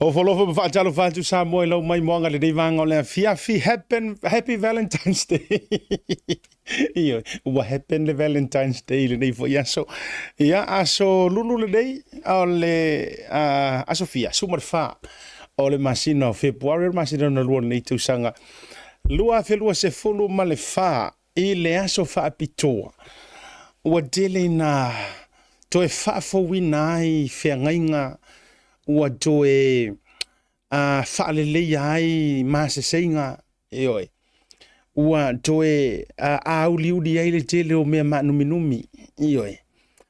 O folofa fa talo fa tu sa mo lo mai mo ngale dei vanga le Afi happy Valentine's Day. Io, what happened le Valentine's Day le nei fo ia so. Ia aso lulu le dei ole a Sofia sumar fa. Ole masino February masino na lua nei tu sanga. Lua fe lua se fulu ma le fa I le aso fa apitoa. Ua dele na toe fa fo winai fe ngainga ua toe whaalelei ai māseseinga e oi. Ua toe auliuli ai le tele o mea manuminumi i oi.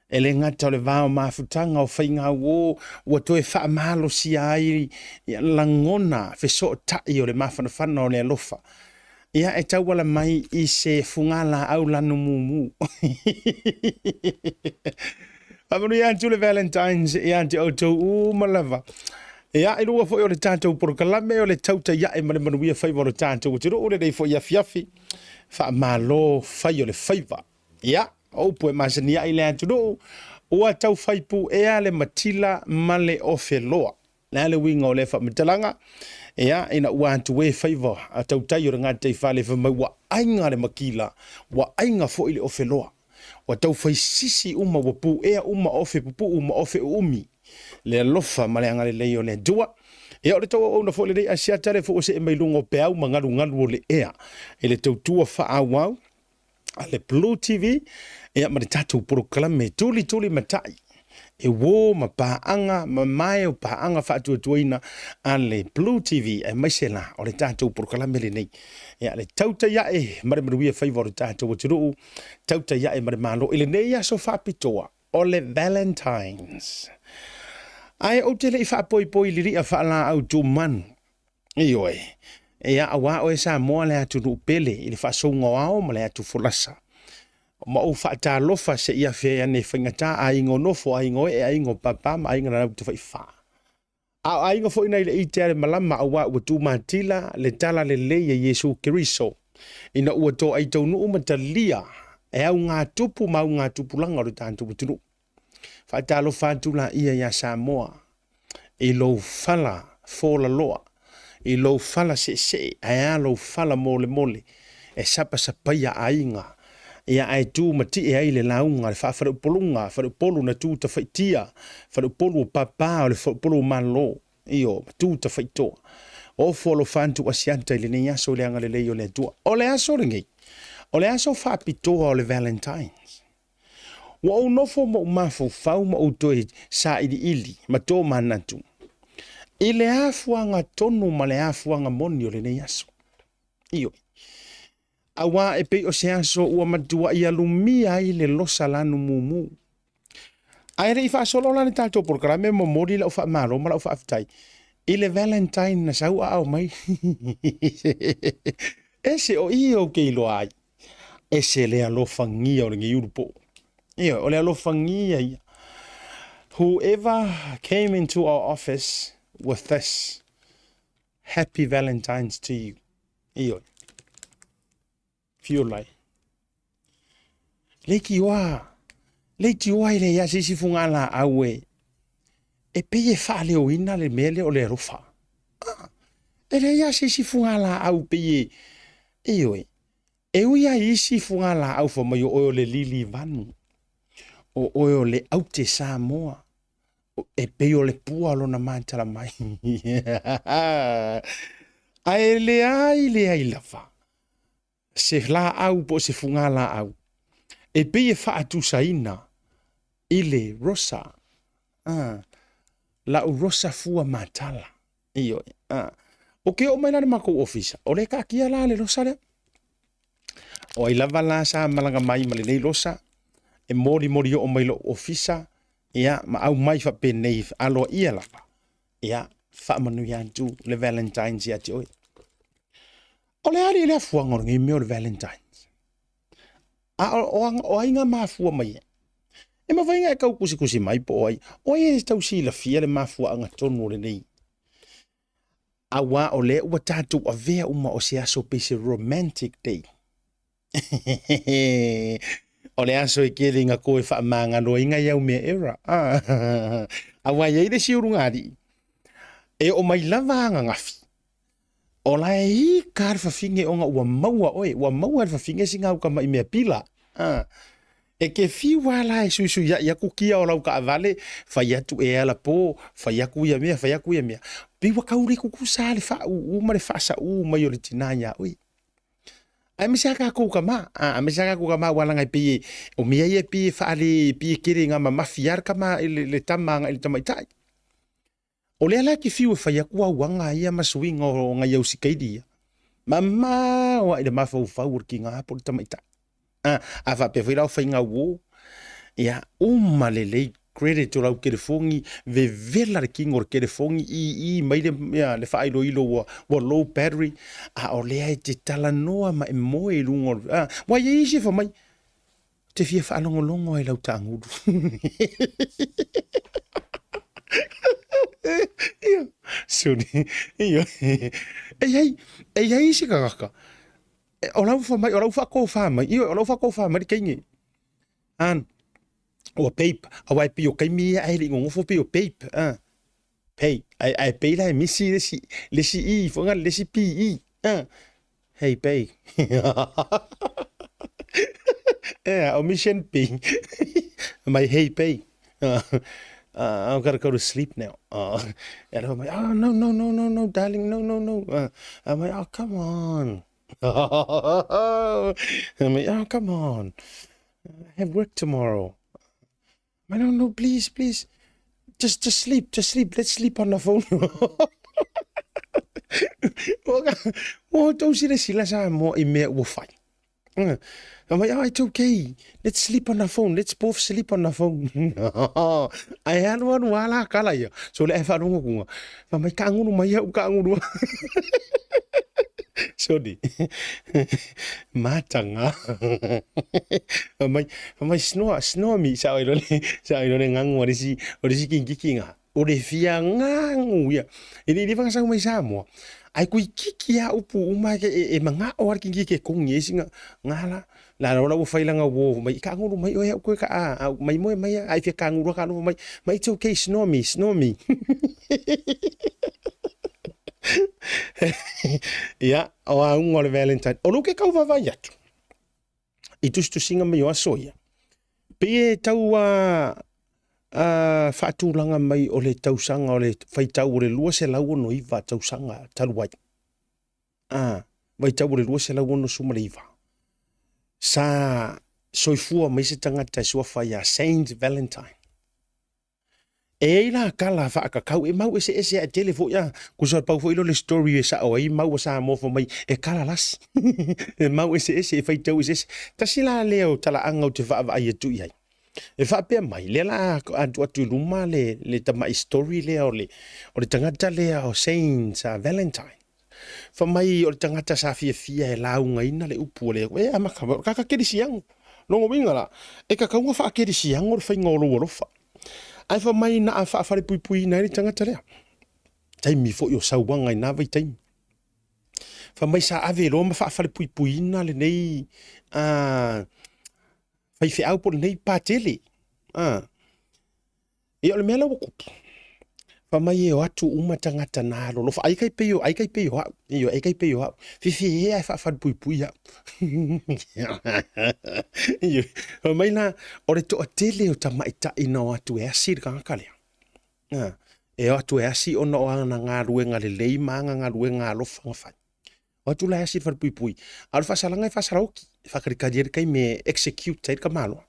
E le ngata o le vāo mafutanga o whainga ua toe whaamalo si ai langona wheso tai o le mawhanawhana o le alofa. Ia e tau wala mai I se fungala au lanu mumu. Amanu ia tu le Valentine's ia te autou malava. Ia I lua fo o le tātou porokalame o le Tautai A'E mane manuia whaiva o le tātou. Tiro o le dei fo Afi Afi. Wha malo whai o le whaiva. Ia, o pue masania I le aturo. Ua tau whaipu ea le matila male o wheloa. Nā le winga o le wha mitalanga. Ia, ina ua atu e whaiva. A tautai o le ngā tei whale whamai wa ainga le makila. Wa ainga fo I le o wheloa. Wa tau whai sisi uma wa pu ea uma ofe pupu uma ofe umi. Le alofa ma le angale leo le dua. Ia o le tau au na fo le rei asia tare fo ose e mai lungo pe au mangaru ngaru o le ea. E le tau tua wha au au. A le Blue TV. Ia ma le tatou porokalame tuli matai. E wo ma paanga ma mai o paanga wha atua tuaina a le Blue TV e maisela o le tatou porokalame le nei. Ia le Tautai A'E mare maruia whaiva o le tatou o tiru. Tautai A'E mare malo. Ile nei aso whapitoa o le Valentine's. Ai o te lei whapoi liri a whaala au tū manu. Ioi. Ia awa o e sa moa le atu nupele I le whasonga o ao ma le atu folasa. Ma o whaata lofa se ia whea ne whaingata a ingo nofo a ingo e a ingo papa ma a ingo na te whaifa. A ingo fo ina ile I te are malama awa ua tū matila le tala le leia Yesu Keriso. Ina ua tō ai tau nuu matalia e au ngā tupu ma au ngā tupu langa o le tāntu putunu. Whaatalo whātula ia ia Samoa. I lo fala fola loa. I lo fala se. Ai lo fala mole. E sapa sapaya ainga. Ia ai tū mati e ai le launga. Le whaafare upolunga. Whare upolu na tū ta whaitia. Whare upolu o papa o le upolu o malo. Io, tū ta whaitoa. O folo whantu asianta I le nei aso le anga le leo le tua. O le aso ringi. O le aso whaapitoa o le Valentine's. Wa o nofo mo mafo fau ma o toe sa ili ma tō manatu. I le afuanga tonu ma le afuanga moni o le nei aso. Iyo. Awa e pe o se aso ua matua I alumia I le losa lanu mumu. Aere I wha solo lani tātou porkarame mo mori la ufa malo ma la ufa aftai. I le Valentine na sau a au mai. Ese o iyo ke ilo ai. Ese le alofangia o le ngi urupo. Iyo, ole alofangia ia. Whoever came into our office with this, happy Valentine's to you. Iyo. Fiolai. Leiki oa ile ya sisi fungala awe. E peye fale o ina le mele o le rofa. Ele ya sisi fungala au peye. Iyo. E uia isi fungala au fa mai o le lili vanu. O oio le aute Samoa. E peo le pua lo na mantala mai. Ai le ai lava. Se la au po se funga la au. E peye fa atu saina. Ile rosa. La u rosa fua matala. Iyo. O ke o mai na mako ofisa. O le kakia la le rosa le. O i lava la sa malanga mai mali nei rosa. E mori o mai lo ofisa. Ia, ma au mai fa penei alo ia lava. Ia, fa manu yantu le Valentine's ia te oi. O le ari le afuanga ngi meo le Valentine's. O ainga mafua mai. E ma vainga e kau kusi mai po oi. O e tau si la fia le mafua anga tonu le nei. Awa o le ua tatu a vea uma o se aso pese romantic day. O le aso e kere inga koe wha manga no inga iau mea era. Awa iei le siurungari. E o mai lava ngafi. O lai hi kar fafinge o nga ua maua oe, ua maua fafinge singa uka mai mea pila. E ke fi wala e suisu ya kukia o lau ka avale, fai atu e ala po, fai aku ia mea, fai aku ia mea. Piwa kaure kuku sale fa uma le fa sa mai o le tinanya oe. Ai misaka ko kama, misaka ko kama wala ngai pi o mea ia pi fa ale pi kere nga mafiar kama le tamanga le tamaitai. O le ala ki fiu fa ya kua wanga ia maswing o nga yau sikaidi. Mama wa ida mafau fa working nga po tamaita. Ava pe vira fa nga wo. Ya le credit ora ke fongi ve vela le king or ke fongi i mai ya le fa ilo wo low battery. O le ai te tala noa ma e moe lungo. Wa ye isi fa mai te fia fa longo ai lau tangudu. Suni iyo ei si kaka o lau fa ko fa mai iyo o lau fa ko fa mai kingi an o paper a wai pio kai mi ai li ngofo pio paper pay ai pay la mi si le si I fonga le si pi I hey pay o mission pay my hey pay I've got to go to sleep now. And I'm like, oh, no, darling, no. I'm like, oh, come on. I'm like, oh, come on. I have work tomorrow. I'm like, no, please. Just sleep. Let's sleep on the phone. Oh, don't see the sila sa mo ime wo fai. I'm like, oh, it's okay. Let's sleep on the phone. Let's both sleep on the phone. I had one wala kala ya. So le fa rungo kunga. I'm like, kanguru mai au kanguru. Sorry. Matanga. I'm like, snore me. Sa ilo le ngangu orisi kinga. Ore fia ngangu ya. Ini fa sa mai sa mo. Ai kui kiki ya upu uma ke e manga o ar kingi ke kongi singa ngala la ora wo faila nga wo mai ka nguru mai o ko ka mai mo mai ai fe ka nguru ka no mai it's okay snore me ya o a un ora valentine o no ke ka va vai atu I tu singa mai o soia pe tau faatulanga mai o le tausanga o le faitau o le lua se lau no iwa tausanga taluai. Vai tau o le lua se lau no suma le iwa. Sa soifua mai se tangata sua fai a Saint Valentine. E la kala whaakakau e mau ese a telefo ya. Kusa pau fo ilo le story e sa o ai mau sa mofo mai e kala las. E mau ese e faitau ese. Tasila leo tala anga o te whaava ai e tu iai. E fa pe mai le la atu luma le tama story le o le tangata le o Saint Valentine fa mai o le tangata sa fia e launga ina le upu le e ama ka kedi siang longo winga e ka kaunga fa kedi siang o fa ngolo fa ai fa mai na fa le pui na le tangata le tai mi fo yo sa wanga ina vai tai fa mai sa ave lo ma fa le pui na le nei fai fe au por nei patele e o le mela wo fa mai e o atu uma tangata na lo fa ai kai pe yo ai kai pe yo fi e fa pui ya yo mai na o le to tele o tamaita ina o atu e asir ka kale e o atu e asi ona o ana nga ruenga le lei manga nga ruenga lo fa o tu la asir fa pui al fa salanga fa sarauki fa krikadier kai me execute tai ka malo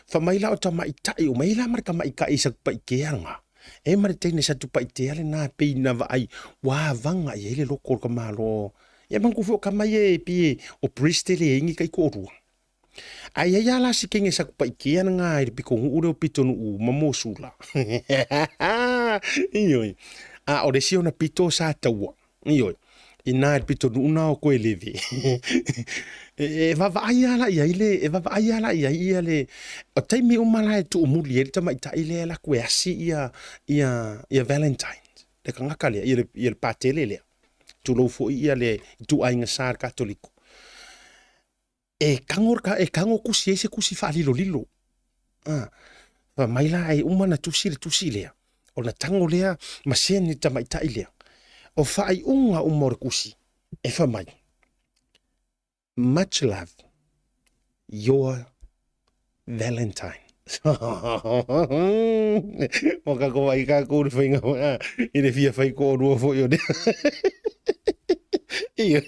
fa mai la o tamaita o mai la mar ka mai ka isa pa ikeanga e mar te ne sa tu pa ite ale na pe na va ai wa vanga ye le lokol ka malo e man ku fo ka mai e pi o pristele ingi kai ko ru ai ya la si kinge sa pa ikeanga e pi ko ure o pitonu u mamosula ioi o de si ona pito sa tawa ioi ina e pitonu una o ko eleve e va ala ia le o taimi o mala e tu umuli e tama ita ile la kuasi ia Valentine le kanga kale ia le patele le tu lo fo ia le tu ainga sar katoliko e kango kusi ese kusi fa lilo va mai la ai umana tu sile O na tango lea, ma sene tamaitai lea. O whaai unga umorekusi. E whamai. Much love. Your Valentine. Mo ka ko ai ka ko ri whainga. Ine fia whai ko rua fo yo de. Iyo.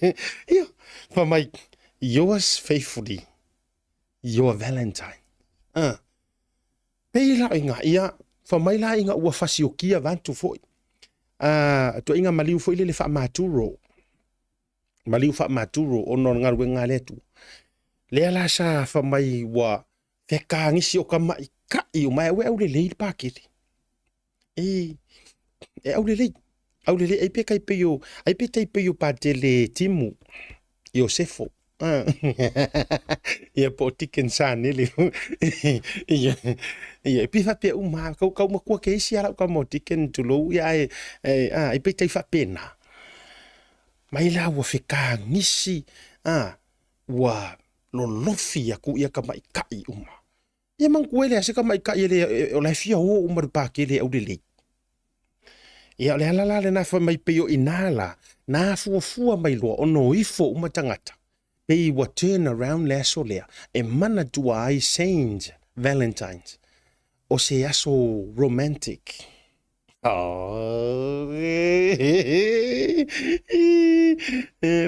Whamai. Yours faithfully. Your Valentine. Pei la inga ia. Whamai la inga ua whasi o kia vantu foi. To inga maliu foi le wha maturo. Maliu wha maturo. Ono ngarwe ngā letu. Lea la sa whamai wa wheka ngisi o ka mai kai o mai awe au le lei pakiri. E au le lei. Au le lei ai pe kai pe yo. Ai pe tai pe yo pa te le timu. Yo sefo. Ia po tiken sa nele. Ia pi fa pe uma kau makua ke isi ala ka mo tiken tulo ia ai pe tai fa pena. Mai la wa wheka ngisi wa lo lofi aku ia ka mai kai uma. Ia man kuele ase ka mai kai le o la fia o uma pa ke le au le lei. Ia le ala le na fa mai pe yo inala na fu mai lo ono ifo uma tangata. Pei wa turn around le aso lea. E mana tua ai Saint Valentine's. O se aso romantic. Oh,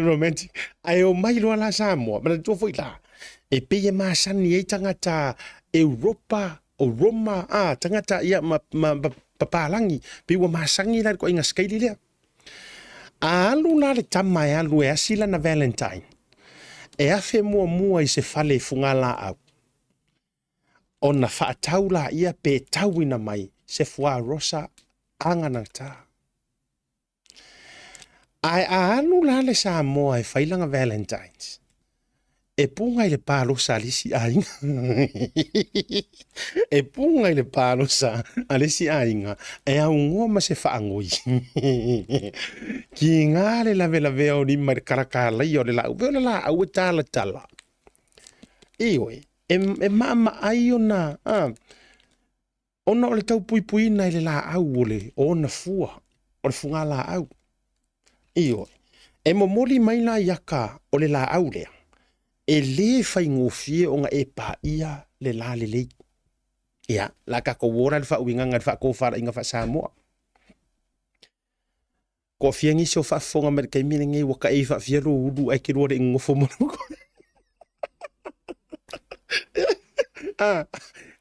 romantic. Ai o mai loa la Samoa. Mana tua foi la. E pei e maasani e tangata Europa o Roma. Tangata ia papalangi. Pei wa maasangi la ko inga skaili lea. Alu la le tamai alu e asila na Valentine. E afe mua i se fale fungala au. O na whaatau la ia pe tauina mai se fua rosa angana ta. Ai anu la le Samoa e whailanga Valentine's. E punga i le pālosa alisi ainga. E punga i le pālosa alisi ainga. E au ngoma se whaangoi. Ki ngā le lawe o ni mai karakalai o le lau. Veo le la au e tala. Iwe, e mama ai ona. Ona o le tau pui na i le la au o le o na fua. O le funga la au. Iwe, e momoli mai la yaka o le la au lea. E le fai ngofie o nga e pa ia le la le lei. Ia, la ka ko wora le fa uinga nga fa ko fara inga fa Samoa. Ko fia ngi so fa fonga mer kai mine ngi waka e fa fia ro udu ai ki ro de ngofo mo.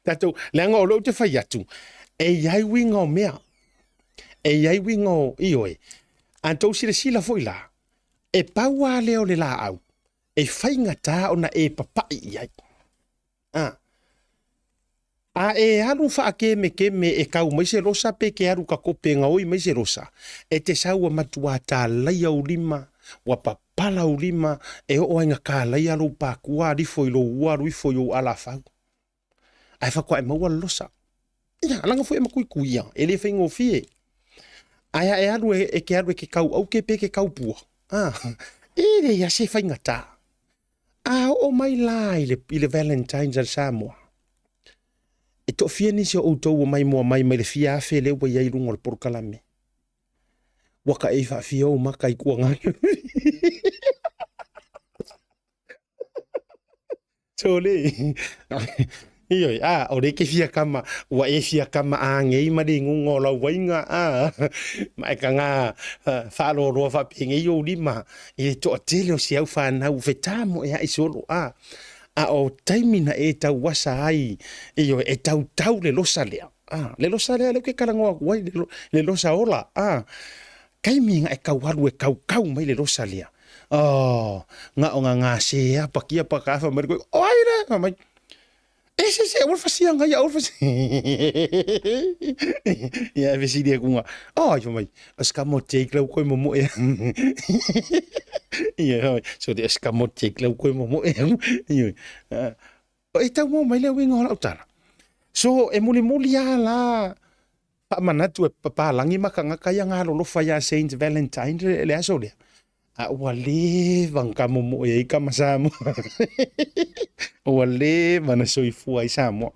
Tato, lenga o lo te fai atu. E iai winga o mea. E iai winga o ioe. Antou sila foi la. E paua leo le la au. E fai ngata ona e papai iai. E alu fa ke me e kau mai se rosa pe ke aru ka kope nga oi mai se rosa. E te saua matua ta laia o lima, wa papala o lima, e o inga ka laia lo pa kua rifo i lo uaru ifo i o ala fau. Ai fa kwa e maua losa. Ia, alanga fo e makui kuia, e le fai ngofie. Ai e alu e ke aru e ke kau, au ke pe ke kau pua. E le ia se fai ngata. O mai la i le Valentine's al Samoa. E to fia nisi o outou o mai mua mai le fia afe le ua iai runga le porukalame. Waka e fa fia o maka i kua ngani. Tole. Ioi, o re ke fia kama, wa e fia kama ngei mare ngunga o lau wainga, mai ka ngā whaalo roa whapenge i o lima, e to a tele o si au whanau, whetamo e hai solo, o taimina e tau wasa ai, e tau le losa lea, le losa lea leo ke karangoa kuai, le losa ola, kaiminga e kauaru e kau mai le losa lea, ngā o ngā se pakia pakafa, mariko, oire, mai, se olfa sianga ia olfa. Ia vesi dia kunga. Jo mai. Askamo take lau koe momo e. Ia, so de askamo take lau koe momo e. Ia. E tau mo mai le winga ola utara. So e muli ala. Pa manatu e papalangi makanga kaya ngalo lo faya Saint Valentine le aso le. Wale vangka momo e ka masamo. Wale mana soifua i Samoa.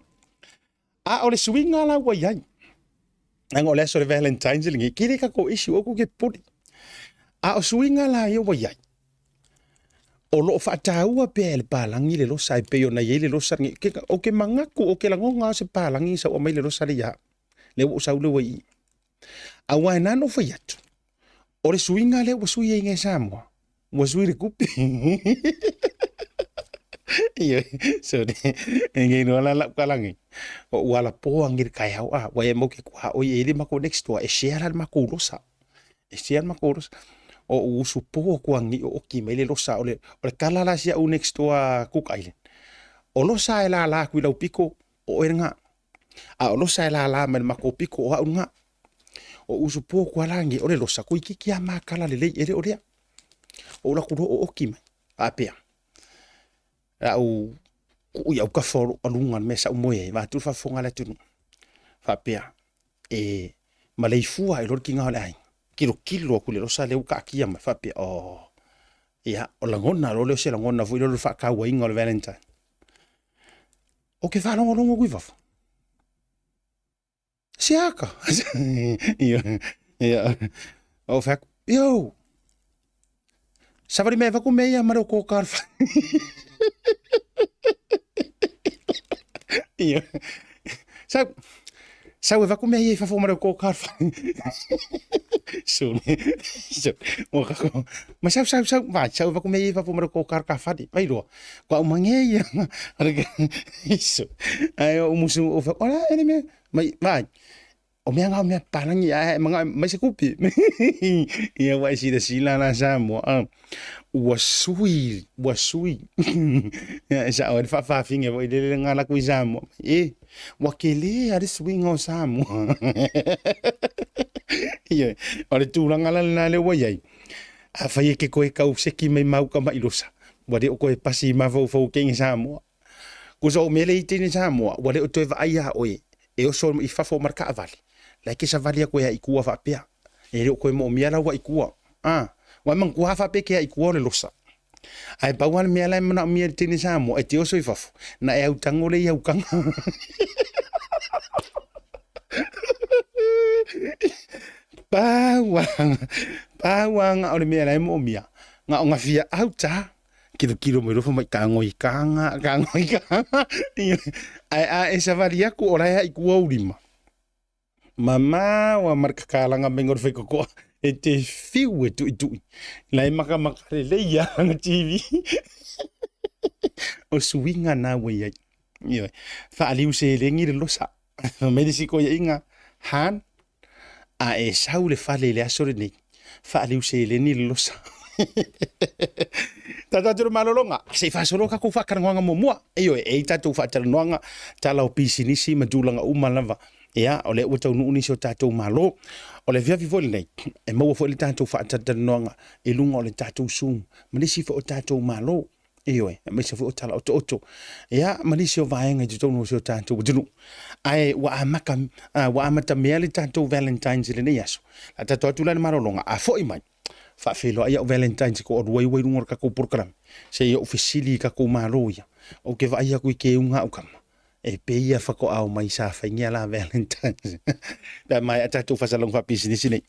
O le swinga la wa iai. Ang ole so Valentine's lingi kiri ka ko issue o ke puri. A o suinga la yo wa yai. O lo fa taua pe le palangi le lo sai pe yo na ye le lo sangi ke o ke mangaku o ke langonga se palangi sa o mai le lo sari ya. Le o sa le wai. A wa na no fa yat. O le suinga le o sui nge Samoa. Wa sui le kupi. Iyo so ngi no la kalangi. O wala po angir kai hau a wa mo ke kwa o ye le mako next to e share mako rosa. E share mako rosa. O usu po kuangi o ki mele losa ole kala la sia u next to a Cook Island. O losa e la ku lau piko o nga. A o losa e la men mako piko o nga. O usu po kualangi ole losa ku iki kia makala le le ere ore. O la ku o ki mai. A pea. A u ku ia ka foro alunga mesa o moe va tu fa fonga la tunu. Fa pea. E maleifua e lor ki nga ai. Kilo ku le rosa le ka kia ma fa pe o ia o la ngona lo le se la ngona fu lo fa ka wa inga le Valentine o ke fa longo longo guiva siaka ia o fa yo savari me va ku me ia maro ko kar fa ia sa va ku me ia fa fo maro ko kar fa so mo ka ko ma sa va ko me va po mo ko kar ka fa di mai do ko mangi ya isso ai o musu o fa ora ene me mai o me nga me palang ya mga mai se kupi ya wa si de sila na sa mo wa sui ya sa o fa finge vo ile nga la ku sa mo wa kele ari swing o sa mo ia ore tūranga na le waiai a whai ke koe kau seki mai mau ka mai rosa wale o koe pasi ma fau kengi Samoa ko so mele i tene Samoa wale o toe vai a oe e o so i fafo marka avali la ke sa vali a koe a ikua fa pea e re o koe mo miala wa ikua wa man kua fa pe ke a ikua le losa ai pa wan miala mana mi tene Samoa e te o so i fafo na e au tango le i au kanga Pawang o le mea lai mo mia. Nga o ngawhia au ta. Kilo mo rofa mai ka ngoi kanga. Ai e savari aku o rai hai kua urima. Mama wa marka kalanga mengor feko ko. E te fiu e tui. Lai maka le leia nga TV. O suinga na wei ai. Fa aliu se lengi le losa. Medisi ko ya inga. Han. A e sau le fale le asore nei. Fa aliu se le ni losa. Tata turu malolonga. Se fa solo ka ku fa karanga mo mua. E tatu fa talnoanga tala o pisinisi madulanga umalava. Ia o le utau nuuni so tatu malo. O le via vivo nei. E mo fo le tatu fa talnoanga e lunga o le tatu sum. Manisi fo o tatu malo. Me se fo tala oto. Ia manisi o vaenga tu tonu so tatu dunu. Ai wa amata mele tatu Valentine's le nei aso. La tatu atula le malolonga a fo imai. Fa felo ai o Valentine's ko o wai ngor ka ko program se yo ofisili ka ko maloia o ke vai ku ke unga o kama e pe ia fa ko au mai sa fa ngia la Valentine's da mai ata tu fa salong fa business ni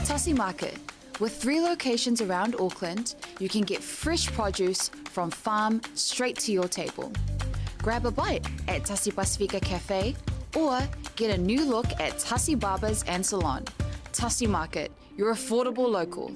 Tasi Market. With 3 locations around Auckland, you can get fresh produce from farm straight to your table. Grab a bite at Tasi Pacifica Cafe or get a new look at Tasi Barbers and Salon. Tasi Market, your affordable local.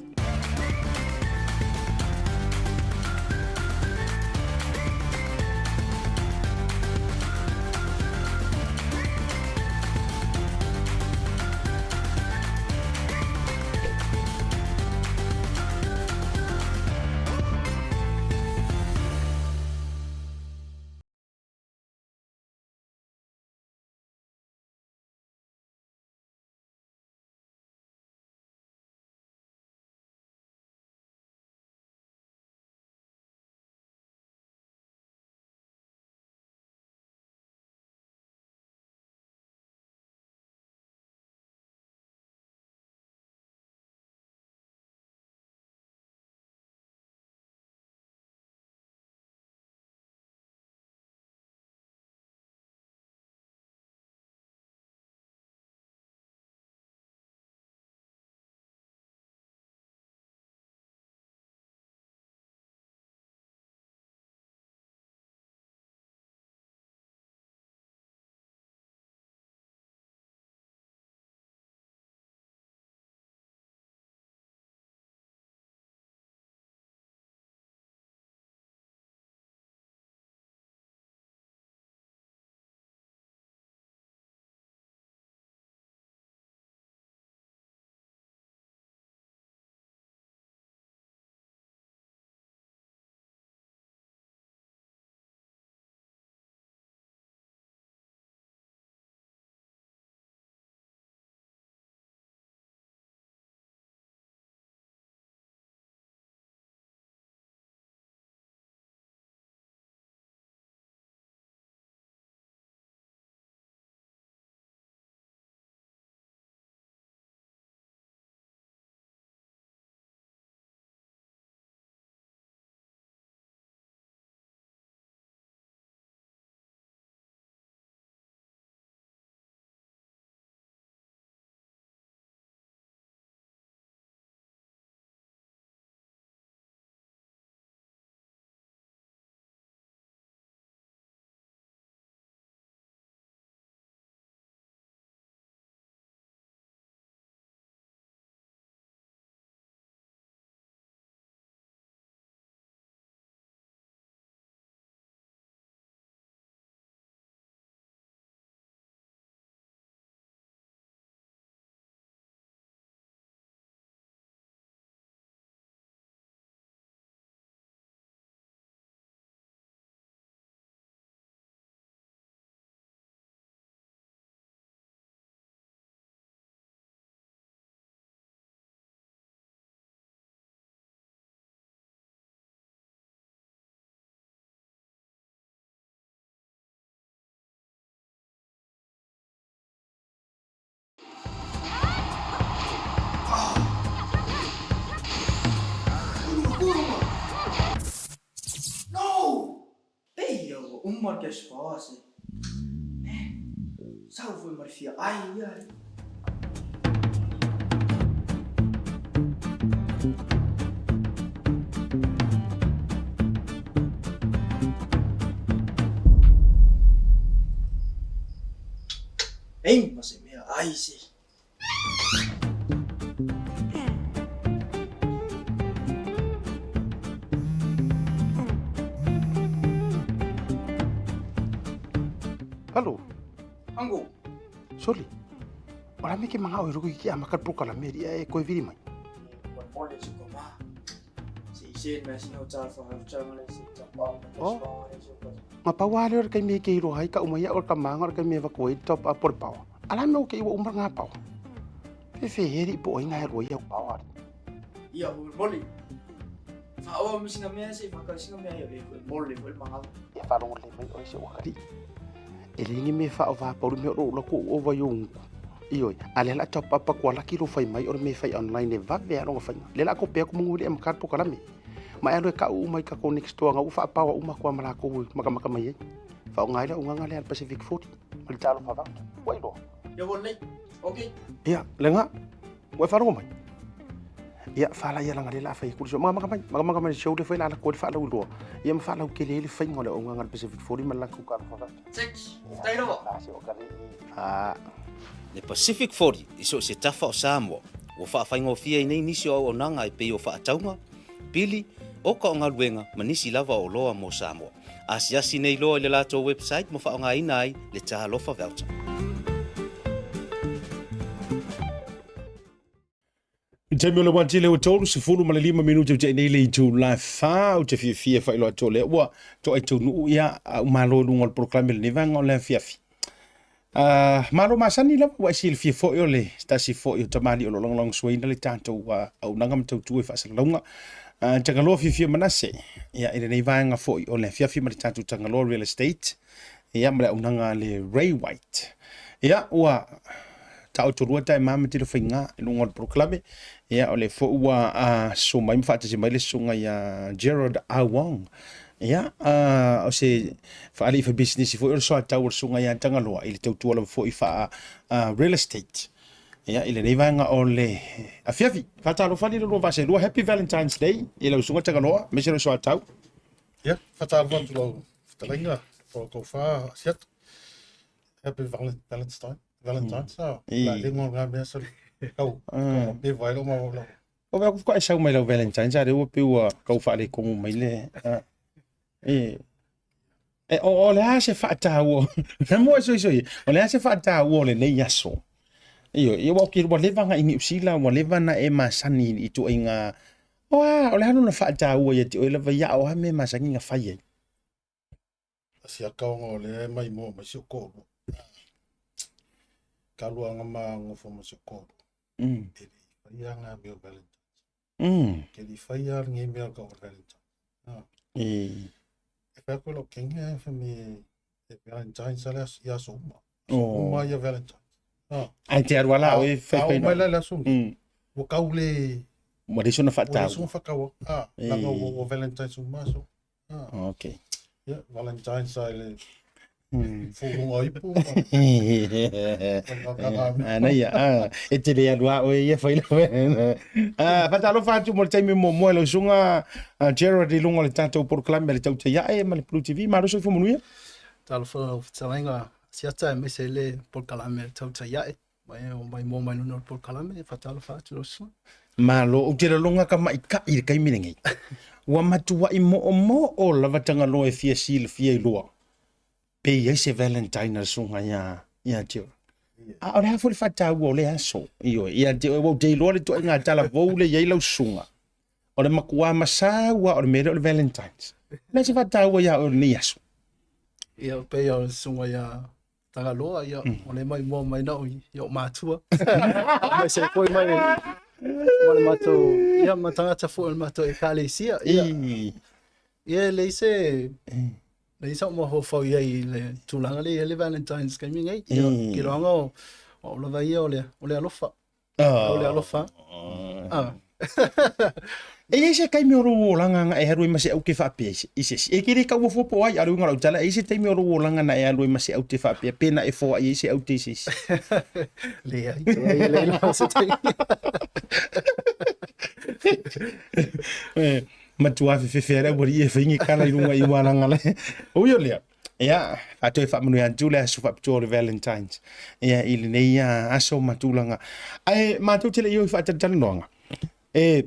uma que as fosse. Salve Marfia. Ai. Ei, mas é minha. Ai, sim. Halo, Anggo. Soli. Wala me ke mga oiro ki ama kat pro kala me dia ko viri mai. Boleh juga mah. Si masih nak cakap macam mana si cakap. Ma pawale or kay me ke iro hay ka umaya or kamanga or kay me ko top up por pau. Ala me ke iwa umar nga pau. Fe heri po inga ro ya pau. Iya, boleh. Fa'awa mesti namanya si makasih namanya ya boleh mahal. Ya farong le mai o se wakati. Elingi me fa ova por me ro lo ko over yung. Iyo, ale la top up ko la kilo fai mai or me fai online va be ro fai. Le la ko pe ko munguli am kar po kala me. Ma ero ka u mai ka ko next to nga u fa pa wa ko mala ko maka mai. Fa ngai la unga ngale Pacific Food. Mal talo fa va. Wai do. Ya boleh. Okey. Iya, lenga. Wai fa ro mai. Ya fa la ya la ngale la fai ku so maka mai show de fai la ko fa la u. Ya ma fa la ke le fai ngole unga ngal Pacific Food mal la ku ka fa va. Six. Tai lo. Le Pacific 40 iso se tafa o Samoa o whaafainga o fia i nei nisi o nanga e pei o whaataunga pili o ka o ngā luenga manisi lava o loa mo Samoa asiasi nei loa i le lato website mo whaonga ina ai le taha lofa voucher. Temi ole wantile o tolu se fulu ma le 5 minuto te nei le tu la fa o te fia fa ilo tole wa to ai tu nu ya malo lu ngol proclame le vanga o le fia. Malo masani la wa sil fia fo yo le Tasi fo yo tamali o long sway na le tanto wa au nangam tau tu fa salonga Tagaloa fia Manase ya ile nei vanga fo yo le fia ma le tanto Tagaloa real estate ya ma unanga le Ray White ya wa tau tu ruata e mama tiro finga no ngol proclame ya ole fo wa so mai mfata se mai le sunga ya Gerard Awang ya o se fa ali fa business fo so tau sunga ya Tagaloa ile tau tu ala fo fa real estate ya ile nei vanga ole afiafi fa talo fa le lo va se lo happy Valentine's Day ile sunga Tagaloa me se so tau ja fa talo van lo verlenga for go fa set happy Valentine's so la dingo ga me so kau be vai lo ma lo o va ko ai sau mai lo Valentine's are o pe wa kau fa le ko mai le o le ha se fa ta wo na mo so o le ha se fa ta wo le nei yaso io wa ki wa le vanga ini usila wa le vana e masani i tu inga o le ha no fa ta wo ye ti o le va ya o ha me masani nga fa ye sia kau ngole mai mo ma so ko kalua nga ma ngo fo mo so ko ia nga me Valentine ke di faya ngi me ko Valentine fa ko lo kenga fa me Valentine sala ya so ma ya Valentine ai te arwala o fa fa mai la so o kaule mo de so na fa ta so fa ka la ngo Valentine so ma so okay ya Valentine sala Fugung oipu. Ana ya e te le alua o ia fai la fatalo fatu mo taimi mo lo sunga Gerard i lunga le tanto por clambe le Tautai A'e ma le Blue TV ma so fo monuia talo fo tsalenga siata me se le por clambe le Tautai A'e mai mo mai no por clambe fatalo fatu lo so ma lo o te lunga ka mai ka i kai minengi wa matua i mo o la vatanga lo e fia sil fia i loa pe ia se Valentine sunga ya tio a ora fo fata wo le aso io ia te wo te lo le to nga tala vo le ia lo sunga o le makua masa wa o me le Valentines na se fata wo ya o ni aso ia pe ia sunga ya Tagaloa ia o le mai mo mai no ia matua mai se foi mai le mato ia matanga ta fo le mato e kalesia ia le se le sa mo ho fo ia le tulanga le Valentine's ka mi ngai ki ronga o la vai o le alofa o le alofa E se kai me ro langa nga e haru ma se au ke fa pe ise e kiri ka wo po ai aru ngala tala e se te me ro langa na e aru ma se au te fa pe pena e fo ai se au te se Le la se te. matua fe fere wori e fingi kala i runga i wana ngala o yo le ya ato e fa manu ya jule so fa pto Valentines ya ile nei ya aso matulanga ai matu tele yo fa tan nonga e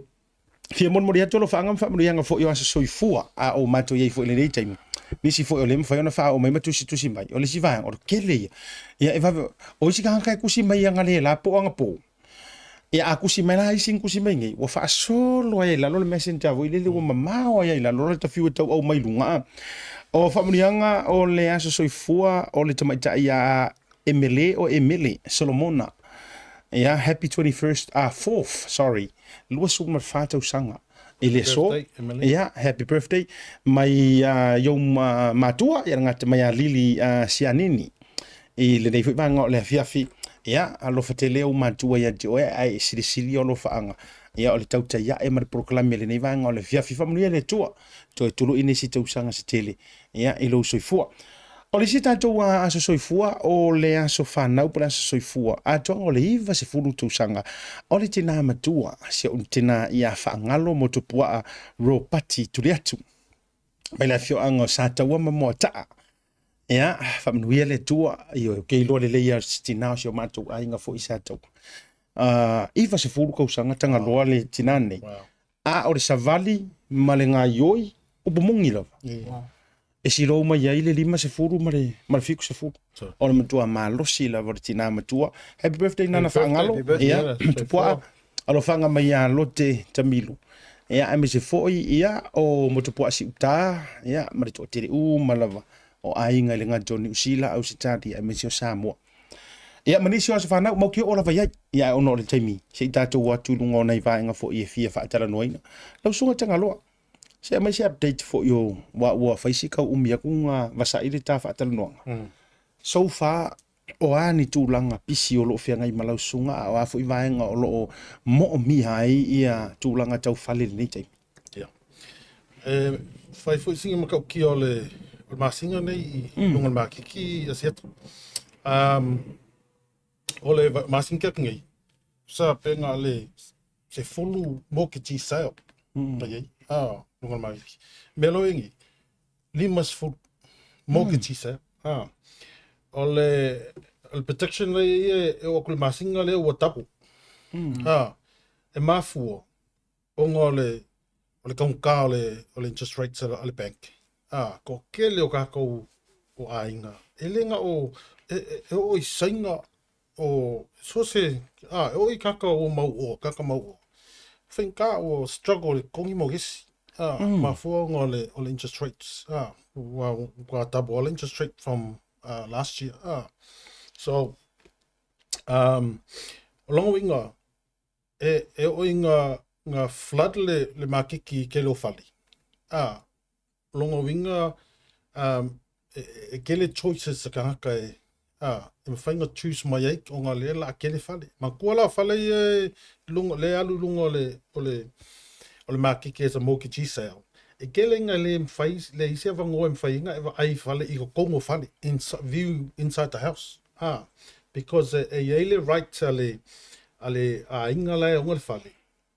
fia mon mori ato lo fa ngam fa manu ya nga fo yo aso soifua a o mato ye fo ile nei time nisi fo yo le fa yo na fa o mai matu si mai o le si va o kele ya e va o si ka ka kusi mai nga le la po anga po ya aku si mai lai sing kusi mai ngai wa fa solo ai la lo messenger vo ile le mama o ai la lo ta fiu tau au mai lunga o fa murianga o le aso soifua o le tamaita ia Emile o Emily Solomona ya happy 21st 4th sorry lo so ma fato sanga ile so ya happy birthday mai yom matua ya ngata mai lili sianini ile nei foi banga le fiafi ya alo fatele o matua ya jo ai sili o lo faanga ya o le Tautai A'e mar proclame le nei vanga o le fiafi fa le tua to tulu ini si tau sanga se tele ya ilo soifua o le sita to aso soifua o le aso fanau por aso soifua a to o le iva se fulu tu sanga o le tina matua se un tina ia fa ngalo mo to pua ro pati tu le atu mai la fio anga sa taua mo ta ya fa mnuia le tua io ke lo le ia stina o matu ainga fo isa to iva se fulu ko sanga Tagaloa le tinane a o le savali malenga yoi o bomongi lava e si lo mai ai le 5 se furu mare fiku se furu o le matua malosi lava le tina matua happy birthday nana fa ngalo ia tupua alo fanga mai a lote tamilu ia ame se foi ia o motopua si uta ia mare to tere malava o ainga le nga Johnny Usila au sitati ame se Samoa ia manisio se fana mo ki o la vai ia ono le taimi se tato watu lungo nei va nga fo ia fia fa tala noina lau sunga Tagaloa se mai se update fo yo wa faisika umia kunga vasa ile ta fa tala noanga so far o ani tulanga pisi o lo fia ngai malau sunga wa fo i va nga o lo mo mi hai ia tulanga tau fale nei taimi ia fai fo singa maka ki o le masinga nei lunga makiki asiat o le masinga ngai sa penga le se folu mo ki ti sao ai lunga makiki melo ingi limas fo mo ki ti sao o le protection le e o kul masinga le o tapu e mafuo o ngole o le kaunka o le interest rates o le bank ko kele o kako o ainga elenga o o isainga o so se o i kaka o mau kaka mau finka o struggle kongi mo gisi mafuo ngole o le interest rates wa tabu o le interest rate from last year so longo inga e o inga nga flood le makiki ke lo fali longo winga e kele choices sa kanga e whainga choose mai eik o ngā lea la kele fale ma kua la fale lungo le alu lungo o le makiki as a mortgagee sale e kele nga le mwhai le isi a vangoa mwhai inga e ai fale i ko kongo fale view inside the house because e eile right a inga lai o ngale fale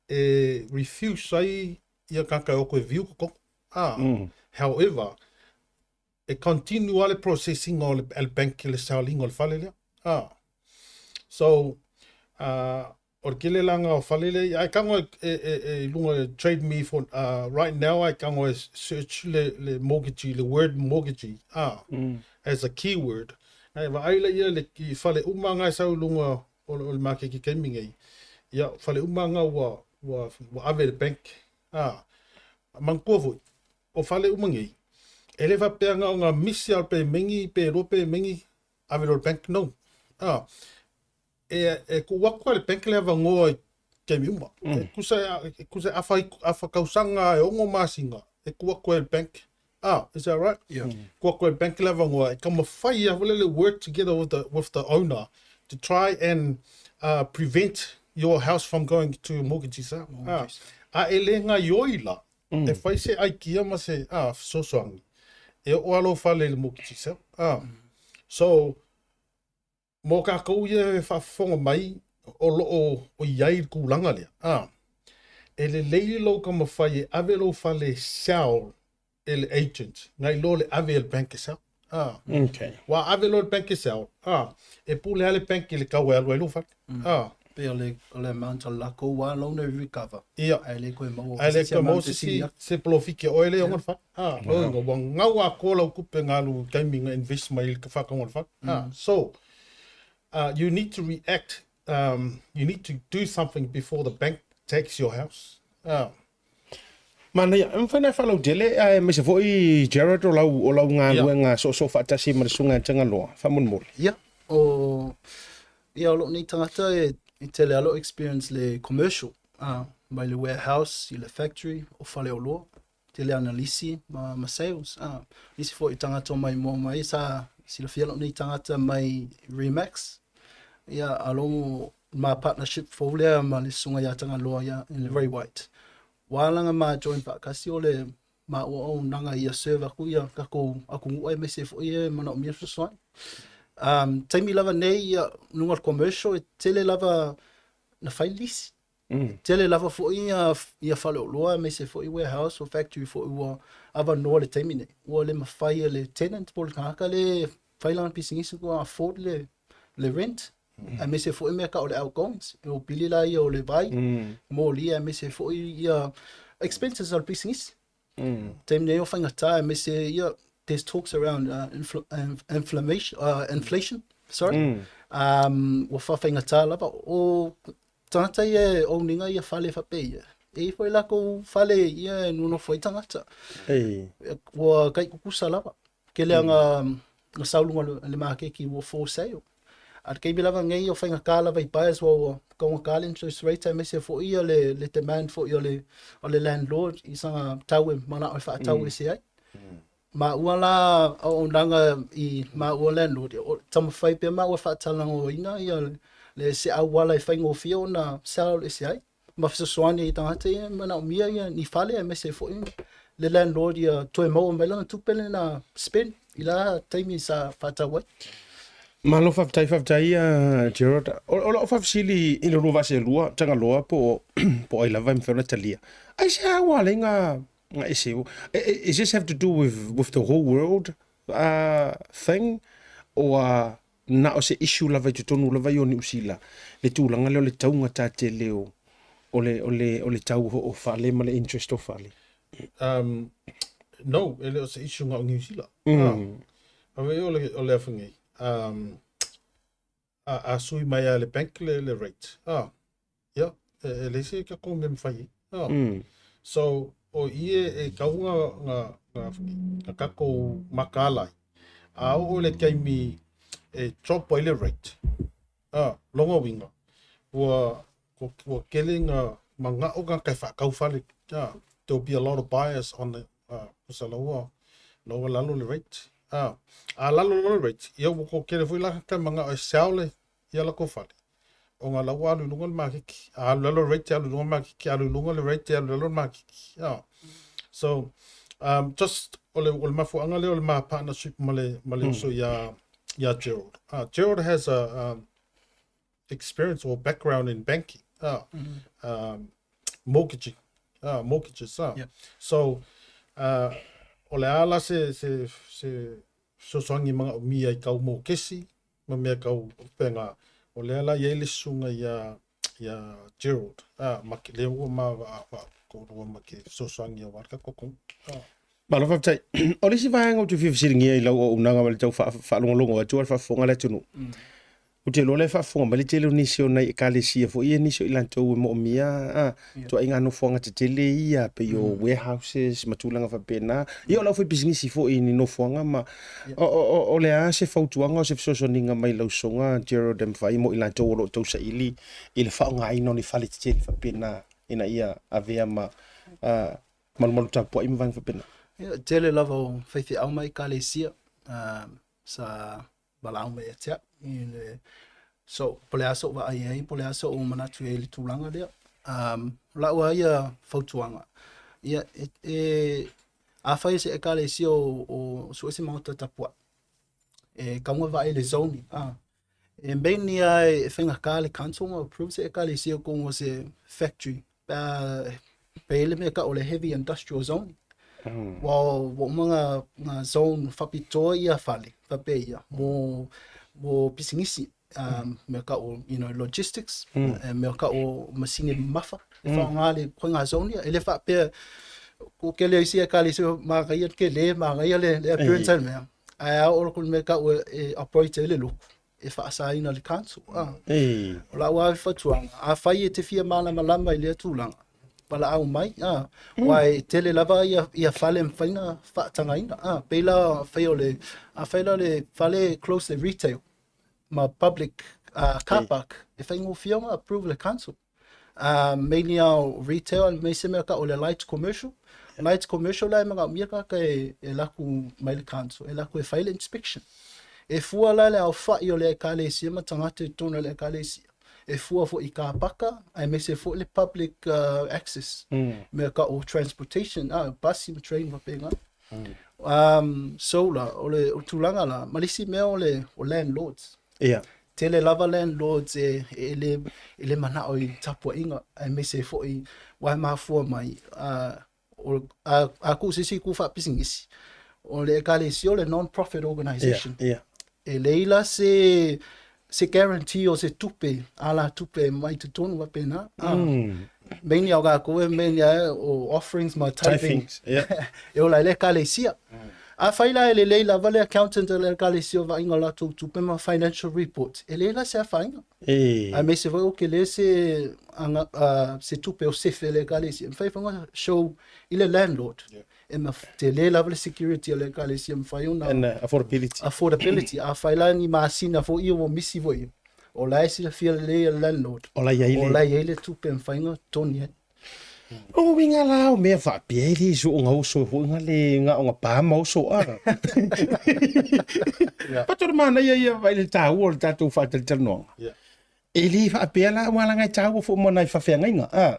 e refuse ai ia kaka o koe view ko kongo however e continue ale processing o le bank le selling o le fale lea so o kele langa o fale lea ai kango e lunga trade me for right now ai kango e search le mortgagee le word mortgagee as a keyword ai va ai le le ki fale umanga sa lunga o le market ki keming ia fale umanga wa ave le bank mankovo o fale umangi ele va peanga nga misi al pe mengi pe rope mengi ave le bank no e ku wakwa le bank le va ngo ke mi uma kusa afa kausanga e ongo masinga e ku wakwa le bank is that right ku wakwa le bank le va ngo e kama fai a le work together with the owner to try and prevent your house from going to mortgage sale. A ele nga yoila. E fai se ai kia ma se sosoangi. E o alo fale le mortgage sale. So mo ka kou ye fa fonga mai o iai kulanga lea. Ele leili lo ka mawhai e ave lo fale sale ele agent. Ngai lo le ave ele bank sale. Okay. Wa ave lo le bank sale. E pule ale bank le kau e alo e lo fale. Pe ole amount lako wa lo no recover. Ia. Ele koe mau. Ele koe mau se profike o ele onga fale. O ngo ngau a kola o kupe ngalu gaming investment il ka whakangona fale. So, you need to react. You need to do something before the bank takes your house. Mana ia, mwhana whalau dele, me se foi Jared o lau ngā luenga so whaatasi marisunga Tagaloa, whamunmori. Ia, ia alo ni tangata e tele alo experience le commercial, mai le warehouse, i le factory, o whale o loa, tele analisi, ma sales. Nisi fo i tangata mai mo mai, si le fialo ni tangata mai Remax, ia alo ma partnership fo lea ma le sunga ia Tagaloa ia in le very white. Wālanga mā join whakasi o le mā ua o nanga ia server ku ia kako aku ngua me se fo ia mana o mia swai. Taimi lava nei ia nunga commercial e tele lava na fai lisi. Tele lava fo ia whale o loa me se fo i warehouse o factory fo ua ava noa le taimi nei. Ua le mawhai le tenant po le kahaka le whailan pisingisi ku a afford le rent. A me se foi me ka o le outgoings o pili la ia o le vai mo lia me se foi ia expenses are pisingis tem nei o fanga ta me se ia there's talks around inflation sorry o fa fanga ta la o tanta ia o ninga ia fale fa pe e foi la ko fale ia no foi tangata o kai ku sala ke le nga saulunga le make ki o for sale. At kei bilava ngai o whainga kāla vai buyers wa kaunga kāla interest rate me se fo ia le demand fo ia o le landlord i sanga taue mana o wha taue se ai. Ma ua la o nanga i ma ua landlord o tama whai pe ma ua wha talanga o ina ia le se au wala i whainga o fia o na sal e se ai. Ma fisa soani i tangata ia mana o mia ia ni whale me se fo ia le landlord ia toe mau o mailanga tupele na spend i la taimi sa whatawai. Malo whaftai Gerard. O lo whafsili i lo ruwa se lua, Tagaloa po ai lava mwhena talia. Ai se hawa le ngā ese. Is this have to do with the whole world thing? Or na o se issue lava i tutonu lava i o ni usila. Le tūlanga leo le taunga tāte leo o le tau o whale ma le interest o whale. No, ele o se issue ngā o New Zealand. Awe o le awhangi. A sui mai a le bank le rate. Yeah, le se ka ko me mwhai. So, o ie e kaunga ngā kako makalai. A o le kaimi e drop o le rate. Longa winga. Ua kele ngā manga o ngā kai whakau whale. There'll be a lot of buyers on the lower lalo le rate. A lalo rate. Ia wako kere fui laka kai manga o saole ia lako whale. O ngā lau alu lunga le makiki. A lalo rate alu lunga makiki. Alu lunga le rate alu lalo makiki. So, just ole mafu anga leo le ma partnership male also ya Gerald. Gerald has a experience or background in banking. Mortgages. So, o le ala se sosoangi mga umia I kau mō kesi, ma mea kau penga. O le ala iei le sunga ya Gerald. Maki le ua ma ko maki sosoangi a warka kokong. Malo whaftai, o lisi whaanga o tu whiwhisiringia I lau o unanga ma le tau whaalongalongo a tuar whafonga le tunu. O te loa le whafonga ma le tele o nisio nei e ka le sia fo ia nisio I lantou e mo o mia. Tua inga no whanga te tele ia pe yo warehouses, matulanga whapena. Ia o lau whi bisinisi fo I ni no whanga ma. O le a se whautuanga o se wsosoninga mai lau songa, Gerald em whai mo I lantou o lo tau sa ili. I le whaonga ino ni whale te tele whapena. Ina ia avea ma malu tapu a imwang whapena. Tele lava o whaithi au mai ka le sia sa balau mai atea. So, pole aso wa ai pole aso o manatu e le tūlanga lea. La ua ia fautuanga. Ia, a whai se e kale si o suese mauta tapua. E kaunga vai le zoni. E mbeni ai e whenga kale council ma approve se e kale si o kongo se factory. Pele me ka o le heavy industrial zone. Wa mga zone whapitoa ia whale. Whape ia. Mo pisingisi. Me ka o, logistics. Me ka o masine mafa. E wha le koinga zone ia. Ele whape ko kele isi e kale si o māgai ke le māgai le appearance al mea. Ai au ora kun me ka o operator ele luku. E whaasaina le council. O la ua whatuanga. A whai e te fia malama i le tūlanga. Pala au mai. Wai tele lava ia whale mwhaina whaatangaina. Peila whaila le whale close le retail. Ma public car park. E whaingo whionga approve le council. Mainly au retail, me se mea ka o le light commercial. Light commercial lai mga umiaka ka e laku mai le council. E laku e whaile inspection. E fua la le au whai o le ekalesia ma tangate tona le ekalesia. E fua fo i ka paka, ai me se fo le public access. Me ka o transportation, bus ma train ma penga. So la, o tūlanga la, malisi mea o landlords. Yeah. Tele lava landlords ele mana o i tapua inga, ai me se fo i wai mafua mai. Aku sisi ku wha pisingisi. O le ekalesia o le non-profit organization. Yeah. E leila se guarantee o se tupe, ala tupe mai te tonu wa pena. Meni au ga koe, meni o offerings ma tithing. E o la le kalesia. A whaila e leila vale accountant le kalesia wa inga la tupe ma financial report. E leila se a whainga. A me se vai o ke le se tupe o sefe le kalesia. Mwhai whanga show i le landlord. E ma te le level security le kalesia mwhai ona. And affordability. A whaila ni maasina fo i o misi vo i. O lai si la fia le landlord. O lai eile. O lai eile tupe mwhainga toni he. O winga la o mea wha pieri so o ngau so ho nga le nga o nga pā mau so ara. Patora mana ia vai le tāu o le tātou whātari taranoanga. E li wha piela wala ngai tāu o fo mo nai whawhianga inga.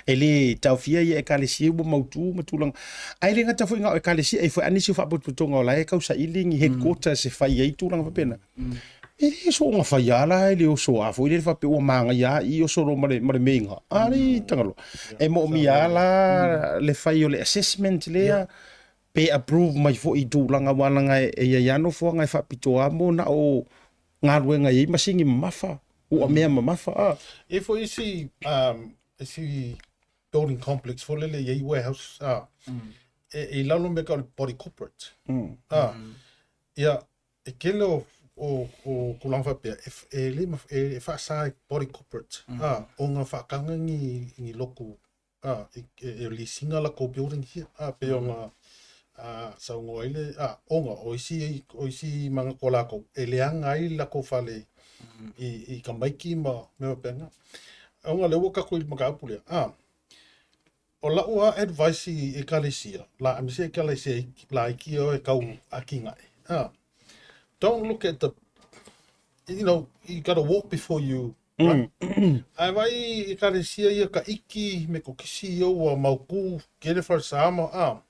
E li tau fia ia e kalesi o mautu matulanga. Ai le ngata fo inga o e kalesi e fo anisi whaputonga o lai e kausa ilingi headquarters se whai ei tūlanga whapena. E le so nga whaiala e le o so afo i le whape o manga ia i o soro mare meinga. Ari Tagaloa. E mo miala le whai o le assessment lea pe approve mai fo i tūlanga walanga e iano fo ngai whapitoa mo na o ngā ruenga i masingi mafa. O a mea mamafa. E fo isi building complex fo lele i warehouse. E lalo me ka body corporate. Ia, e kele o kulangfa pia e whaasai body corporate o ngā whaakanga ngi loko e leasinga la ko building here pe o ngā saungo ele o ngā o isi manga ko lako e leanga ai lako whale i ka maiki ma mea penga o ngā lewa kako i makaapulea o la ua advice e kalesia la amisi e kalesia la iki o e kau aki ngai don't look at you gotta walk before you run. Ai vai i kalesia ia ka iki me ko kisi o wa mauku kere for sama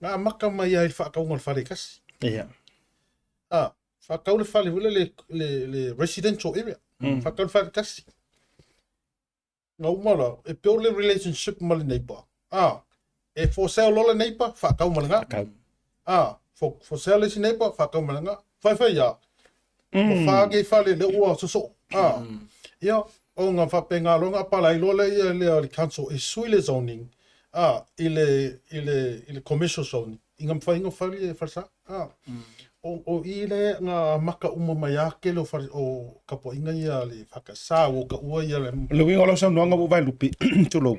nga maka mai ai whakaunga le whare kasi. Whakau le whare hule le residential area. Whakau le whare kasi. Nga umara, e peo le relationship ma le neighbor. E for sale lo le neighbor, whakau ma le nga. For sale le si neighbor, whakau ma le nga. Whai ia. O whage whare le ua so. Ia, o ngā whapenga ronga pala i lola ia le council e sui le zoning. I le commercial zoning. I ngā mwhainga whare e wharsa. O i le ngā maka uma mai ake lo o kapo inga ia le whakasā o ka ua ia le... Le winga o lau sa noanga o vai lupi. Tulo.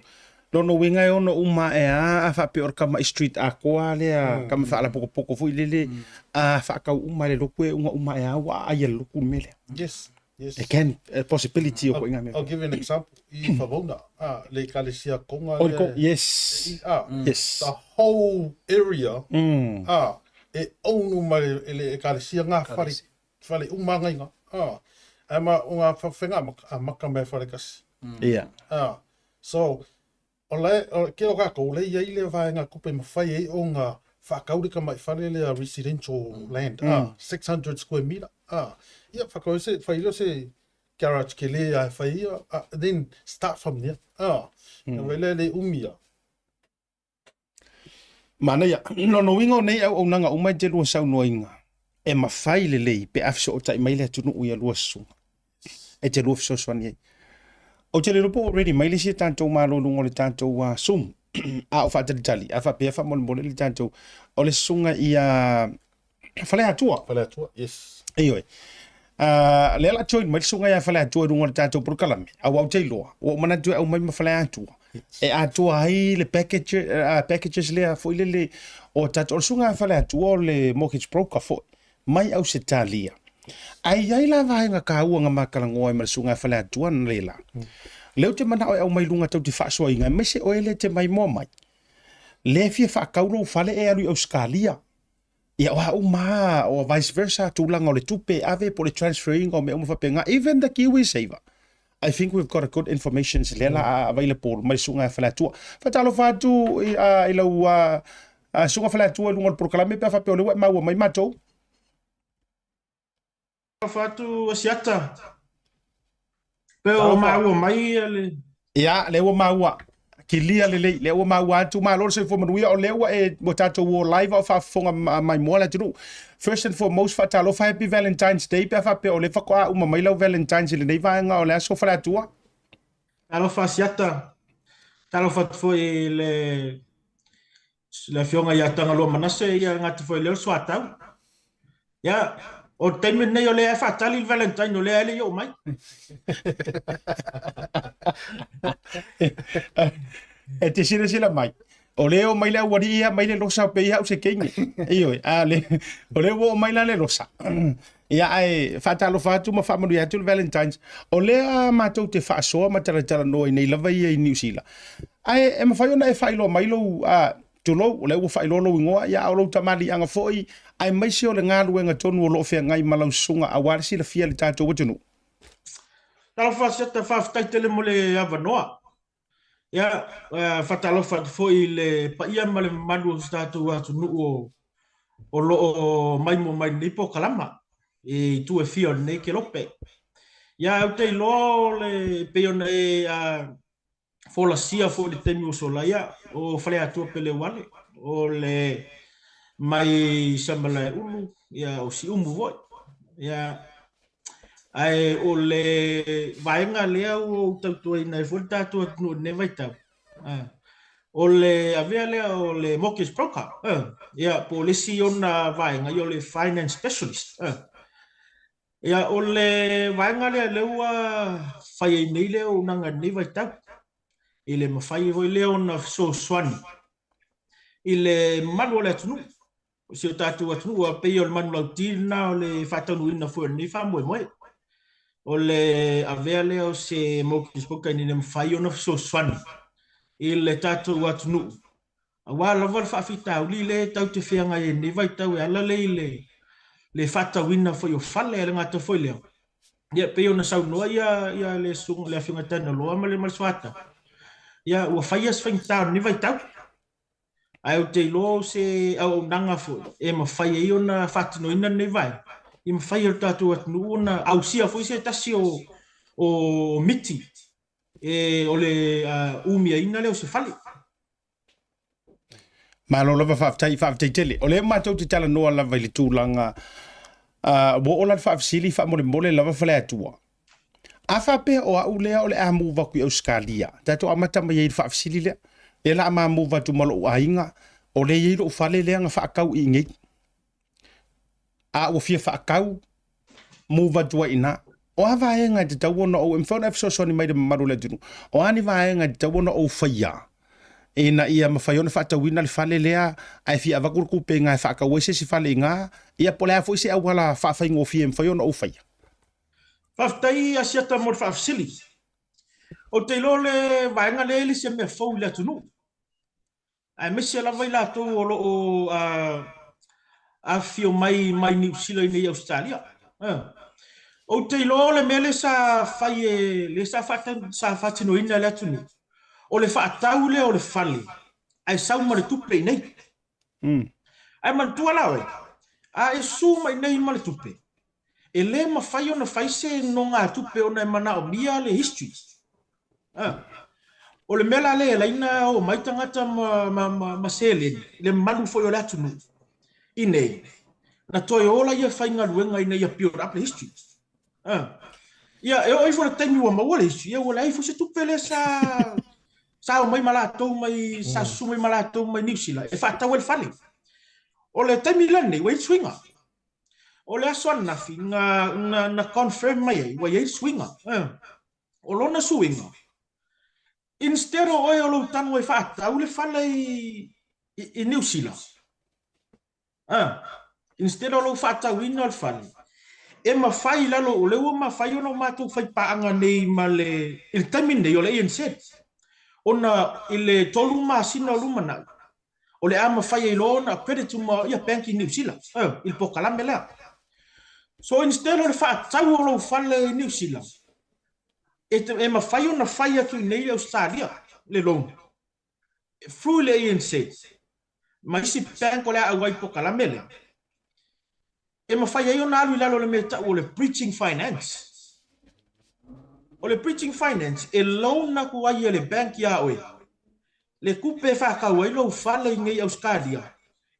Lono winga e ono uma e a whape or kama street a koa lea. Kama whaala poko fui lele. A whakau uma le loku e unga uma e a wa a ia loku mele. Yes. Again, a possibility o ko inga mele. I'll give you an example. I whawona. Le kalesia konga le... Yes. Yes. The whole area. E onu mai e kalesia ngā whare uma ngai ngā. Ama unga whawhenga a maka me wharekasi. Ia. So, ke o kako, le ia ile vaenga kupe mawhai e o ngā whakaurika mai whalele a residential land. 600 square meter. Ia, whakau se, whailo se garage ke le a whai then start from there. Ia, wele le umia. Mana ia, no wingo nei au nanga umai te lua sau noinga. E mawhai le lei, pe afso o tai mai le atunu uia lua sunga. E te lua fiso swani ei. O te le rupo already, mai le si tantou malo lungo le tantou sum. A o whaatari tali, a whapea wha mole le tantou. O le sunga ia whale atua. Whale atua, yes. Eoi. Le ala join, mai le sunga ia whale atua lungo le tantou porukalame. Au au te loa. O mana tue au mai ma whale atua. E atua ai le packages lea fo ile o tantou. O sunga whale atua o le mortgage broker fo. Mai au se talia. Ai la vaenga ka ua nga makalangoa ma sunga whale atua na lela. Leo te mana au mai lunga tau te whaasua inga, me se oele te mai mua mai. Le fia whaakauro whale e alu au skalia. Ia oa uma o vice versa tūlanga o le tupe ave po le transferring o me umawhapenga, even the Kiwi saver. I think we've got a good information lela available mai sunga whale atua. Whatalo whatu i lau sunga whale atua lunga le proklame pe whape o le maua mai matou. Fatu siata. Pero maua mai ale. Ia, le ua maua. Ki lia le ua maua atu ma lor se fo manuia o le ua e mo tatou o live o whafonga mai moa la tunu. First and foremost, whatalo wha happy Valentine's Day pe whape o le whakoa uma mai lau Valentine's le nei vaenga o le aso whale atua. Talo fa siata. Talo fa foi le fionga ia Tagaloa Manase ia ngati foi le swatau. Ya, o time nei o le fatali Valentine o le ale yo mai. E te sila mai. O leo mai le wari ia mai le losa pe ia o se kengi. Ioi, o leo o mai le losa. Ia ai fatalo fatu ma famanu ia tu Valentine's. O lea matou te whaasoa ma tala noi nei lava ia i New Zealand. Ai e mawhaiona e whailo mai lo tulo o leo whailo lo ingoa ia o lo tamali anga foi ai mai se o le ngaluenga tonu o lo fea ngai malau sunga a warisi la fia le tatou watunu. Talo fa siata fa ftaitele mo le avanoa. Ya, fatalo fat foi le pa ia male manu statu atu nu o lo mai mo mai nipo kalama e tu e fio ne ke lope. Ya au te lo le peon e fola sia fo le tenu so la ya o fale atu pele wale o le mai sambala ulu ya o si umu voi. Ya ai o le vaenga lea o tautua ina e fulta tu no ne vai tau. O le avea lea o le mortgage broker. Ia polisi ona vaenga o le finance specialist. Ia o le vaenga lea leua fai nei lea o nanga ne vai tau. I le mawhai voi lea ona so swani. I le manu o le atunu. O si o tatu atunu a pei o le manu lau tina o le whatanu ina fua ni whamoe moe. O le avea leo se mortgage broker ni le mawhai ona so swani. I le tatu atunu. A wā lava le whaafita uli le tau te whianga e ni vai tau e ala le whata wina fo yo whale e le ngata fo leo. Ia pei ona sau noa ia le sunga le awhinga tana loa ma le mariswata. Ia ua whaias whaingtau ni vai tau. Ai o te ilo se au nanga fo e mawhai e ona whatino ina ni vai. I mawhai o tatu atunu ona au sia fo se tasi o miti. E o le umia ina leo se whale. Malo lava whaaftai tele. O le matou te tala noa lava i le tūlanga. Wo o lan whaafsili mole lava whale atua. A whape o au lea o le a muwa kui au skalia. Tato amata mai ei whaafsili lea. E la ama muwa tu malo o ainga. O le ei lo whale lea nga whaakau i ngei. A o fia whaakau. Muwa tua ina. O a vaenga te tau ona o mwhona efsoso ni mai de maru le tunu. O ani vaenga te tau ona o whaia. E na ia mawhaiona whaatawina le whale lea. Ai fia avakuruku pe ngai whaakawese si whale ngā. Ia po lea fo ise au wala whaafai fia mwhaiona o whaia. Whaftai asiata mo whaafsili. O te ilo le vaenga le li se mea fau le atunu. Ai mesi ala vai lato o lo a fio mai New Zealand i Australia. O te ilo le mele sa fai le sa fatino ina le atunu. O le whaatau le o le fale. Ai sau ma le tupe nei. Ai man tua lawe. A e su mai nei ma le tupe. E le ma fai ona fai se no ngā tupe ona e mana o mia le history. O le mela le la ina o mai tangata ma sele. Le manu foi o le atunu. Inei. Na toi ola ia fai ngā ruenga ina ia pure up le history. Ia, e oi fora taimi ua maua le history. Ia wala ai fo se tupe le sa o mai malatou mai sa su mai malatou mai New Zealand. E whaatau el fale. O le taimi lane, wei swinga. O le aswan nafi, na confirm mai ai, wei swinga. O lona swinga. Instead o oi o lo tanu e whaatau le fale i New Zealand. Instead o lo whaatau ina le fale. E mawhai lalo o lewa mawhai ono mātou whai paanga nei ma le il taimi nei o le ANC. Ona ile tolu masina lumana. O le ama whai e lona credit ma ia banki New Zealand. Il pokalame lea. So instead o le whaatau o lo whale New Zealand. E mawhai ona whai atu nei Australia le loan. Through le ANC. Ma isi bank o le awai pokalame lea. E mawhai ai ona alu lalo le meta o le preaching finance. O le preaching finance e loan na ku ai le bank ya oe. Le kupe whakau ai lo whale ngai Australia.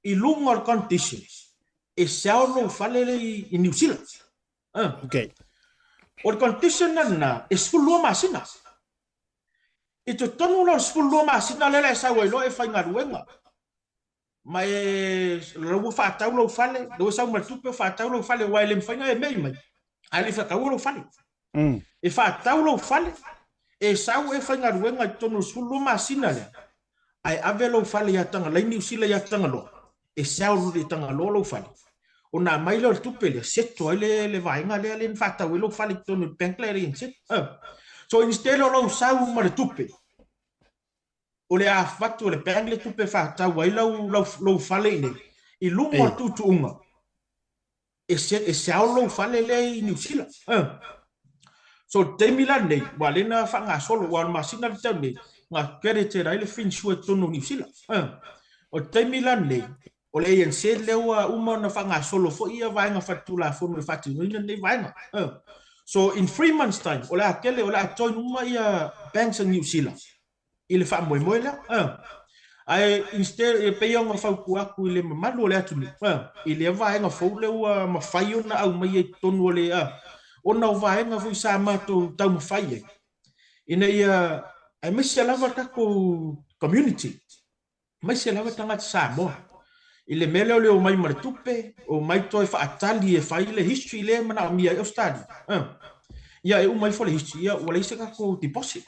I lunga o conditions. E sao lo whale i New Zealand. Okay. O le condition na e sfulua masina. E to tonu lo sfulua masina le sa wai lo e whai ngaruenga. Ma e lo whaatau lo whale. Lo sau matupe whaatau lo whale wai le mwhainga e mei mai. Ai le whakau lo whale. E whaatau lo whale. E sau e whai ngaruenga tonu sfulua masina le. Ai ave lo fale ya tanga lai New Zealand ya tanga lo e sao lu tanga lo fale o na mai lo tupe le seto le vainga le fata we lo fale tonu bank le in set so instead lo sao ma le tupe o le a fatu le bank le tupe fata we lo fale ne I lunga tu unga e sao lo fale le New Zealand so te milane wale na fanga solo wa masina le tane nga kere te rai le fin sua tonu New Zealand. O te milan le, o le ANC le ua uma na whanga solo fo ia vaenga whatula fonu le whatu nina ne vaenga. So in 3 months time, o le akele, o le atoin uma ia banks in New Zealand. I le wha moe moe lea. Ai instead e peionga whauku aku I le mamalu o le atunu. I le vaenga fau le ua mawhai ona au mai e tonu o le ona o vaenga fui sa mato tau mawhai e. Ina ia ai mai se lava tako community. Mai se lava tangata Samoa. I le mele o le o mai maritupe, o mai toi whaatali e whai le history le mana o mia Australia. Ia e umai fo le history, ia wale se kako deposit.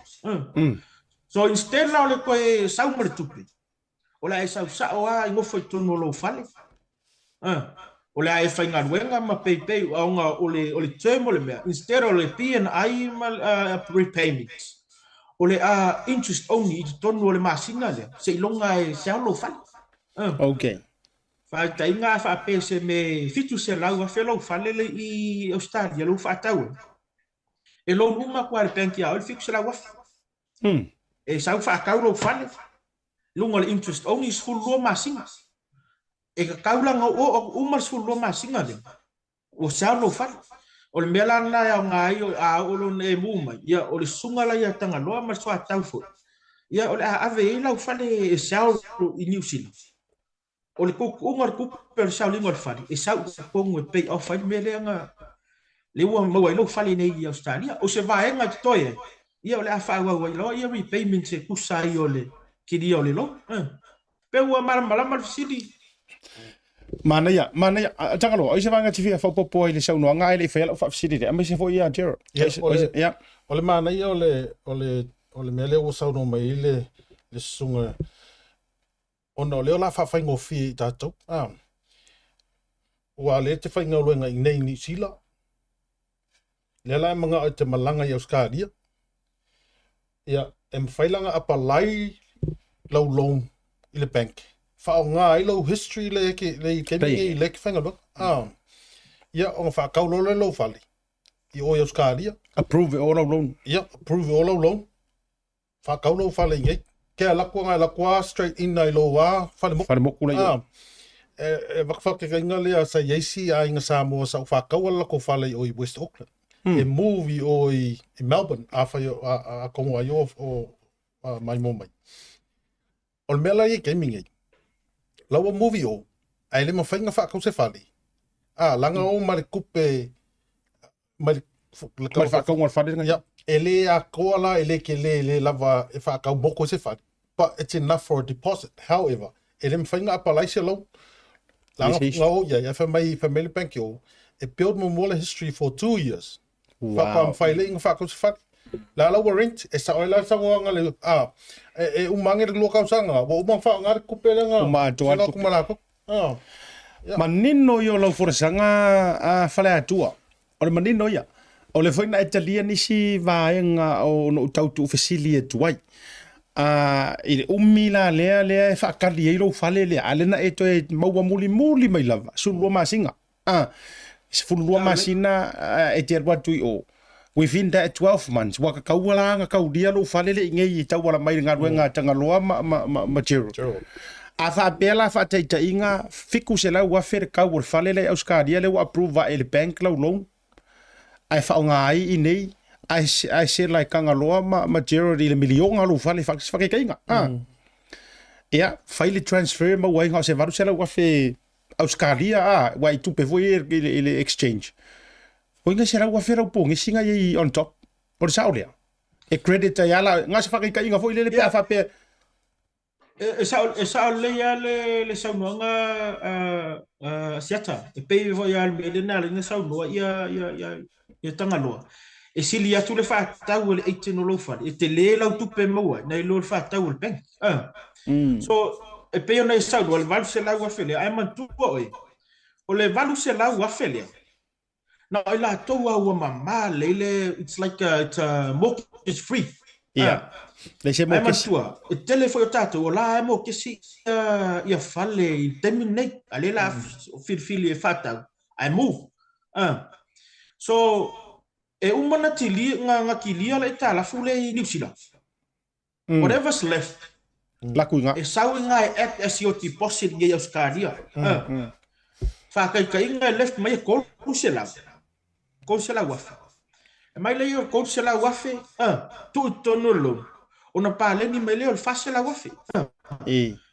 So instead la o le koe sau maritupe. O la e sau sao a ingofo I tonu lo fale. O le a e whai ngaruenga ma peipei o le term o le mea. Instead o le P&I repayments. O le interest only I tonu o le masina le. Se ilonga e se alo fale. Okay. Fa tai nga fa pese me fitu se lau a felo fale le I Australia lo fa tau. E lo uma kwa le penki a o fitu se lau a. E sa fa kau lo fale. Lunga le interest only is full lo masina. E ka kaula nga o uma full lo masina le. O se alo fale. O le mea lana ya ngai a olo ne muma ia o le sunga la ia Tagaloa ma soa tau fo ia o le ave I lau fale e sao I New Zealand o le kuku unga le kuku per sao lingo le fale e sao kongu e pay off ai mele nga le ua maua I lau fale nei I Australia o se vaenga te toe ia o le afa ua lo ia repayment se kusa I o le kiri o le lo pe ua malama le fisili Mana ya, Tagaloa, oi se vanga tifia fa popo I le sau no ngai le fa la fa fisiri a me se fo ia Gerald. Ya. O le mana ia o le mele o sau no mai le sunga. Ona o le la fa faingo fi tato. Wa le te fainga o nga nei ni sila. Le la manga o te malanga I Australia. Ya, failanga apalai lau loan I le bank. Fa nga I lo history le ke mi le whanga lo. Ia o fa kau lo le lo fali. I o Australia. Approve it all alone. Ia, approve all alone. Whakau lo whale ngai. Kea lakua straight in ai lo wā. Whare moku lai o. Wakawhakekainga lea sa yeisi a inga Samoa sa whakau ala ko whale o i West Auckland. E move o i Melbourne. A whai a kongo ai o mai mo mai. O le mea lai e gaming ei. Laua movie o. Ai le mawhainga whakau se whale. Langa o mare kupe. Mare whakau ngar whare nga. Ia. Ele a koala, ele ke le lava e whakau moko se whare. But it's enough for a deposit. However, ele mwhainga apalai se lau. Langa ngau, ia whamai family bank o. E build mo history for 2 years. Whakau mwhaile inga whakau se whare. La lau warrant, e sa oila sa ngoanga le, e umangi le lokau sanga, wa umang whao ngare kupele nga. Umatoa kumalako. Manino yo lau forasanga whale atua. O le manino ia. O le whaina e talia nisi vaenga o no tautu ufesili e tuai. I le umi la lea e whaakali e rau whale lea. Alena e to e maua muli mai lava. Sulua masinga. Se fulua masina e te arwa tui o. Within that 12 months, waka kauala nga kaudia lo whale le ingei i tau wala mai ngā ruenga Tagaloa ma Gerald. A wha pēla wha teita inga fiku se lau wafere kau wale whale le auskaria le wa approve wa ele bank lau loan. Ai whao ngā ai i nei, ai se lai Tagaloa ma Gerald i le milionga lo whale whake inga. Ia, whaile transfer ma wai ngā se varu se lau wafe auskaria wai tupe voi ele exchange. O inga se rau whawhera upongi singa i on top. O le sao lea. E credit ai ala. Ngā se whakaika inga fo i le pia whapea. E sao lea le saunoanga siata. E pei fo i alme le nā le nga saunoa ia Tagaloa. E sili atu le whaatau le 18 o lofari. E te le lau tupe maua. Nei lo le whaatau le bank. So, e pei o nei saunoa le valu se lau whawhelea. Ai mantua oi. O le valu se lau whawhelea. Now, I like to mama lele. It's like it's mortgage free. Yeah. They say mortgage. It telephone tato. Ola mortgage ia fale terminate. Alela feel e fata. I move. So umana tili nga kilia le tala fule New Zealand. Whatever's left. Lakuinga. E sawinga act as your deposit ge Australia. Fa kai inga left mai ko kusela. Konsela wafe. E mai leo konsela wafe, tu tono lo. Ona pa le ni mai leo fasela wafe.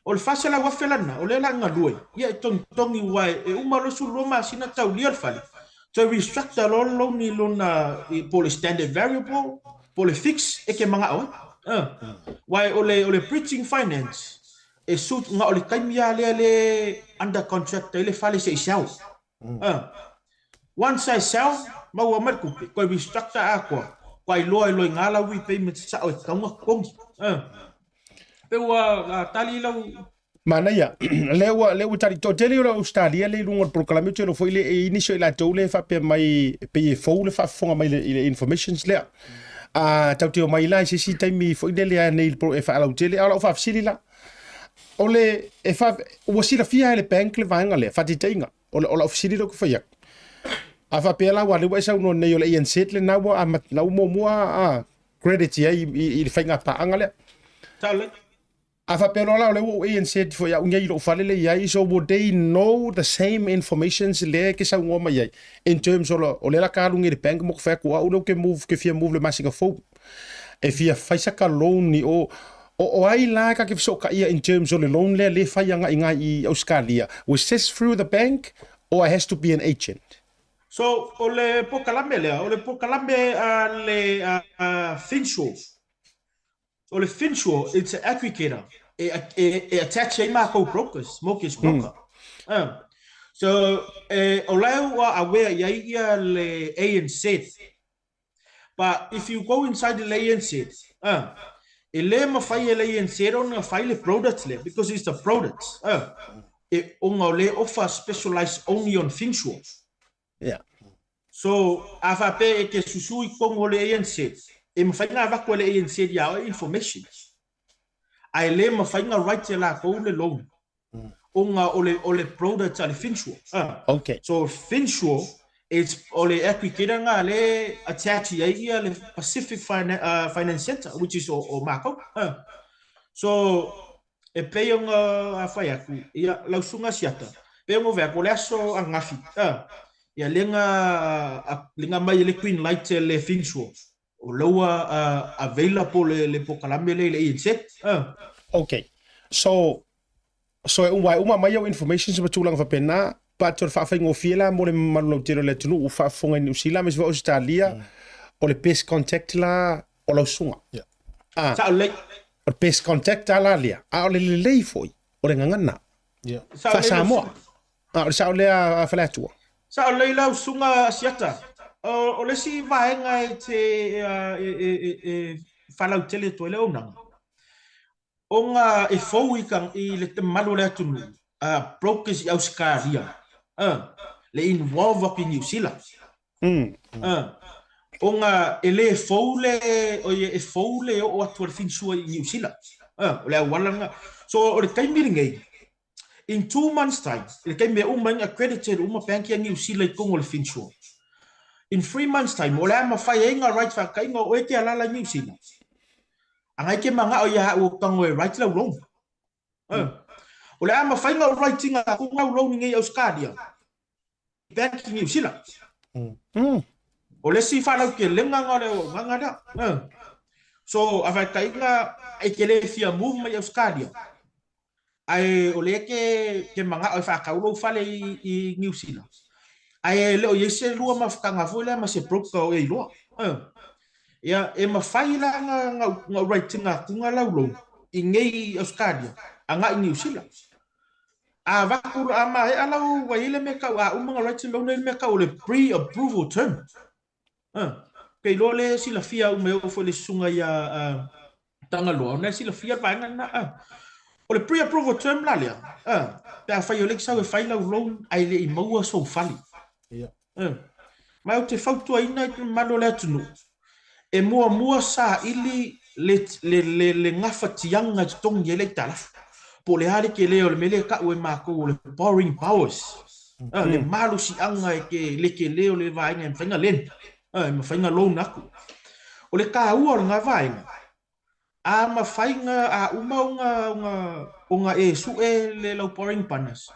O le fasela wafe lana, o le la ngalue. Ia tongi wai e umalo su roma sina tau lial fali. So restruct lo ni lona po le standard variable, po le fix e ke manga o. Wai o le bridging finance. E suit nga o le kaimia le under contract le fali se isau. Once I sell, mau amat kupi, koi restructure ako, koi loa ngala wi payment sa o kaunga kongi. Pewa tali lau. Mana ia, lewa tari to tele ora Australia le lunga proclame te lo foi le inicio ila tole fa pe mai pe fo le fa fonga mai le informations le. Tau te o mai la si taimi foi le nei pro fa ala tele ala fa fsili la. Ole e fa o si la fia le bank le vanga le fa titainga. Ole fsili lo ko fa ia. Afa pela wa le wesa no nei o le en setle na wa na mo credit ia i fainga pa angale. Tale. Afa pela la le o en set for ya unga i lo fale le ia so would they know the same informations le ke sa ngoma ia in terms o le la ka lunga le bank mo fa ko o ke move ke fia move le masinga fo. E fia faisa ka loan ni o ai la ka ke so ka ia in terms o le loan le fa yanga inga i Australia. Was this through the bank or it has to be an agent? So, ole pokalame le Finshaw. Ole Finshaw, it's an aggregator. E attach a marco brokers, mortgage broker. So, ole wa aware ya le ANZ. But if you go inside the ANZ, ele ma fai le ANZ on fai le products le because it's the products. Ole offer specialized only on Finshaw. Yeah. So, afape e ke susu I kongo le ANC. E mawhainga wako le ANC ya o information. Ai le mawhainga right la ko le loan. Onga ole products ale Finshaw. Okay. So, Finshaw it's ole equi kira nga le attach ia le Pacific Finance Center, which is o Mako. So e pei nga a fai aku ia lausunga siata pe mo ve ko leso a ngafi ia lenga mai le queen light le finsuo o loa available le pokalame le inset. Okay. So uma mai o information se batulang fa pena pa tor fa ngo fiela mo le malu tiro le tunu u fa fonga ni usila mes va Australia o le best contact la o la sunga. Sa le o best contact ala lia o le foi o le ngana. Fa Samoa. O sa le a falatua. Sa le la sunga siata o le si vaenga te falau tele to le ona. Onga e fou i le te malu le atunu brokers i Australia le involve ki New Zealand onga ele fou le o atu le finsua i New Zealand o le walanga so o le taimiringa in 2 months time le taimi accredited bank i New Zealand kongo le finsua in 3 months time o le ama fai inga right fa kainga o eke alala New Zealand angai ke manga o ia o kango e right la long o le ama fainga o writing a ku ngau long ngai Australia back in New Zealand o le si fa lau ke lenga ngare o nganga da so ava kainga e ke le fia move mai Australia ai o le ke manga o fa ka ulo fa le i New Zealand ai le o yese lua mafkanga fo le ma se broker o e lo ia e mawhai la ngā writing a kunga laulo i ngei Australia a ngā i New Zealand. A wakuru a mai alau wa ile me kau a umanga writing launa ile me kau le pre-approval term. Kei lo le sila fia umeo fo le sunga ia Tagaloa. Ona sila fia vaenga na. O le pre-approval term la lea. Pe a whai o le kisau e whai laulo ai le i maua so fali. Mai o te whautua ina i malo le atunu. E mua sa ili le ngafa tianga tongi le talaf po le hale ke leo le mele ka o mako le borrowing powers le malu si anga ke leo le vainga e whainga len me whainga loan aku o le ka ua nga vainga a ma whainga a unga e su e le lau borrowing powers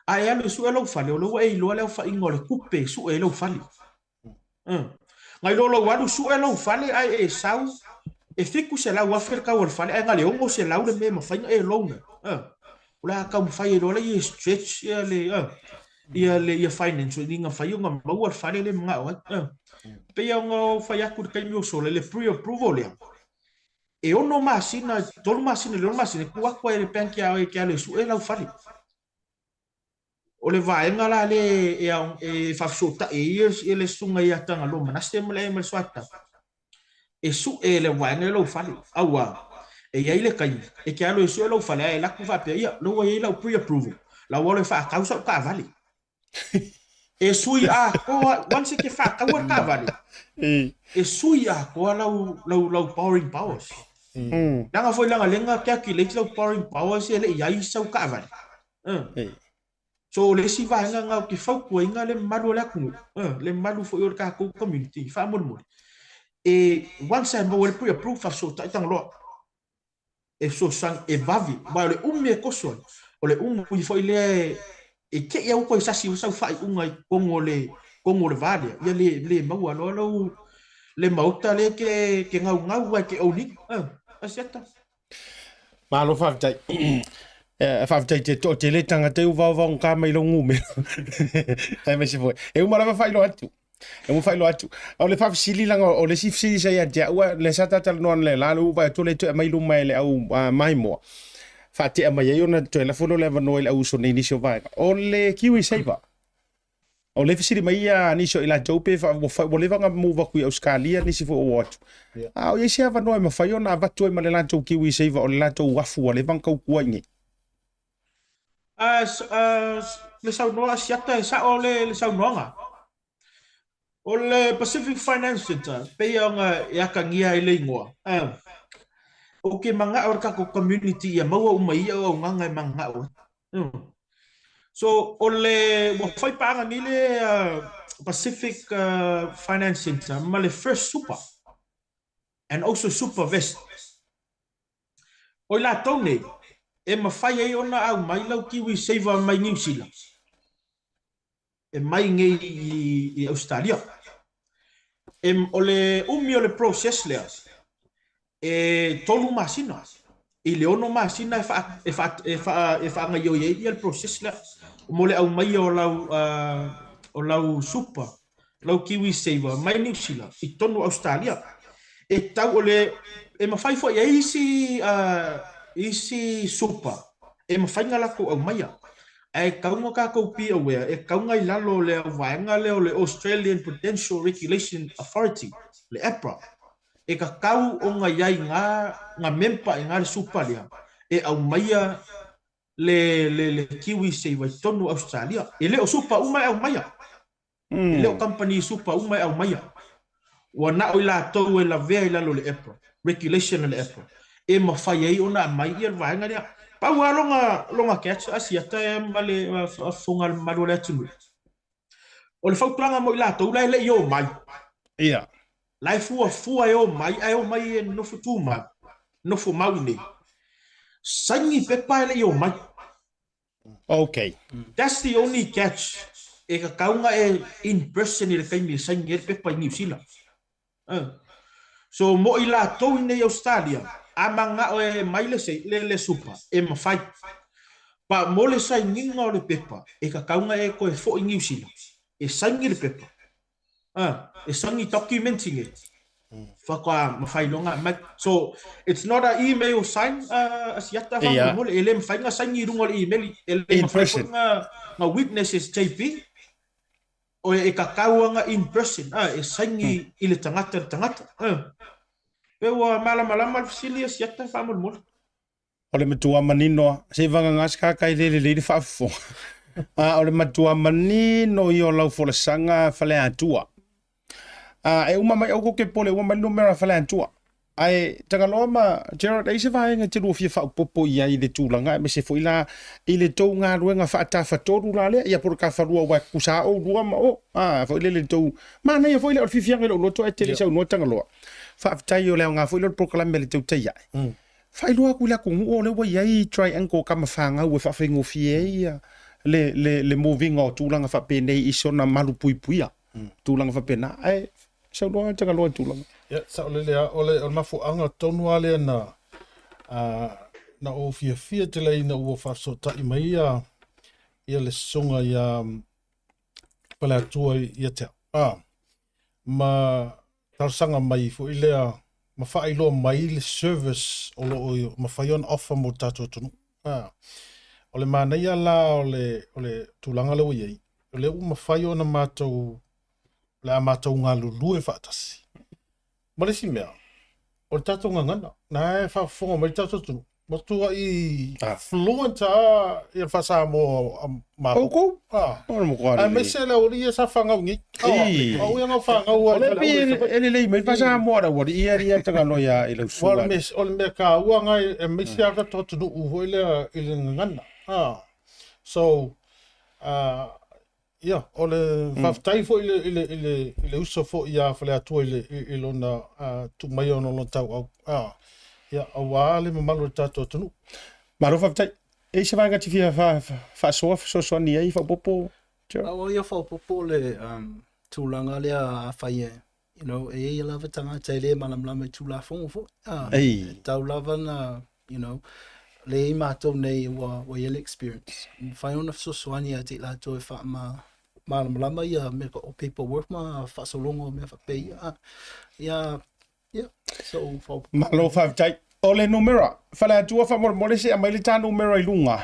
a e alo su e lau fale o lau e ilo leo whainga le kupe su e lau fale ngai lo wadu su e lo fale ai e sau e fiku se la wa fer ka wal fale ai ngale ongo se la le me ma fa e lo na ula ka mu fa e lo le stretch ia finance ni nga fa yo nga ma wal fale le nga wa pe yo nga fa ya kur kai mi so le pre approval le e ono masina tolu masina ku wa le penki a e ka le su e la fale o le vaenga la le e fafsota e le sunga ia Tagaloa Manase me swata e su e le vaenga lo fale awa e ia le kai e ke alo su lo fale e la ku fa pe ia lo ia lo pre approval la wole fa causa ka vale e sui a ko once ke fa ka ka vale e sui a ko lo powering powers nanga foi langa lenga calculate lo powering powers e le ia sau ka vale so le si va nga ki fau ko inga le malu la ku le malu fo yo ka ko community fa mo e once I'm well pre approve fa so ta Tagaloa e so sang e vavi ba le me ko so o le i fo ile e ke ia ko sa si sa fa unga kongo le vale ia le mau lo le mauta le ke ngau ke oni asiata malo fa tai fa te to te le tanga te uva ka mai lo ngume ai me se foi e uma lava fai lo atu o le fa sili langa o le sili sai ya ua le sata tal non le la lu ba to le to mai lu mai le au mai mo fa te mai yo na to la folo le no le au so ni so va o le kiwi saiba o le sili mai ya ni so ila jope fa o le vanga mo va ku Australia ni si fo o atu o ye se va no ma fa yo na va to mai le la to kiwi saiba o le la to wafu o le vanga ku ngi le sau noa siata e sa o le sau noanga. O le Pacific Finance Center, pe nga e aka ngia i le ingoa. O ke manga o kako community ia maua uma ia o nganga e manga o. So ole mo fai panga ni le Pacific Finance Center ma le first super and also super vest. O la tone e ma fai ai ona au mai lau kiwi saver mai New Zealand. E mai ngai i Australia. Ole ole process lea. E tolu masina. I le ono masina e fa ngai yo ye il process lea. Mo le au mai o lau super. Lau kiwi saver mai New Zealand. I tonu Australia. E tau ole e ma fai fo ia isi super. E ma fai ngala ko au mai. E kaunga ka ko pia wea, e kaunga I lalo le vaenga leo le Australian Prudential Regulation Authority, le APRA. E ka kau o nga iai nga mempa e ngā le super lea. E au maia le kiwi saver tonu Australia. E leo super umai au maia. E leo company super umai au maia. Wa na o la tau e la vea I lalo le APRA. Regulation le APRA. E ma fai ai ona mai I vaenga lea. Paua longa catch asiata e male fonga malu le tunu. O le fautlanga mo I la tau lai le yo mai. Ia. Lai fua yo mai, ai o mai e nofu tu mai. Nofu mau nei. Sangi pepa le yo mai. Okay. That's the only catch. E ka kaunga e in person I le kaimi sangi e pepa I New Zealand. So mo I la tau nei Australia. Amanga o e mai le super. E ma fai. Pa mo le sai nginga o le pepa. E ka kaunga e ko e fo I New Zealand. E sangi le pepa. E sangi documenting it. Whaka mawhai longa. So, it's not an email sign asiata whanga mole. Ele mawhai nga sangi runga le email. Ele mawhai nga witnesses JP. O e kakau nga in person. E sangi I le tangata. Pewa malama fisili asiata whamol mole. O le matua manino, se vanga ngas kakai le whafo. O le matua manino I o lau folasanga whale atua. E uma mai au ke pole uma no mera fala antua ai Tagaloa ma Gerard ai se vai nga te rofia fa popo ia I le tulanga me se foi la I le tou nga ruenga fa ta fa toru la le ia por ka fa rua wa kusa o rua ma o foi le tou ma na ia foi le fifia ngelo loto e tele sa no Tagaloa fa tai o le nga foi le proclame le tou tai ai fa lua ku la ku o le wa ia triangle ka ma fa nga u fa fengo fie le moving o tulanga fa pene I sona malu puipuia tulanga fa pena ai sa loa Tagaloa tulanga. Ya, sa ole mafu anga tonu ale na o fia te lei na ua whasota I mai ia le songa ia pala atua ia te. Ma tarsanga mai fu I lea ma whaailoa mai le service o lo ma whaion offer mo tato tonu. Ole mana ia la ole tulanga lewa iei. Ole ma whaion na mātou la mātou ngā lulu e whaatasi. Marisi mea, o le tātou ngangana, nā e whaafonga mai tātou tunu. Matua I fluent I whasa mō mātou. Oko? Ora mo kwa. Me se la ori e sa whangau ngi. Au ia ngau whangau. Ole pi ele lei mai whasa mō ara wari ia Tagaloa I lau sua. Ole me ka ua ngai e me se ara tōtunu uho I le ngangana. So, ia, ole whaftai fo ile uso fo ia whale atua I lona tu mai ono lona tau au. Ia, awa ale mamalo tātou tunu. Maro whaftai. E se vanga ti fia whasoa ni ai whapopo? Awa ia whapopo le tūlanga lea a whaia. You know, e lava tangata e le malamlama tūla whongo fo. Tau lava na, you know, le I mātou nei wa yele experience. Whai ona sosoani a te lātou e wha malamlama ia me o paperwork ma whasolongo me whapei. Yeah. So, malo whaftai. Ole numera. Whala atua whamore se a mai le tā numera I lunga.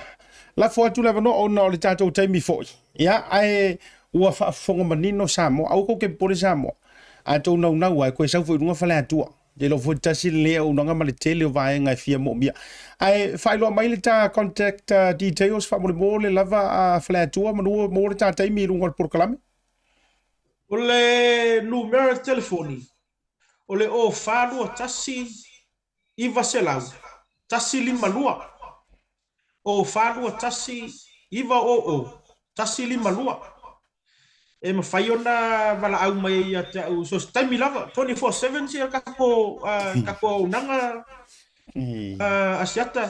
La fua tu lewa no o na o le tātou taimi foi. Ia, ai ua whaafonga manino Samoa. Au ko ke pore Samoa. A tau nau ai koe sau foi runga whala atua. Le lo fo tasi lea unanga ma le tele o vaenga fia mo mia. Ai whailo mai le tā contact details whamore mo le lava a whala atua manua mo le tā taimi runga le porkalame. O le numera telefoni. O le o whanua tasi I vaselau. Tasi lima lua. O whanua tasi iwa o. tasi lima lua. E mawhai ona wala au mai a te au. So taimi lava, 24/7 si kako unanga asiata.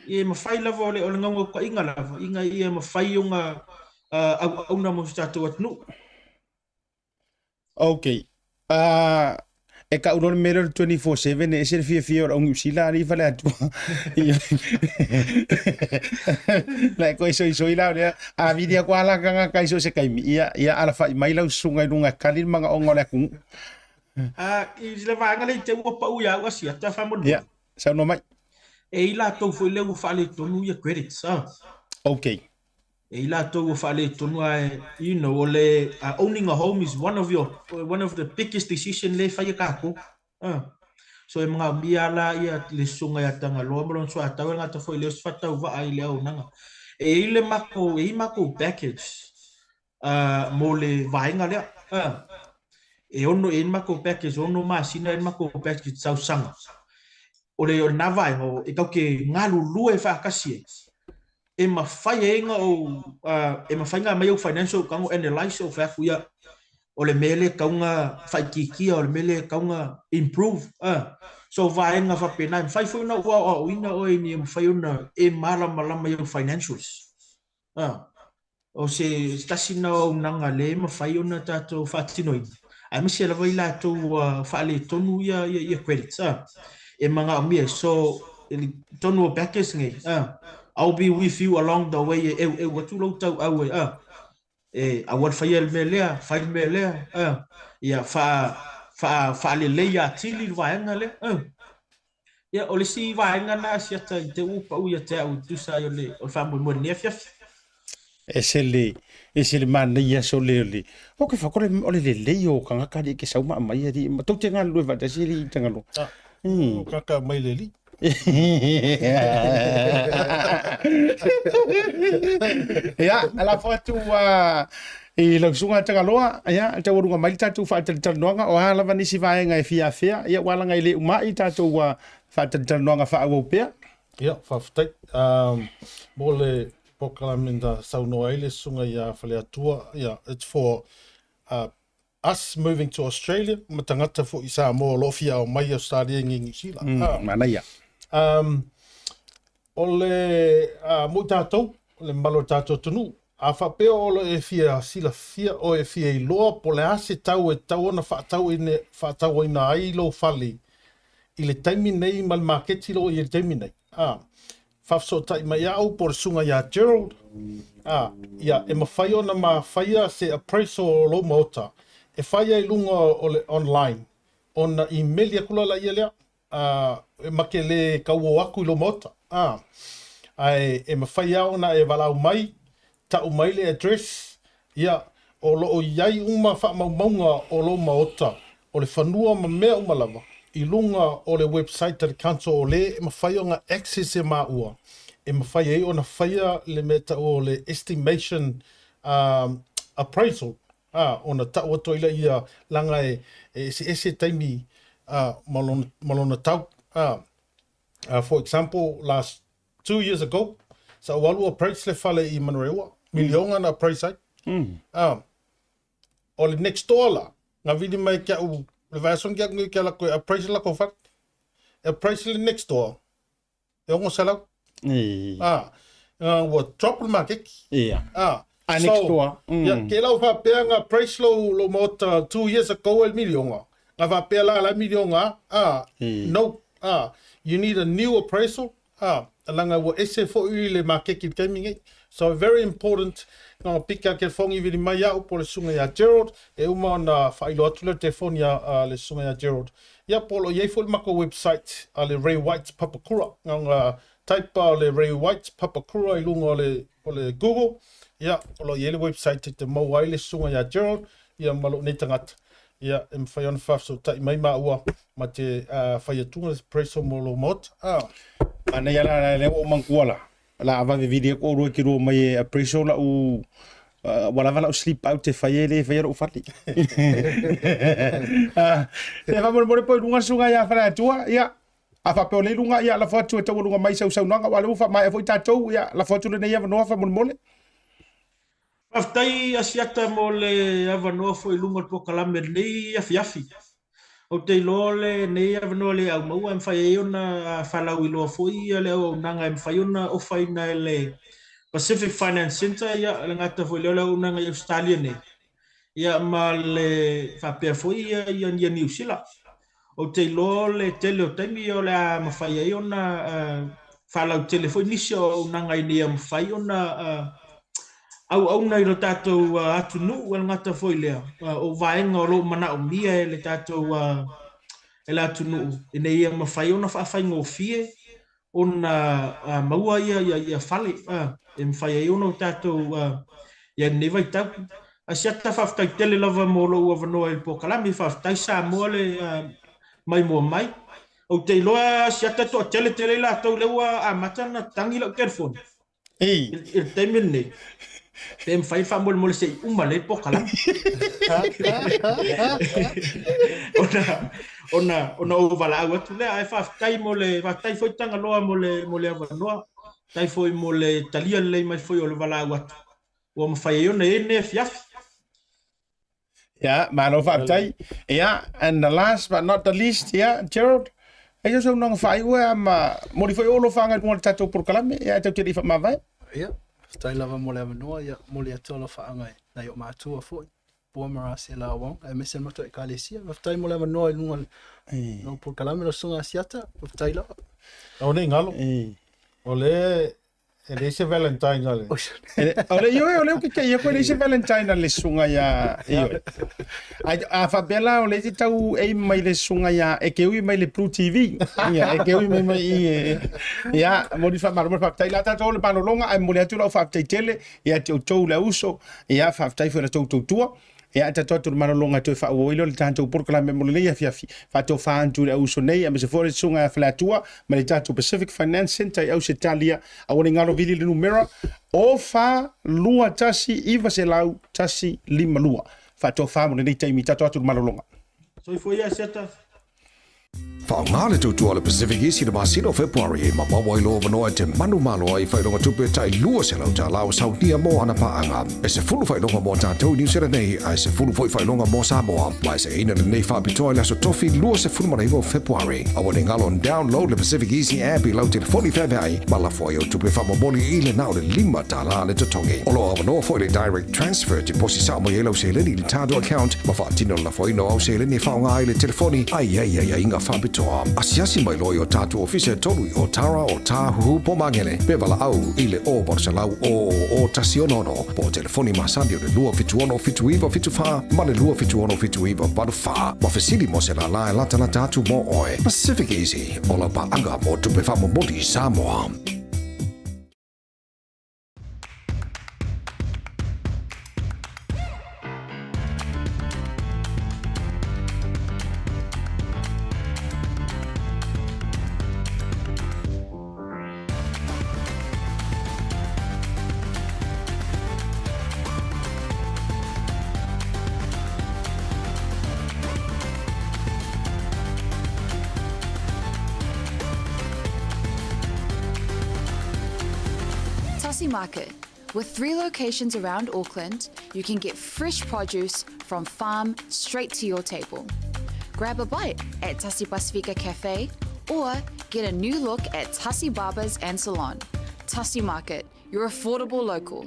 E mawhai lava ole ngaunga ka inga lava. Inga i e mawhai unga au na mo statu atnu. Okay. E ka urone mero 24/7 e se fia o ngi sila ni fale atu. La ko so ila ya a vidia kwa la kanga kai so se kai mi ia ala fa mai lau sunga runga kalin manga ongo le ku. I le vanga le te upa u ya wa sia ta fa mo. Ya, sa no mai. E ila to foi le u fa le tonu ia credits. Okay. E ila to u fa le tonu ai you know ole owning a home is one of the biggest decision le fa ya ka ko. So e mga miala ia le sunga ya Tagaloa mo so ata nga ta foi le fa ta va ai le au nanga. E ile mako package mo le vainga le. E ono e mako package ono masina e mako package sau sanga. Ole o navai ho e kau ke ngalu lue fa kasi. E mawhai e inga e mawhai ngā mai o financial kango analyze o whakuia o le mele kaunga whaikikia o le mele kaunga improve. So vaenga whapena, mwhai whauna ua o ina o e ni mwhai una e malama i o financials. O se tasina o nanga le mwhai una tato whatino ina. Ai misi ala vai la tau whaale tonu ia credits. E mga amia, so tonu o backers ngai. I'll be with you along the way. Watu lau tau au awal whai me lea. Ia whaale leia tili vaenga le. Ia ole si vaenga na siata i te upa uia te au tusa i ole o whamui mo nea fiafi. E se le mana ia so le. O ke whakore ole le o kanga kari ke sauma mai ari. Ma tau te ngā lue vata si li Tagaloa. Kaka mai le li. Ya, ala fatu i lau sunga Tagaloa, ya, te warunga mai tatu whaatalitanoanga o hala vani si vaenga e fia fea, ia wala ngai le umai tatu whaatalitanoanga whaawopea. Ya, whawhtai. Mo le pokalamenda saunoa ele sunga ia whale atua. Yeah, it's for us moving to Australia. Matangata fo i Samoa lofia o mai Australia ngi sila. Mana ia. O le mo tātou, le malo tātou tunu, a whapea o le e fia sila fia o e fia i loa po le ase tau e tau ona whaatau ina ai lo whale i le taimi nei mal marketi lo i le taimi nei. Whafso tai mai au por sunga ia Gerald. Ia e mawhai ona mawhaia se appraisal o lo maota. E whaia i lunga o le online. Ona i melia kula la ia lea. E make le kauo aku i lo maota. Ai e mawhaia ona e walau mai. Tau mai le address. Ia o lo o iai uma wha maumaunga o lo maota. O le whanua ma mea umalava. I lunga o le website le council o le e mawhai o ngā access e maua. E mawhai e ona whaia le meta o le estimation appraisal. Ona tau atoila ia langa e se taimi malona tau. For example, last 2 years ago, sa walu appraise le whale i Manurewa. Milionga na appraise ai. O le next door la, ngā vidi mai kia u le vason kia ngu kia la koe appraise la ko what. Appraise le next door. E ongo salau. Wa drop le market. Next door. Ke lau whapea ngā appraise lo mota 2 years ago el milionga. Ngā whapea la milionga. No. You need a new appraisal. Alanga wa SF4 le market ki kamingi. So very important. Ngā pika ke whongi viri mai au po le sunga ia Gerald. E uma na whailo atu le telefoni le sunga ia Gerald. Ia polo iei fo le mako website le Ray White's Papakura. Ngā taipa le Ray White's Papakura i lunga o le Google. Ia polo iei le website te mau ai le sunga ia Gerald. Ia malo nei tangata. Ia e mwhai ona whafso tai mai maua ma te whai atunga preso mo lo mot. Ana ia la le o mankuala. La ava video ko ro ki ro mai appraisal la u wala wala sleep out te whai o whati. E va mo po lunga sunga ia whara tua ia a fa pe le lunga ia la fotu te lunga mai sau nanga wala u fa mai foi tatou ia la fotu le ia no fa mo mole. Aftai asiata mo le avanoa foi lunga po kalame nei afi. O te lole nei avanoa le au maua em fai ona falau ilo foi le au nanga em fai ona o fai na le Pacific Finance Center ia le ngata foi le au nanga i Australia nei. Ia ma le whapea foi ia New Zealand. O te lole tele o taimi o le a mawhai ai ona whalau telefoi nisi o nanga i ni am whai ona au nei lo tātou atu nu el ngata foi lea. O vaenga o lo mana o mia e le tātou e le atu nu. E nei ia mawhai ona whaafai ngō fie ona maua ia fale. E mwhai ai ona o tātou ia newa i tau. A siata whaftai tele lava mo lo ua vanoa il pokalami whaftai sa mua le mai mua mai. O te iloa siata to tele tele la tau lewa a matana tangi lau telefon. Ei. Il temen nei. Tem fai fa mol mol sei le pokalam. Ona o vala agua tu le ai fa tai mole fa tai foi Tagaloa mole avanoa. Tai foi mole talia le mai foi o le vala agua. O ma fai ona ene fiaf. Yeah, man of update. Yeah, and the last but not the least, yeah, Gerald. I just don't know if I were modify all of ang mo tato por kalame. Yeah, to tiri fa mavai. Ia, tai lava mo le avanoa, ia mo le atola whaangai na i o mātua fwoi. Pua marase la wang, e mesen mato e kālesia. Tai mo le avanoa i lunga no por kalame lo sunga asiata, tai lava. O nei ngalo. O le e se Valentine ale. Ole yo ole ke ye ko le se Valentine le sunga ya yo. A fa bela ole ti tau e mai le sunga ya e ke ui mai le Blue TV. Ya e ke ui mai ya mo di fa mar fa tai la ta tole pa no longa ai mo le tu la fa tai tele ya te o le uso ya fa tai fa na tou tua. Ya ta to mano longa to fa o ilo le tanto por kala me mo le ya fiafi fa to fa antu le uso nei a me se fore sunga flatua ma le tanto Pacific Finance Center au se talia a woni ngalo vili le numero o fa lua tasi iva se lau tasi lima lua fa to fa mo le tai mi tato atu mano longa So foi a seta. Whaongale tūtua le PacificEzy na masino February e mapawai lo vanoa te manu malo ai whailonga tupe tai lua se lau tā lau sautia mo ana paanga. E se fulu whailonga mo tātou New Zealand nei, ai se fulu whailonga mo Samoa. Mai se ina le nei whapitoa le aso tofi lua se fulu maraivo February. Awane ngalon download le PacificEzy app i lau telefoni whawai, ma la fwai o tupe whamamoli i le nao le lima tā la le totongi. Olo avanoa fwai le direct transfer te posi sa mo i lau se leni le tātou account, ma whaatino la fwai no au se leni whaonga ai le telefoni, ai inga whapitoa. Asiasi mai loi o tātu ofise tolu o tara o tāhuhu po mangele. Bevala au i le o borsalau o tasi onono. Po telefoni masandi o le lua fitu ono fitu iwa fitu wha, ma le lua fitu ono fitu iwa walu wha. Ma fesili mo se la lae lata la tātu mo oe. PacificEzy, o la paanga mo tupe wha mo modi Samoa. Tasi Market. With 3 locations around Auckland, you can get fresh produce from farm straight to your table. Grab a bite at Tasi Pasifika Cafe or get a new look at Tasi Barbers and Salon. Tasi Market, your affordable local.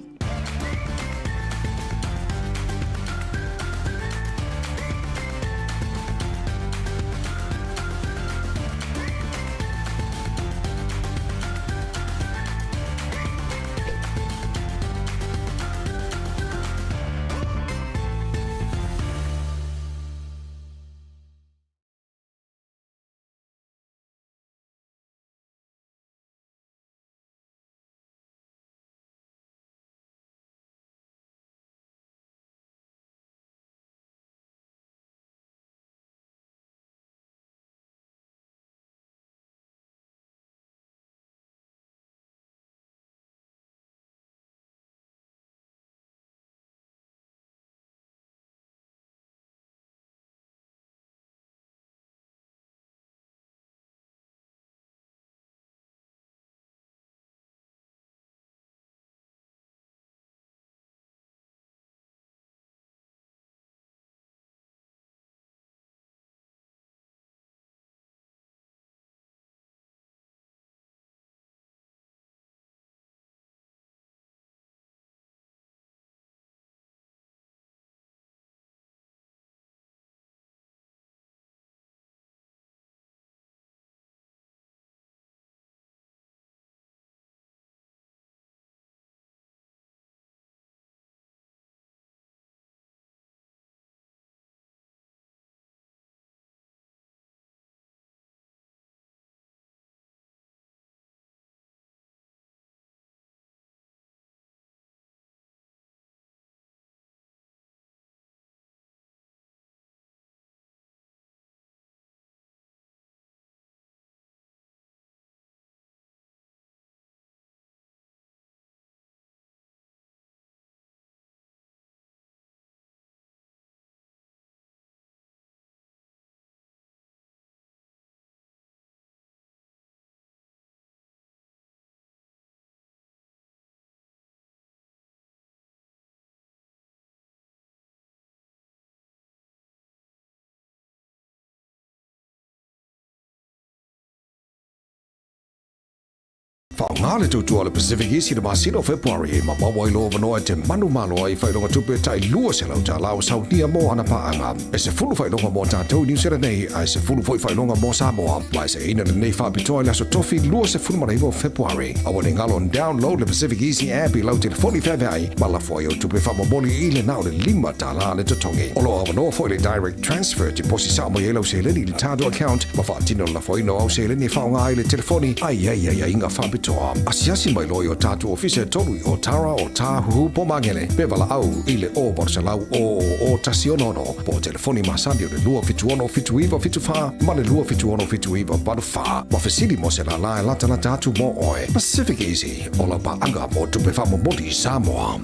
Whaongale tautua le PacificEzy le masino February ma mawai lo vanoa te manu malo ai whailonga tupe tai lua se lau ta lau saunia mo ana paanga. E se fulu whailonga mo tātou New Zealand nei, ai se fulu whailonga mo Samoa. Lai se ina le nei whapitoa le aso tofi lua se fulu maraivo February. Awa ne ngalon download le PacificEzy app I lau telefoni whawai. Ma la fwai o tupe whamamoli I le nao le lima ta la le tatongi. Olo awa no fwai le direct transfer te posi Samoa I lau se leni le tātou account. Ma whaatino la fwai no au se leni whaonga ai le telefoni. Ai inga whapitoa. Asiasi mai loi o tātou ofise tolu o tara o tāhuhu po mangele. Bevala au I le o borsalau o tasi onono. Po telefoni masandi o le lua fitu ono fitu iwa fitu wha. Ma le lua fitu ono fitu iwa baru wha. Ma fesili mo se la lae lata na tātou mo oe. PacificEzy o la paanga mo tupe wha mo modi Samoa.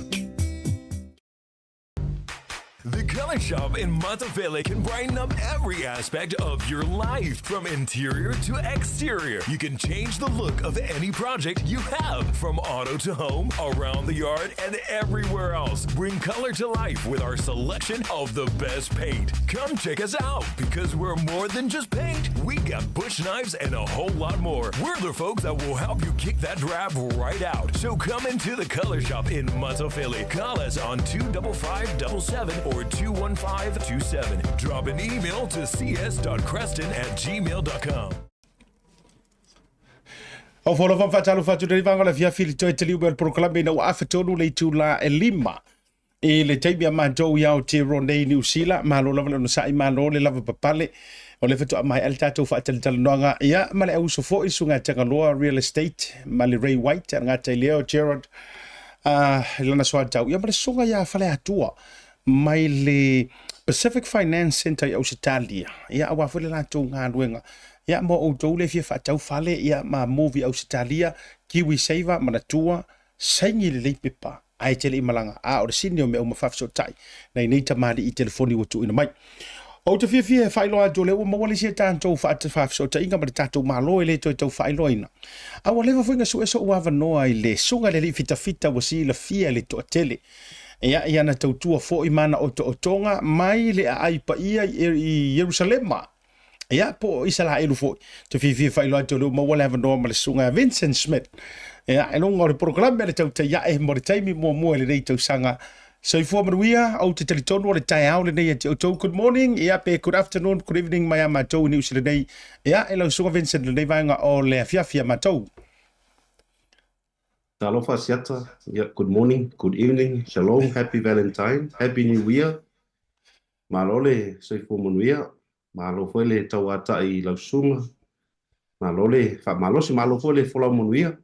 The Color Shop in Matavele can brighten up every aspect of your life, from interior to exterior. You can change the look of any project you have, from auto to home, around the yard, and everywhere else. Bring color to life with our selection of the best paint. Come check us out, because we're more than just paint. We got bush knives and a whole lot more. We're the folks that will help you kick that drab right out. So come into the Color Shop in Matavele. Call us on 25577 or 21527. Drop an email to cs.creston@gmail.com. O folo van fatalo fatu de vanga la via fili toi teli wel proclame na wa fatolo le tu la elima. E le taibia ma jo ya o te ronde New Zealand ma lo lava no sai ma lo le lava papale. O le fatu mai alta to fatal tal noanga ya ma le uso fo isunga Tagaloa real estate ma le Ray White nga te Leo Gerard lana so tau ya ma le sunga ya fale atua mai le Pacific Finance Center ya Australia ya wa fo le la tu nga luenga ya mo o to le fia fatau fale ya ma movie Australia Kiwi Saver ma na tua saingi le pepa ai tele I malanga a o sinio me o mafafso tai nei nei tamali I telefoni o tu ina mai o te fia failo a jole o mawali se tanto fa te fafso tai inga ma tato malo ele to failo ina a o leva fuinga su eso wa no ai le sunga le fita wasi la fia le to tele ia na tautua fo I mana o to tonga mai le ai pa ia I Jerusalema ia po isala elu fo te fia failo a jole o mawali no ma le sunga Vincent Smith ia e longa o le programa le Tautai A'E S4 mo le taimi mo le nei tausanga so for Maria au te teletono le tai au le nei te auto good morning ia pe good afternoon good evening mai ama tau New Zealand nei ia e lau sunga Vincent le nei vanga o le afia ma tau Talofa siata, yeah, good morning, good evening, shalom, happy Valentine, happy New Year. Malole, soi fu monuia, malo foi le tauata I lausunga. Malole, fa malo si malo foi le fola monuia.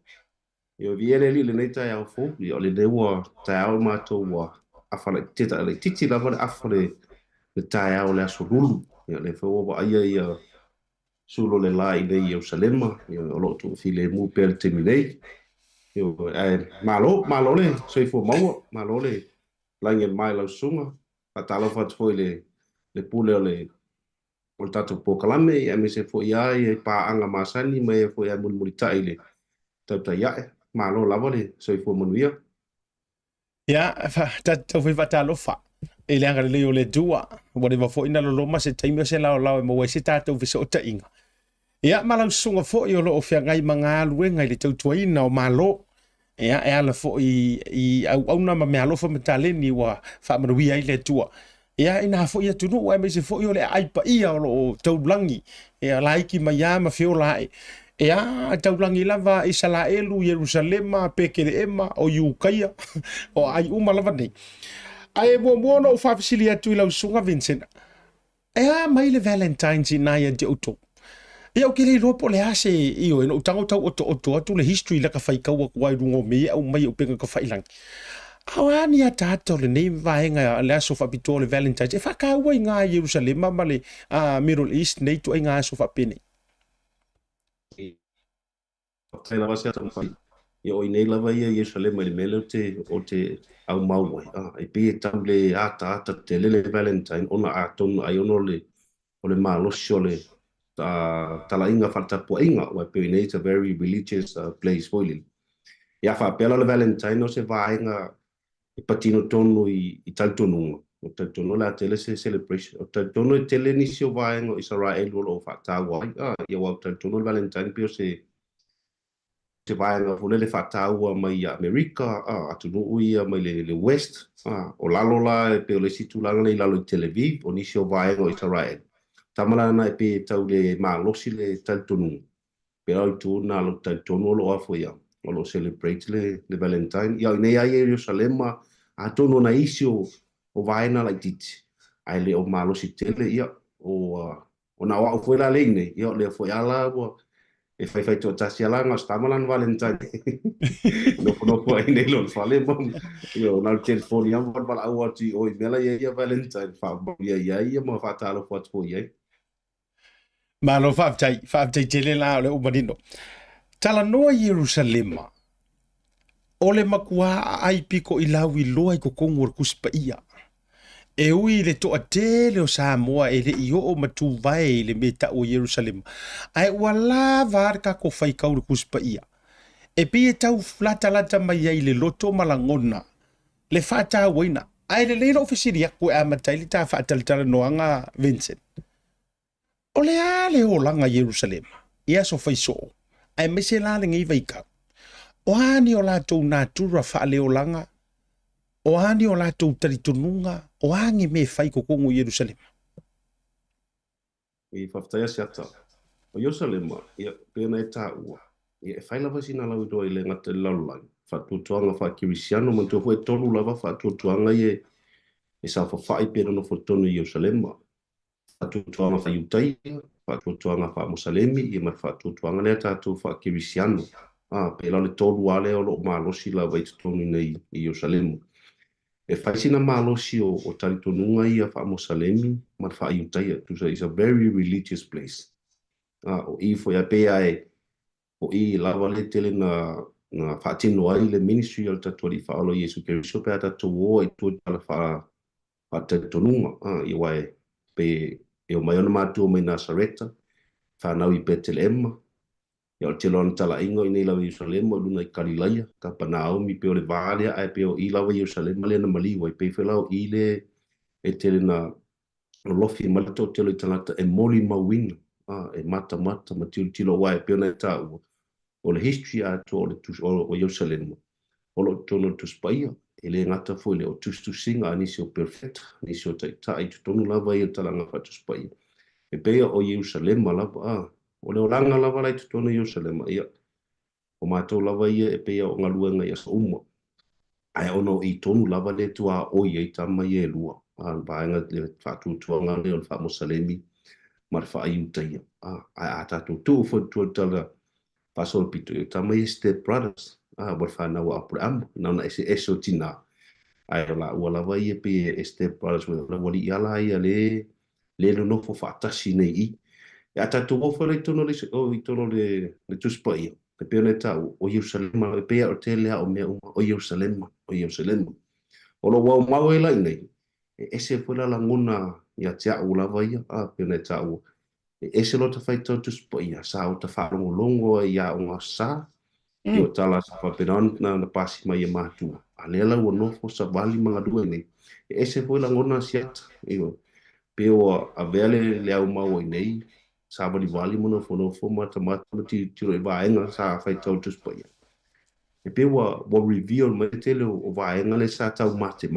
Yo viele li le nei tai au fo, yo le dewa tai au mato wa afale tita le titi lava le afale le tai au le asurulu. Yo le fo wa ia sulo le la I nei Jerusalema, yo lo tu file mu per terminei. Yo malo le soi fo maua malo le lange mai lau sunga atalo fat foi le pule le o tatu pokalame e me se fo ia e pa anga masani me fo ia mulmulita ile Tautai A'E malo lava le soi fo manuia ia fa tatu foi fatalo fa e le anga le o le dua o le fo ina lo ma se taimi se la mo se tatu viso ta inga ia malau sunga fo I o lo fia ngai manga luenga I le tautuaina o malo ia e ala fo I au na ma me alofa metaleni wa fa manuia I le tua ia ina fo ia tunu wa me se fo I o le ai pa ia o lo taulangi ia laiki ma ia ma fio lai ia taulangi lava Israelu Jerusalema pekele ema o Yukaia o ai uma lava nei ai mo no fa fisilia tu ila sunga Vincent ia mai le Valentine's na ia de auto ia o ke le lopo le ase I o no tango tau o tu le history la ka fai kau ko ai rungo me au mai o penga ka fai lang awani ata to le nei vaenga le aso fa pito le Valentine's e fa ka wa nga Jerusalem ma le Middle East nei tu nga aso fa pene sai lava se atu fai yo I nei lava ia Jerusalem le mele o te au mau ai pe tamble ata te le Valentine ona aton ai ono le o le malo le tala inga falta po inga wa pe nei a very religious place foili ia fa pela le Valentine no se vaenga I patino tonu I taltonu o taltonu la tele se celebration o taltonu tele ni se vaenga Israel lo fa ta wa ia wa taltonu Valentine pio se te vaenga fulele whataua mai Amerika, atu nuu ia mai le West, o lalo la e pe o le situlanga le lalo i Tel Aviv, o nisi o vaenga o Israel. Tamalana e pe tau le malosi le tautonu. Pe au tu na lo tautonu o lo afo ia, o lo celebrate le Valentine. Ia nei ai Jerusalema, a tono na isi o vaenga la titi. Ai le o malosi tele ia, o na wao fuela leine, ia le foi ala e fai to tasi alanga stamalan Valentine. No ai nei lo fale bom. Io na telefoni am bal au ati o mela ia Valentine fa ia ma fa talo fo to ia. Ma lo whaatai tele la le umanino. Tala noa Jerusalema. O le makua ai piko i lau i loa i kokongu o kuspa ia. E ui le toa tele o Samoa e le i o matu vai le meta o Jerusalema. Ai ua la varka ko fai kauri kuspa ia. E pi e tau flata lata mai ai le loto malangona. Le fata waina. Ai le leiro ofisiri aku e amatai li ta fatalitala noanga Vincent. O le ale o langa Jerusalema. Ia so fai so. Ai mese la le ngai vaika. O hani o la tau natura fa le o langa. O hani o la tau taritununga. O hangi me fai kokongo Jerusalema. I whaftaia siata. O Jerusalema, ia pēna e tā ua. Ia e whai lava sina lau i doa i le ngata le laulangi. Whatutuanga wha kirisiano, man tō hoi tonu lava whatutuanga i e sa whawhai pēna no whatonu i Jerusalema. Whatutuanga wha Iutaia, whatutuanga wha Mosalemi, i ma whatutuanga lea tātou wha kirisiano. Pēla le tolu ale o lo malosi lava i tutonu nei i Jerusalema. E whaisina malosi o taritonunga i a wha Mosalemi, ma wha Iutaia. It's a very religious place. O i fo ia pēa e, o i lava le tele na whaatino ai le ministry al tatua li whaolo Jesu Keriso pēa tatou o e tua tala wha taritonunga. I wae pe e o mai ona mātua mai Nasareta, whanau i Betelema, ia o te loana tala ingo i nei lawa Jerusalema, luna i Kalilaia, ka Panaomi pe o le vālea, ai pe o i lawa Jerusalema le na maliwa, i pe whelau i le e tele na lofi malata o telo i tanata e moli mawina, e mata ma tilo wae pe o na e tā ua, o le history ato o Jerusalema, o lo tono tuspaia, e le ngata foi le o tustusinga anisi o perfect, anisi o taitai tutonu lava i o talanga whatuspaia. E pea o Jerusalema lava, o leo langa lava lai tutonu Jerusalema ia. O mātou lava ia e pea o ngaluanga ia sa uma. Ai ono i tonu lava le tua o ia i tama ia e lua. Vaenga le whatutuanga le o le whamosalemi, ma le whaaiutaia. Ai a tātou tuu whatua tala pasol pito i tama ia step brothers. Wa whanau Abraham, nauna ese o tina. Ai o la ua lava ia pe e step brothers la wali iala ia le no nofo whaatasi nei i. E a tātou ofa le tono le tuspa ia. Pe pēna e tau o Jerusalema, e pēa o te lea o mea o Jerusalema. O lo wau mau e lai nei. E ese pula la nguna ia te au lava ia, pēna e tau. E ese lo ta whai tau tuspa ia, sa o ta wharongo longo ia o ngā sā. I o tala sa whapena na pasi mai e mātua. A lela ua nofo sa wali mga dua nei. E ese pula nguna siata. Peo a vele le au mau i nei. Sa wali mona whanofo mata tiro e vaenga sa whai tau tuspa ia. E pe wa reveal mai tele o vaenga le sa tau mate.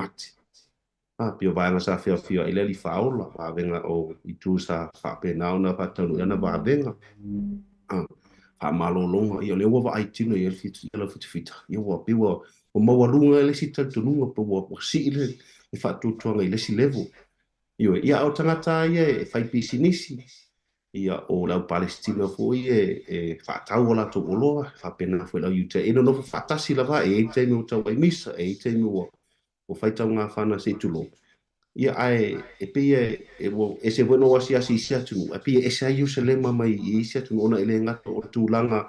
Pio vaenga sa whia i leli whaola, vaenga o i tu sa whapenao na whatanu ana vaenga. Malolonga, i o leo wa aitino i ele fitafita. I o pe wa o mawarunga ele si tatununga pe wa si ile i whatutuanga i lesi level. Ia o tangata ia e whai pisinisi. Ia o lau Palestina foi e whātau la tō oloa, whapena foi lau Utah. E no no whātasi lava e te me o tau ai misa, e te me o whaitau ngā whana se tulo. Ia ai e pia e se weno wasi asi isi atunu, e pia e se a Jerusalema mai i isi atunu ona ele ngata o tūlanga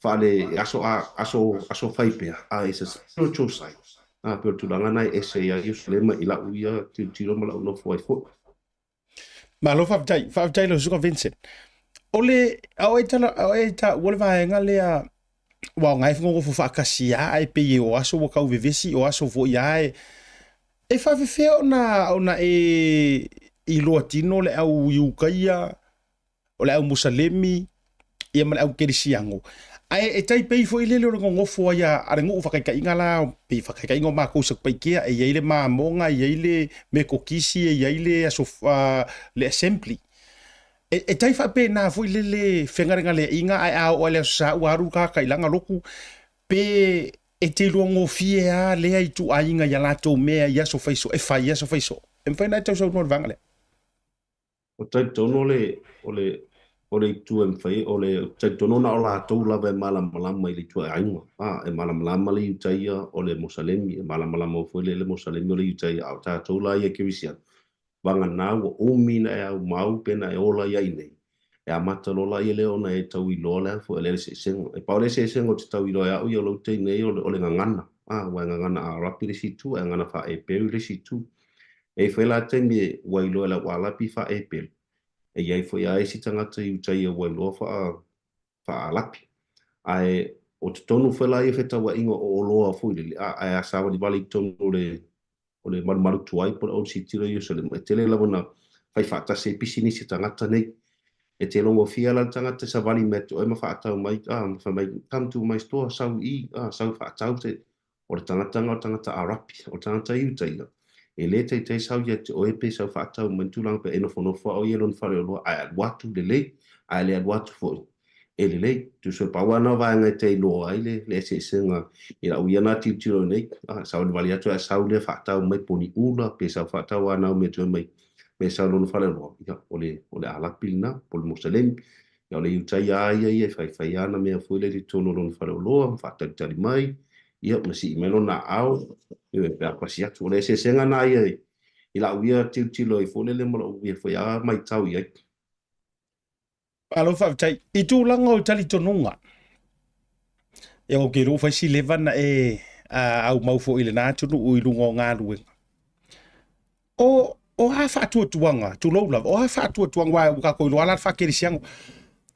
whale aso whaipea, e se spiritual side. Pio tūlanga nai e se a Jerusalema i lau ia tiro ma lau no fwai fwai. Ma lo whaatai lo suka Vincent. Ole, au e ta wale vaenga lea, wao ngai whango fu whaakasi ai pe e o aso wakau vevesi, o aso vo i ai. E whawewhea ona i loa tino le au iukaia, o le au Musalemi, ia ma le au Kerisiango. Ai tai pei fo ile le ngofo ya are ngu whakaikainga la pe whakaikainga ma ko sak pai kia e ile ma monga ile me ko kisi e ile aso le assembly e tai fa pe na fo ile le fengarenga le inga ai a o le sa waru ka kailanga loku pe e te longo fie a le ai tu ainga ya la to me ya so faiso e fa ya so faiso em fa na tau so no vangale o tai tono ole tu em fai ole tai tono na ola to la ve malama i le tu ainga e malama le utai ole mosalemi e malama fo le mosalemi le utai au ta to la ia kirisian vanga na o mina e au mau pena e ola ia nei e a mata lola ia le ona e tau i lola fo le se sengo e paule se sengo te tau i loa au ia lo te nei ole ngangana wa ngangana a rapi le situ e ngana fa e pe le situ e foi la te mi wa i lola wa la pi fa e pe e ia foi ai si tangata i utai wa i loa fa lapi ai o te tonu foi la ia feta wa ingo o loa fo le ai a sa wa di vali tonu le maru tuai por o si tiro yo se le tele la bona fai fata se pisini se tangata nei e te longo fia la tangata sa vali met o ma fata mai fa mai come to my store sau sau fata te o tangata arapi o tangata i utai e le te sau ya te o e pe sau fata mai tulang pe eno fono fo o yelon fare lo ai watu de le ai le watu fo e le tu so pa wana va nga te lo ai le se senga ira u yana ti tiro nei sa o vali atu sa o le fata mai poni ula pe sa fata wana me tu mai me sa lo fale lo ya ole ala pilna pol musalem ya le uta ya fai ana me fu le ti tono lo fale lo fata tali mai ia masi melo na au e pe apasia tu le se senga na ia ila u ia ti tilo i fu le mo u ia foi a mai tau ia alo fa tai I tu langa o tali tonunga e o ke ro fa si levana e au mau fo ile na tu u ilungo nga lueng o ha fa tu tuanga tu lo la o ha fa tu tuanga wa ka ko lo ala fa ke siang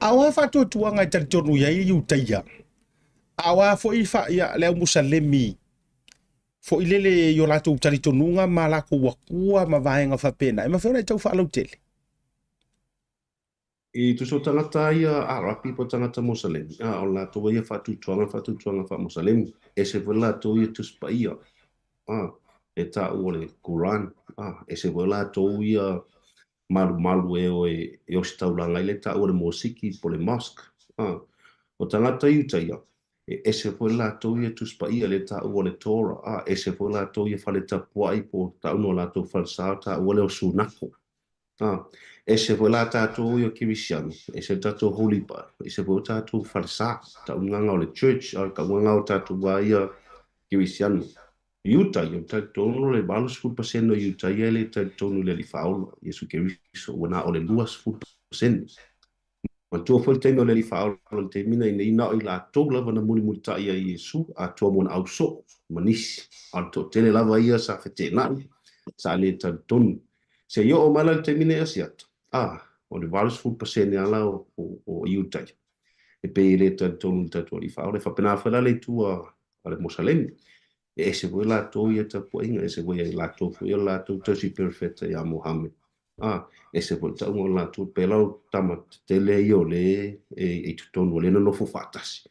a o ha fa tu tuanga tali tonu ya I u taia a wa fo I fa ya le musalemi fo ile le yo la tu tali tonunga ma la ko wa ma vaenga fa pena e ma fa tau fa lo tele I tu so tangata ia a rapi po tangata mosalemi o la to ia fatu tuanga fa mosalemi e se vola to ia tu spa ia e ta ole Quran e se vola to ia malu e o sta ulanga ile ta ole mosiki po le mosque o tangata ia ia e se vola to ia tu spa ia le ta ole Torah e se vola to ia fale ta puai po ta uno la to falsa ta ole o sunako e se vola tātou o kirisiano, e se tātou holy bar, e se vola tātou farsa, ta unganga o le church, ka unganga o tātou wa ia kirisiano. Iuta, i o tātou le balus 4% o iuta, ia le tātou le li faolo, Iesu Keriso, wana o le 2%. Ma tua fol teme o le li faolo, le te mina ina ina o I la tau lava na muni muni ta ia Iesu, a tua mona au so, manisi, a to tele lava ia sa fete nai, sa le tātou. Se yo o mala te mine asiat. O le valus 4% ala o iutai. E pe le tonu tatu li fa. O le fa pena fa le tua ale mosalemi. E se voi la to ia ta poinga, e se voi la to fu ia la to tosi perfecta ya Muhammad. E se voi ta un la to pela tamat tele yo le e tonu le no fu fatasi.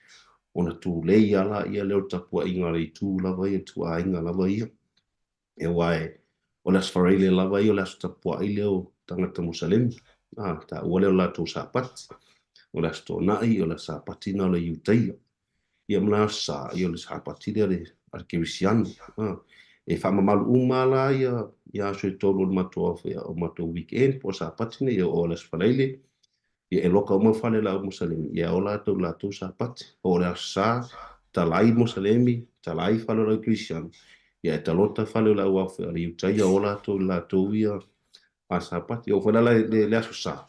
Ona tu le ia la ia le ta poinga le tu la vai tu ainga la vai. E wai o las farile lava I o las tapua I leo tangata musalemi. Ta ole o la tau sapati. O las tō nai o la sapatina o le iuteia. Ia mna sa I o le sapatina le arkirisiano. E whamamalu umala ia so I tōlo matua o matua weekend po sapatina ia o las farile. Ia e loka o mawhale la o musalemi. Ia o la tau sapati. O le sa talai musalemi, talai whale la kirisiano. Ia e talota whale la uafe, ali utai o la tau ia a sapati, o whana le aso sa.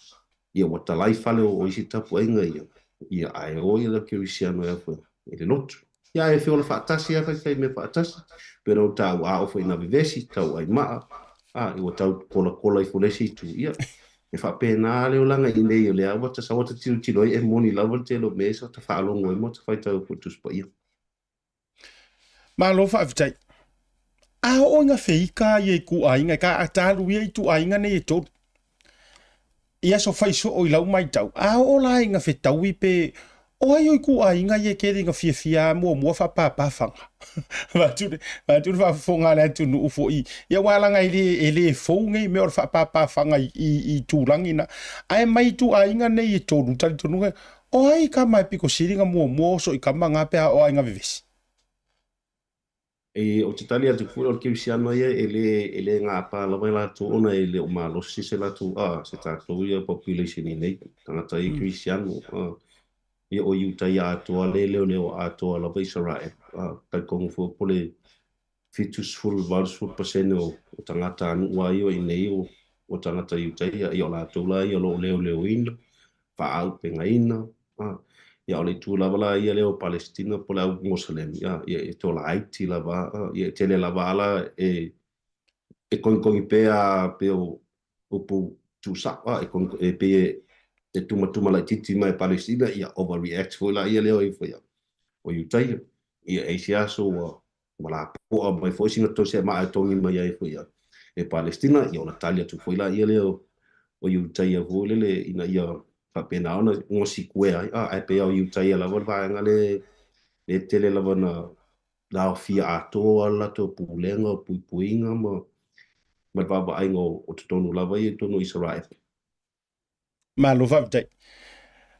Ia wa talai whale o isi tapu ainga ia. Ia ai o ia la kirisiano e afe, e le lotu. Ia e whiola whaatasi a kai me whaatasi, pero tau a ofa ina vivesi, tau ai maa, I o tau kola I fulesi tu ia. E whapena leo langa I nei o le awa, ta sawata tiro e moni lawa te lo mesa, ta whaalongo e mo, ta whai tau putuspa ia. Ma lo whaavitai. A o nga feika ye ku ainga ka atalu ye tu ainga ne to. Ia so fai so o lau mai tau. A o la inga fe tau I pe O ai oi ku ai nga ye ke ringa fia mo fa pa fanga. Va tu fa fonga la tu no fo I. Ya wala nga ele fo ngai me or fa pa fanga I tu langina. Ai mai tu ai nga nei to nu tal tu nu. O ai ka mai piko siringa mo so I ka manga pe o ai nga vivesi. O te tali atu fura o kiwisiano ia ele ngā pā lawa la tu ona ele o malosi se la tu se tātou ia population i nei tangata I kiwisiano ia o iutai atoa leo atoa lawa Israel kai kongu fua pole fitus full vals full percent o tangata anu wa ia I nei o tangata iutai ia o la tu la ia lo leo ina fa au penga ina ia o le tu lava la ia leo Palestina po le au Jerusalem ia to la Haiti lava ia tele lava ala e kongi pea pe o pu tu sa e pe e tuma la titi mai Palestina ia overreact fo la ia leo fo ia o Utah ia e sia so wala po mai fo singa to se ma tongi mai ai fo ia e Palestina ia o Natalia tu fo la ia leo o Utah ia fo le ina ia pena ona ngosi kuea ai pe au Utah la va ngale le tele la na la Afi Aotearoa la to pulenga puinga ma va ai ngo o tonu lava I tonu Israel Ma lo va dai.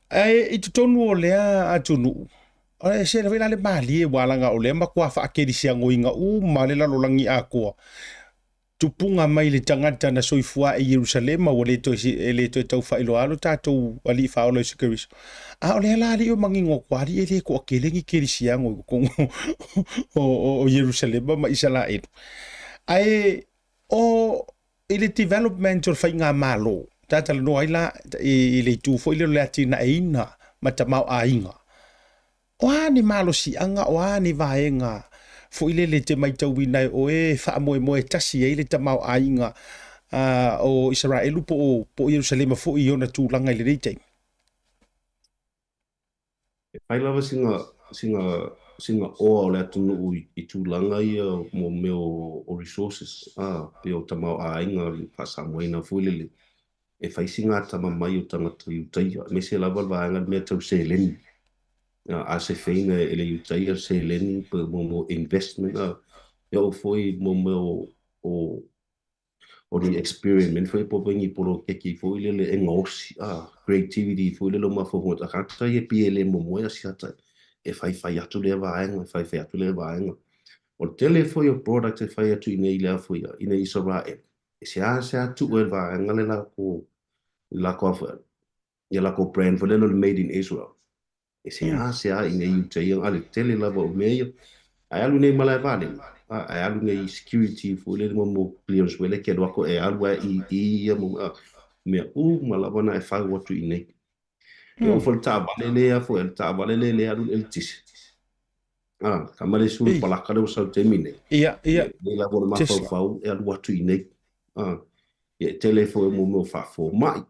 Ai I tonu o lea atunu. Ora se le vela le mali e wala nga o le ma kwa fa akedi sia ngoinga ma le la lolangi a ko. Tupunga mai le tangata na soifua e Jerusalema o le to tau fa ilo alo tatou ali fa o le sikeris. A o le ala ali o mangingo kwari e le ko kelengi kerisia ngo ko o Jerusalema ma Israel. Ai o ile development o fa nga malo. Tata no ila ile tu fo ile latina e ina matamau a inga. O ni malo si anga o ni vaenga. Fo ile le te mai tau winai o fa moe tasi e le tamau ainga o Israel po Jerusalem fo I ona tu langa le reitei. ai lava singa o le atunu I tu langa ia mo me o resources pe o tamau ainga fa samoina fulele e fai singa tama mai o tangata Utah me se lava vaanga me tau se leni a se feina ele Utah se leni pe mo investment ia o foi mo o the experiment foi po vengi polo keki foi le engosi creativity foi le ma fo ta kata e pele mo ya siata e fai atu le vaenga fai atu le vaenga o tele foi o product e fai atu ine ile foi ine Israel e se atu e vaenga le la ko ya la ko brand foi le made in Israel e se ine Utah ale tele la o meio ai alu nei malai vale ai alu nei security fu le mo clearance wele ke do ko e alu I mo me malabana e fa watu ine e o folta vale le fu el ta vale le alu el tis kamale sul pala kada usau temine Ia le la bona ma fa e alu watu ine e telefo mo fa fo mai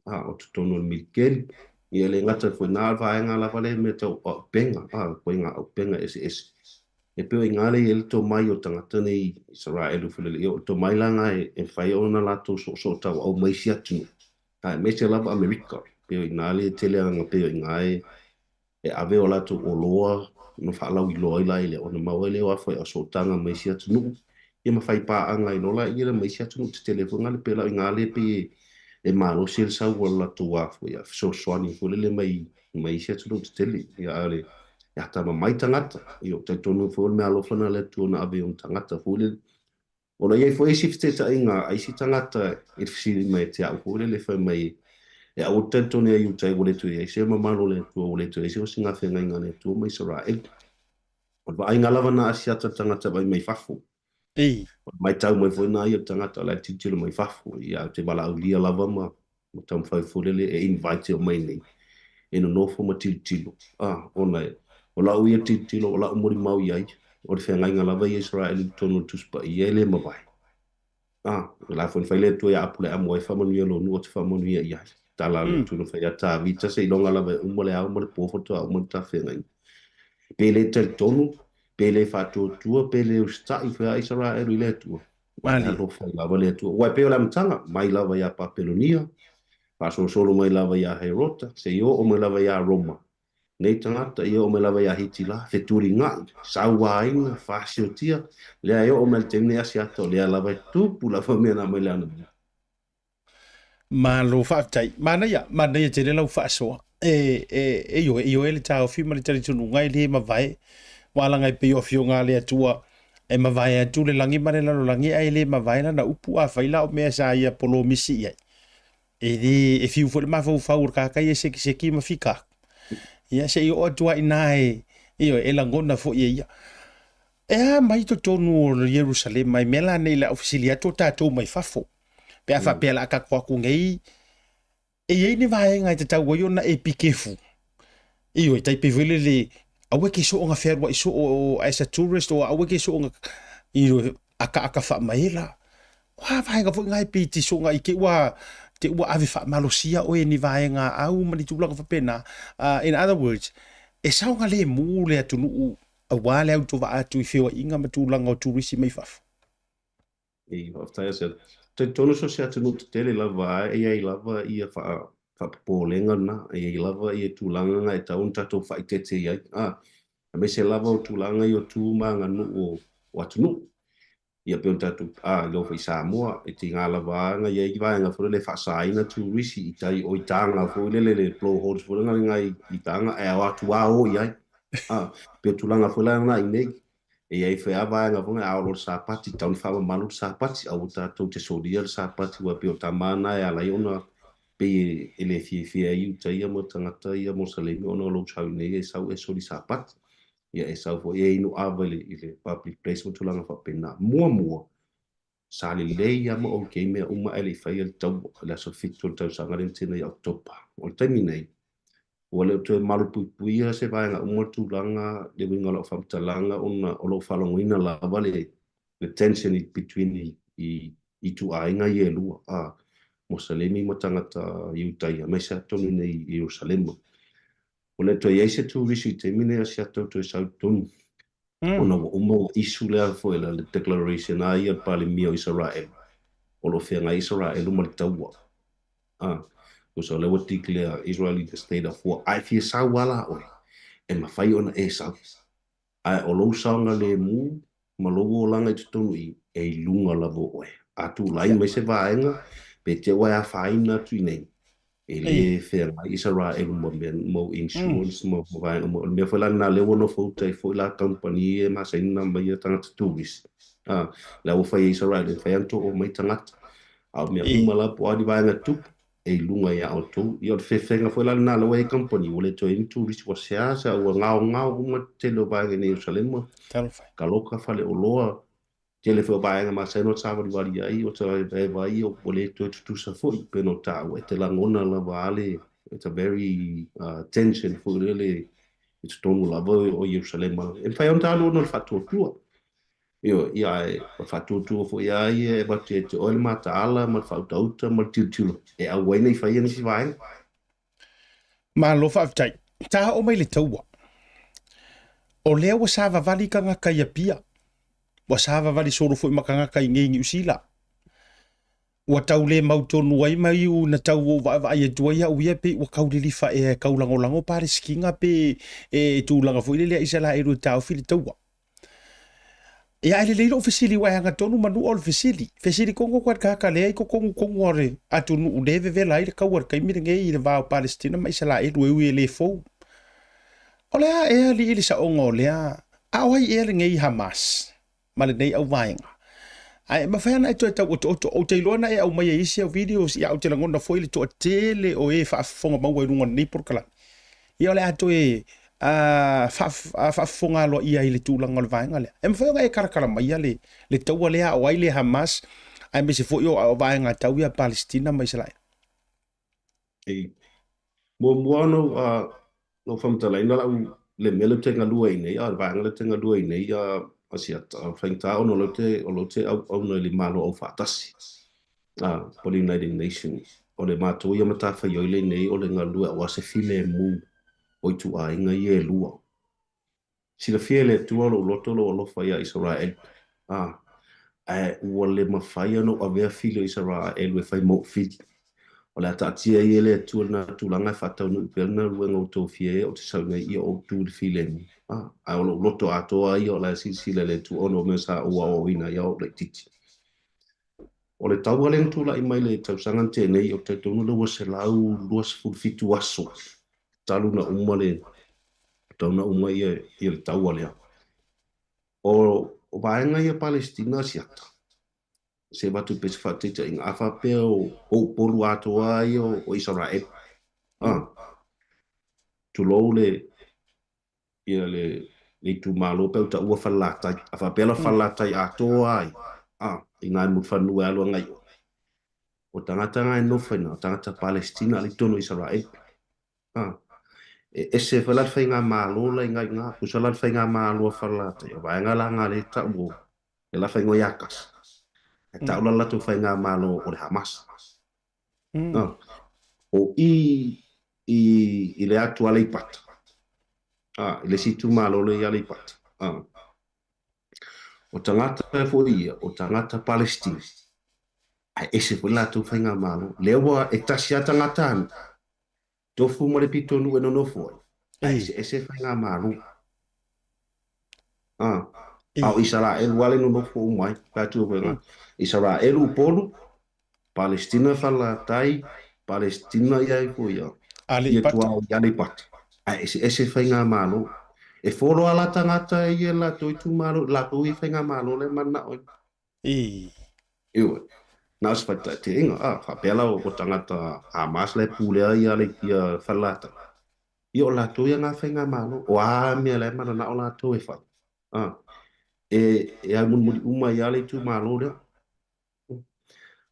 o tono milkel ia le ngata fo na vaenga la vale me to penga ko inga penga ss e peo ingale ele to mai o tangata nei Israel fulele o to mai langa e fai ona la to so tau au mai sia tunu me se lava America peo ingale tele anga peo ingai e ave o la to o loa no fa lau I loa I la ile ona mawele o fai o so tanga mai sia tunu e ma fai pa anga I lola I le mai sia tunu te telefona le pela ingale pe e malo sil sa wala to wa fo ya so swani fulele mai sia tunu te tele ya ale ya tama mai tangata yo te tonu fo me alofana le tu na ave un tangata fule ona ye fo isi fte ta inga ai si tangata it fisi mai te au fule le fa mai e au te tonu e u te wole tu e se mamalo le tu wole tu e se singa fe ngai ngane tu mai Israel o ba inga lava na asia tangata mai fafu mai tau mai fo na ia tangata la titilo mai fafu ya te bala au lia lava ma tam fa fule le e invite mai nei e no fo ma titilo ona o la uia titilo o la umori mau iai o le whengainga lava I Israel tonu tuspa I ele mawai la fo fai le tu ya apule amo e famanu ia lo nu o te famanu ia iai tala le tu no fai ata vita se ilonga lava umole au mole pofoto au mole ta whengainga pele te tonu pele fatu tua pele usta I fai Israel I le tua wale alo fai lava le tua wai peo la mtanga mai lava ia papelonia paso solo mai lava ia Herota se yo o mai lava ia Roma nei tangata ia o me lava ia hiti la fe turi ngai sauaina fasiotia le ia o me tene asiato le lava tupu la fa me na me lana ma lo whaatai. Mana ia te re lau whaasoa. Yo le tau whima le tari tunu ngai le ma vai. Wala ngai pe o fio ngā le atua. E ma vai atu le langi mare lalo langi ai le ma vai na upu a whaila o mea sa ia polo misi ia. E fiu fo le mawhau whau kakai e seki ma fika. Ia se o atua inae. E langona fo ia. E mai to tonu o Jerusalem mai mela nei la ofisili atu tatou mai fafo. Pe afa pe la ka ku ngai e ni vai ngai te tau yo na e pikefu e tai pe vele le awe ke so nga fer wa so as a tourist o awe ke so nga aka fa mai la wa vai ga fu ngai pi ti so ngai ke wa te wa ave fa malosia o ni vai nga au mali tu lang fa pena in other words e sa nga le mu le atu nu a wale au tu va atu fe wa inga matu lang o tourist mai fa of tayo te tono so se atunu te tele lava e lava ia fa polenga na e lava ia tulanga nga e taun tato fa itete ia me se lava o tulanga i o tu manga nu o atunu ia pe tatu lo fa Samoa e tinga lava nga ia i vai nga fo le fa saina tu risi i tai o itanga fo le blow holes fo nga i tanga e o atu o ia pe tulanga fo la nga i nei e ai fe ava nga vonga aulo sapati taun fa malu sapati au tatou te sodia sapati wa pe o tamana e ala iona pe ele fi ai utai mo tangata ia mo salemi ono lo chau nei e sau e soli sapati ia e sau fo e ino avale ile public place mo tulanga fa pena mua sali leia mo o ke me uma ele fa il tau la so fitul tau sanga tina ia oktoba o terminate wale to malu puia se vai nga mo tulanga de winga lo famtalanga ona o lo falonguina la vale the tension between i tu ainga ye lu mo salemi mo tangata yutai me sa tonu nei Jerusalem wale to yese tu risi termine asia to sa tonu ona o isu le fo la declaration ai pale mio Israel o lo fenga Israel mo taua so le would declare Israel the state of war. I feel sa wala oi. E ma fai ona e sa. Ai o lo saunga le mu, ma logo langa i tutonu i e lunga lavo oi. A tu lai mai se vaenga, pe te wai a faina tu nei. E le whea Israel mo insurance, mo vaenga, mo mea whala na le wono fauta i fo la company e ma sa ina mai a tangata tuvis. Le o fai Israel e fai anto o mai tangata. A mea umala po adi vaenga tupu. E lunga ia o tu i o fefenga foi la na le company o le to into ris wa sia sa o ngao uma te lo ba ni Jerusalem ka loka fale o loa te le fo ba nga ma se no sa va ri ai o te va i o le to tu sa foi pe no ta o te la ngona la vale it's a very tension for really it's tomu la o Jerusalem e fai on ta lo no fatto tu ia fatu tu fo ia e ba te o le mata ala ma fa tauta ma tiu e a wai nei fai ni si vai ma lo fa tai ta o mai le taua o le wa sa va vali ka nga kai pia wa sa va vali soro fo ma ka nga kai ngi usila wa tau le mau tonu ai mai u na tau o va ia tua ia u ia pe wa kau li fa e kau lango pare skinga pe e tu langa fo ile isala e ru tau fili taua ia ele leilo ofisili wa hanga tonu manu ol fisili kongo kwat ka le ko kongo ore atu nu leve vela ile ka war kai mi nge ile va Palestina mai sala e ru le fo ola e ali ile sa ongo le a wai e nge Hamas male nei au vainga ai ma fa na to o te lona e au mai isi videos ia o te langonda fo ile to tele o e fa fonga ma wa runga ni por kala ia le ato e fa fonga lo ia ile tulanga le vainga le em foi ngai karakara mai le taua le o ai le Hamas ai me se foi o vainga tau ia Palestina mai sala mo no famta la ina le mele tenga lua nei a vainga le tenga lua nei asia fainta o lo te au no le malo o fatasi for the United Nations o le mato ia mata fa yo le nei o le ngalua o se file mu o tu a inga ye lua si la fiele tu lo lo fa ya Israel wale mafaya no ave filo Israel we fai mo fit O le atatia i le atua na tūlanga e whatau nu pelna ruenga o tō fie o te saunga i o tū le filemi. Ai o loto atoa i o la sile le tu ono me sa ua o ina i o le titi. O le tau aleng tūla i mai le tausangan tēnei o te tonu le wase lau luas fulfitu aso. Talu na uma le tauna uma i le tau alea. O vaenga i a Palestina siata. Se batu pese whatita inga awha pēo o polu atoa i o Israel. Tu lou le tu malo pēo ta ua whalatai. Awha pēla whalatai atoa ai. I ngai mu whanua alua ngai o. O tangata ngai no whaina, o tangata Palestina li tono Israel. E se whalat whainga malo la ngai ngā, kusalat whainga malo a whalatai. O vaenga la ngā le ta uo, e la whaingo yakas. E taula latu whainga malo o le Hamas. O i le atu ale i pata. I le situ malo le ale i pata. O tangata e fōia, o tangata Palestina. Ai ese foi latu whainga malo. Lewa e tasi a tangata anu. Tofu mo le pitonu e nono foi. Ai ese whainga malo. Au Israel wale nono fo mai. Patu wenga. Israel upolu. Palestina whalatai. Palestina iai fōia. Ia tua o iale pati. Ai ese whainga malo. E folo ala tangata i e lato i tu malo. Lato i whainga malo le mana oi. Iwe. Nā spata te inga, whapela o tangata Hamas le pūlea i ale kia whalata. I o lato i ngā whainga malo, o mea le mana na o lato e whai. E ai mun uma i ale tu malo rea.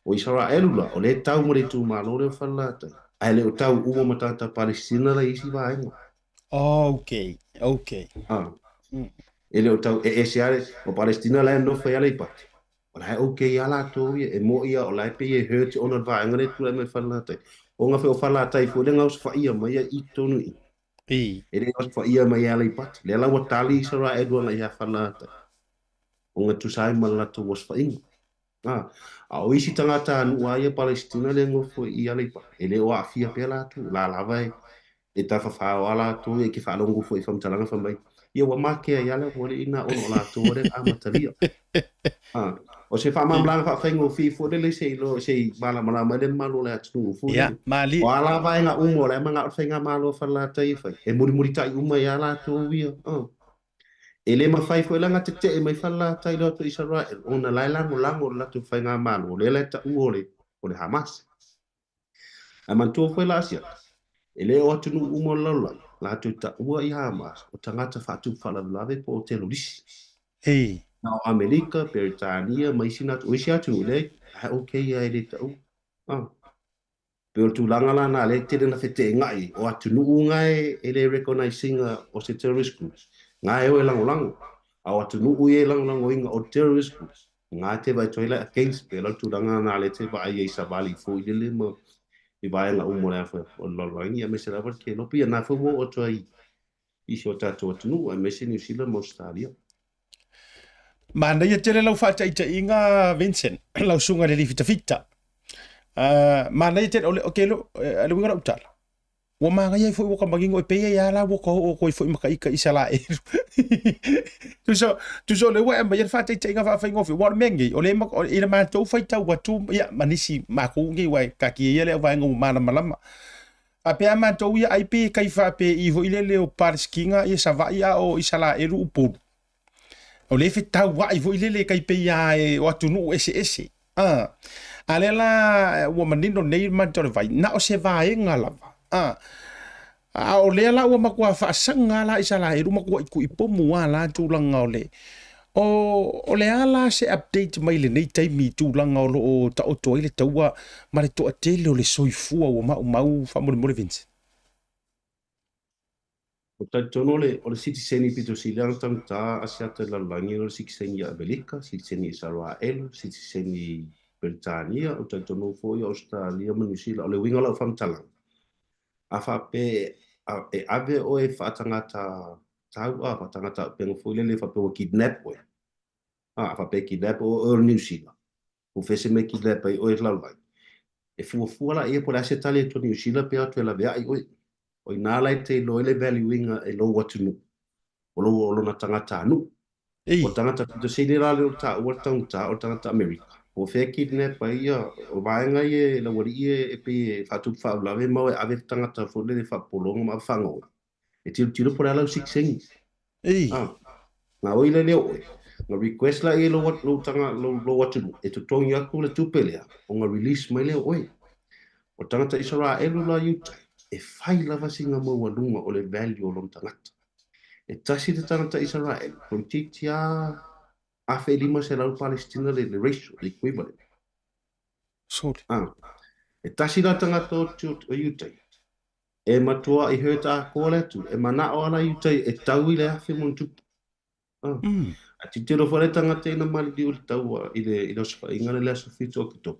O Israel la, o le tau mo le tu malo rea whalata. Ai le o tau uma matata Palestina la isi vaenga. Okay. E le o tau, e se ale, o Palestina la no whai ale i pati. O lai okay ala to e mo ia o lai pe e hurt on the vaenga le tu me whalata. O ngā wheo whalata i fōre ngā usfa ia mai i tonu i. E re usfa ia mai ala i pati. Le ala wa tali i sara edua ngai ha whalata. O ngā tusai malata wasfa inga. A o isi tangata anu ia Palestina le ngofo i ala i pati. E le o Afi Aotearoa la lava e ta whawhao ala to e ki whalongo fo i whamtalanga whamai. Ia wa makea i ala wale ina ono la to re amataria. O se whamamlanga whawhaingo fifo le se ilo se mala mai le malo le atu fu. Mali. O ala vaenga umo le manga o whainga malo whalata i whai. E muri tai uma i ala to wia. E le mawhai fo ilanga te te e mai whalata i loto Israel. O na lai lango latu whainga malo. Le le ta uole o le Hamas. A mantua fo ila asia. E le o atu nu umo laulai. La tu ta ua i Hamas. O tangata whatu whalalave po o terrorisi. Na o Amerika, Britania, mai sinat o isi atu le, okay ai le tau. Pe o tūlanga la nā le tere na whete ngai, o atu nuu ngai e le recognizing o se terrorist groups. Ngai o e lango. A o atu nuu e lango inga o terrorist groups. Ngai te vai toila against, pe o tūlanga nā le te vai e sabali fo i le mo. I vai nga umo le awha o loloangi, a me se rawar ke lopi, a nā whawo o toa i si o tātou atu nuu, a me se New Zealand mo Australia. Mana ia tele lau whātaita i ngā Vincent, lau sunga le fita. Mana ia tele, okay lo, ale winga rau tala. Wa manga ia fo waka magingo e peia ia la waka o koi fo maka ika isa la e. Tu so le wa ia whātaita i ngā whawhaingo fi, wa mengi, o le maka, ina mātou whaita watu, ia manisi mako ngi wai kaki ia le wainga mana malama. A pea mātou ia aipe kai whape i ho ile leo paris kinga ia sawa ia o isa la e ru upolu. O le fe tau wa i vo ile kai pe ia e o atu nu ese. Ale la o manino nei man tore vai na o se vai ngala. O le la o makua fa sanga la isa la e ru makua ku ipomu ala tu langa o le. O le ala se update mai le nei taimi tu langa o ta o toile taua ma le to atele o le soifua o mau fa mo Vince. O taitono o le citizeni pito siliang tamta asiata lalangi o le citizeni Amerika, citizeni Israel, citizeni Britania, o taitono foi Australia, New Zealand, o le winga lau whamtalang. A whape e ave o e whaatangata tau a whaatangata penga foi le whape o kidnap oe. A whape kidnap o New Zealand. O whese me kidnap o e lalai. e fua la ia po la se tali to New Zealand pe atu la vea o ina lai te lo ele valuinga e lo watunu o lo na tangata anu o tangata to se ra le ta o tangata America o fe kidnap ia o vaenga ia la wari e pe fatu fa la ve mo ave tangata fo le fa polonga ma fango e tiro por ala sixing na o ile leo na request la lo tanga lo watunu e to tongi aku le tupelea o nga release mai leo o tangata Israel la yuta e fai lava singa mo walunga o le value o lo tangata e tasi te tangata Israel kontitia afe lima se lau Palestina le racial equivalent sorry e tasi la tangata o yuta e matua i heta ko le tu e mana o ala yuta e tau ile afe mo tupu a ti tiro fore tangata ina mali di ul tau i le sfa ingana le sofito ki top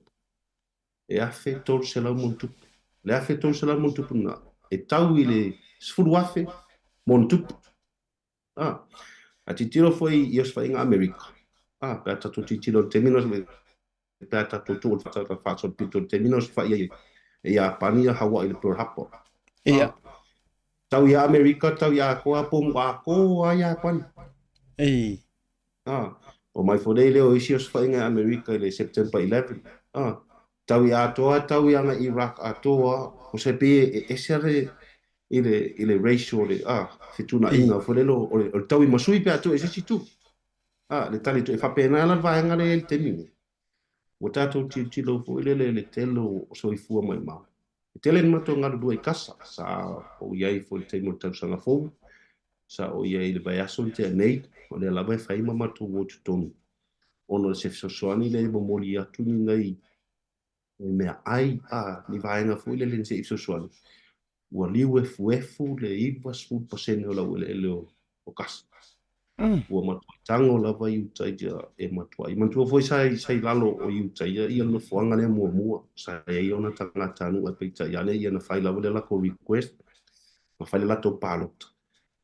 e afe tol se lau mo tupu le afe tol se lau mo tupu na e tau i le sfuru afe mo tupu a ti tiro foi i sfa inga America pe ata ti tiro terminos pe ata tu fa so pito terminos fa ia pania hawa i le Pearl Harbor tau ia America tau ia ko pom ko ia pan o mai fodei leo isi sfa inga America le September 11 tau ia toa tau ia nga Iraq atoa o se pe esere ile racial le fituna inga folelo o tau i masui pe atu esi tu le tali to fa pena la va nga le temini o tato ti lo fo le telo so i fu mai ma tele ma to nga do i kasa sa o ia fo te mo tau sanga fo sa o ia ile ba yaso te nei o le la ba fa i ma to wo ton ono se so ani le mo moli atu ni ngai me ai ni va nga fo le se so ani ua liu efuefu le iwa 10% o lau ele o kasa. Ua matuitango lava iutai e matuai. Mantua foi sai lalo o iutai ia no fuanga le mua. Sa ia ona tangata anu e peita ia le ia na fai lava le lako request. Ma fai le lato palot.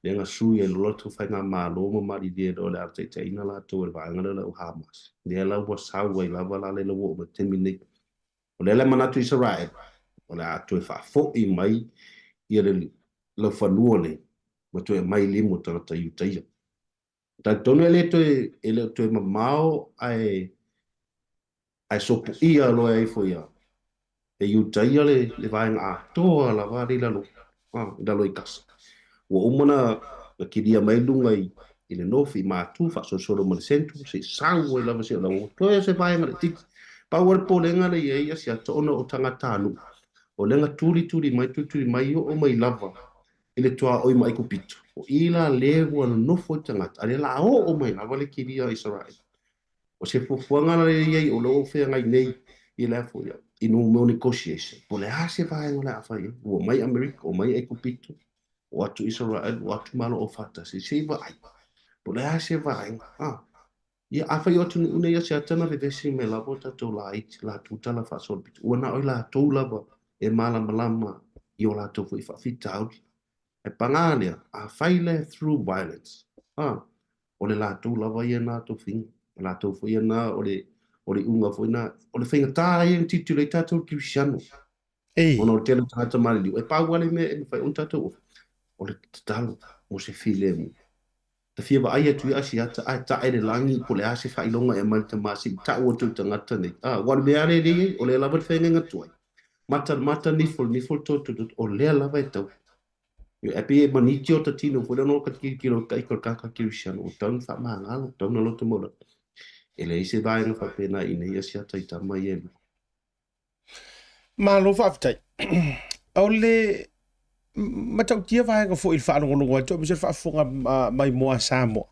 Le nga sui e loto fai ngā malo ma mari dia do le arte te ina lato e vaanga le lau Hamas. Le lau wa sawa i lava la le lau o ma temine. O le manatu Israel. O le atu e fo i mai ia le fanua le ma to mai limo tata iutai ta tonu le to e mamao ai sopu ia lo ai foi ia e iutai le vai nga to la va di la lo da lo ikas o umana na kidia mai lunga i le nofi ma tu fa so solo mal centro se sangue la se la to se vai nga ti power polenga le ia se atona o tangata lu o lenga tuli mai o mai lava ile toa oi mai kupito o ila lewa no fo tangata ale la o mai lava le kiria Israel o se fuanga le ia o lo fe ngai nei ile fo ia inu mo negotiation po le ase vai ngola fa ia o mai America o mai kupito o atu Israel o atu malo o fata se vai po le ase vai ia afa yo tu una ia se atana le vesi me la bota to la tuta la fa so bit ona o la to lava e malama i o lato fui whawhita auri. E pangalia, a whaile through violence. O le lato lava ia nā tō whinga. O lato fui ia nā, o le unga fui nā, o le whinga tā ia titu le tātou kirisiano. Ona o tēnā tātou mariliu. E pāwale me e whai on tātou. O le tatalo, o se while mu. Ta fia wa aia tui asi ata, ai ta ere langi, po le ase whailonga e malita masi, ta ua tū tangata nei. Wari meare rei, o le lawa whenga ngatuai. Mata nifol to o lea lava e tau. Yo epi e maniti o tatino, fwere no ka kilo kaka kirisiano, o taun wha maa ngalo, taun na loto mora. E le ise vaenga wha pena i nei asia taitama i elu. Malo whaftai. Au le matau tia vaenga fo il whaanongonongo ato, mise whaafonga mai moa Samoa.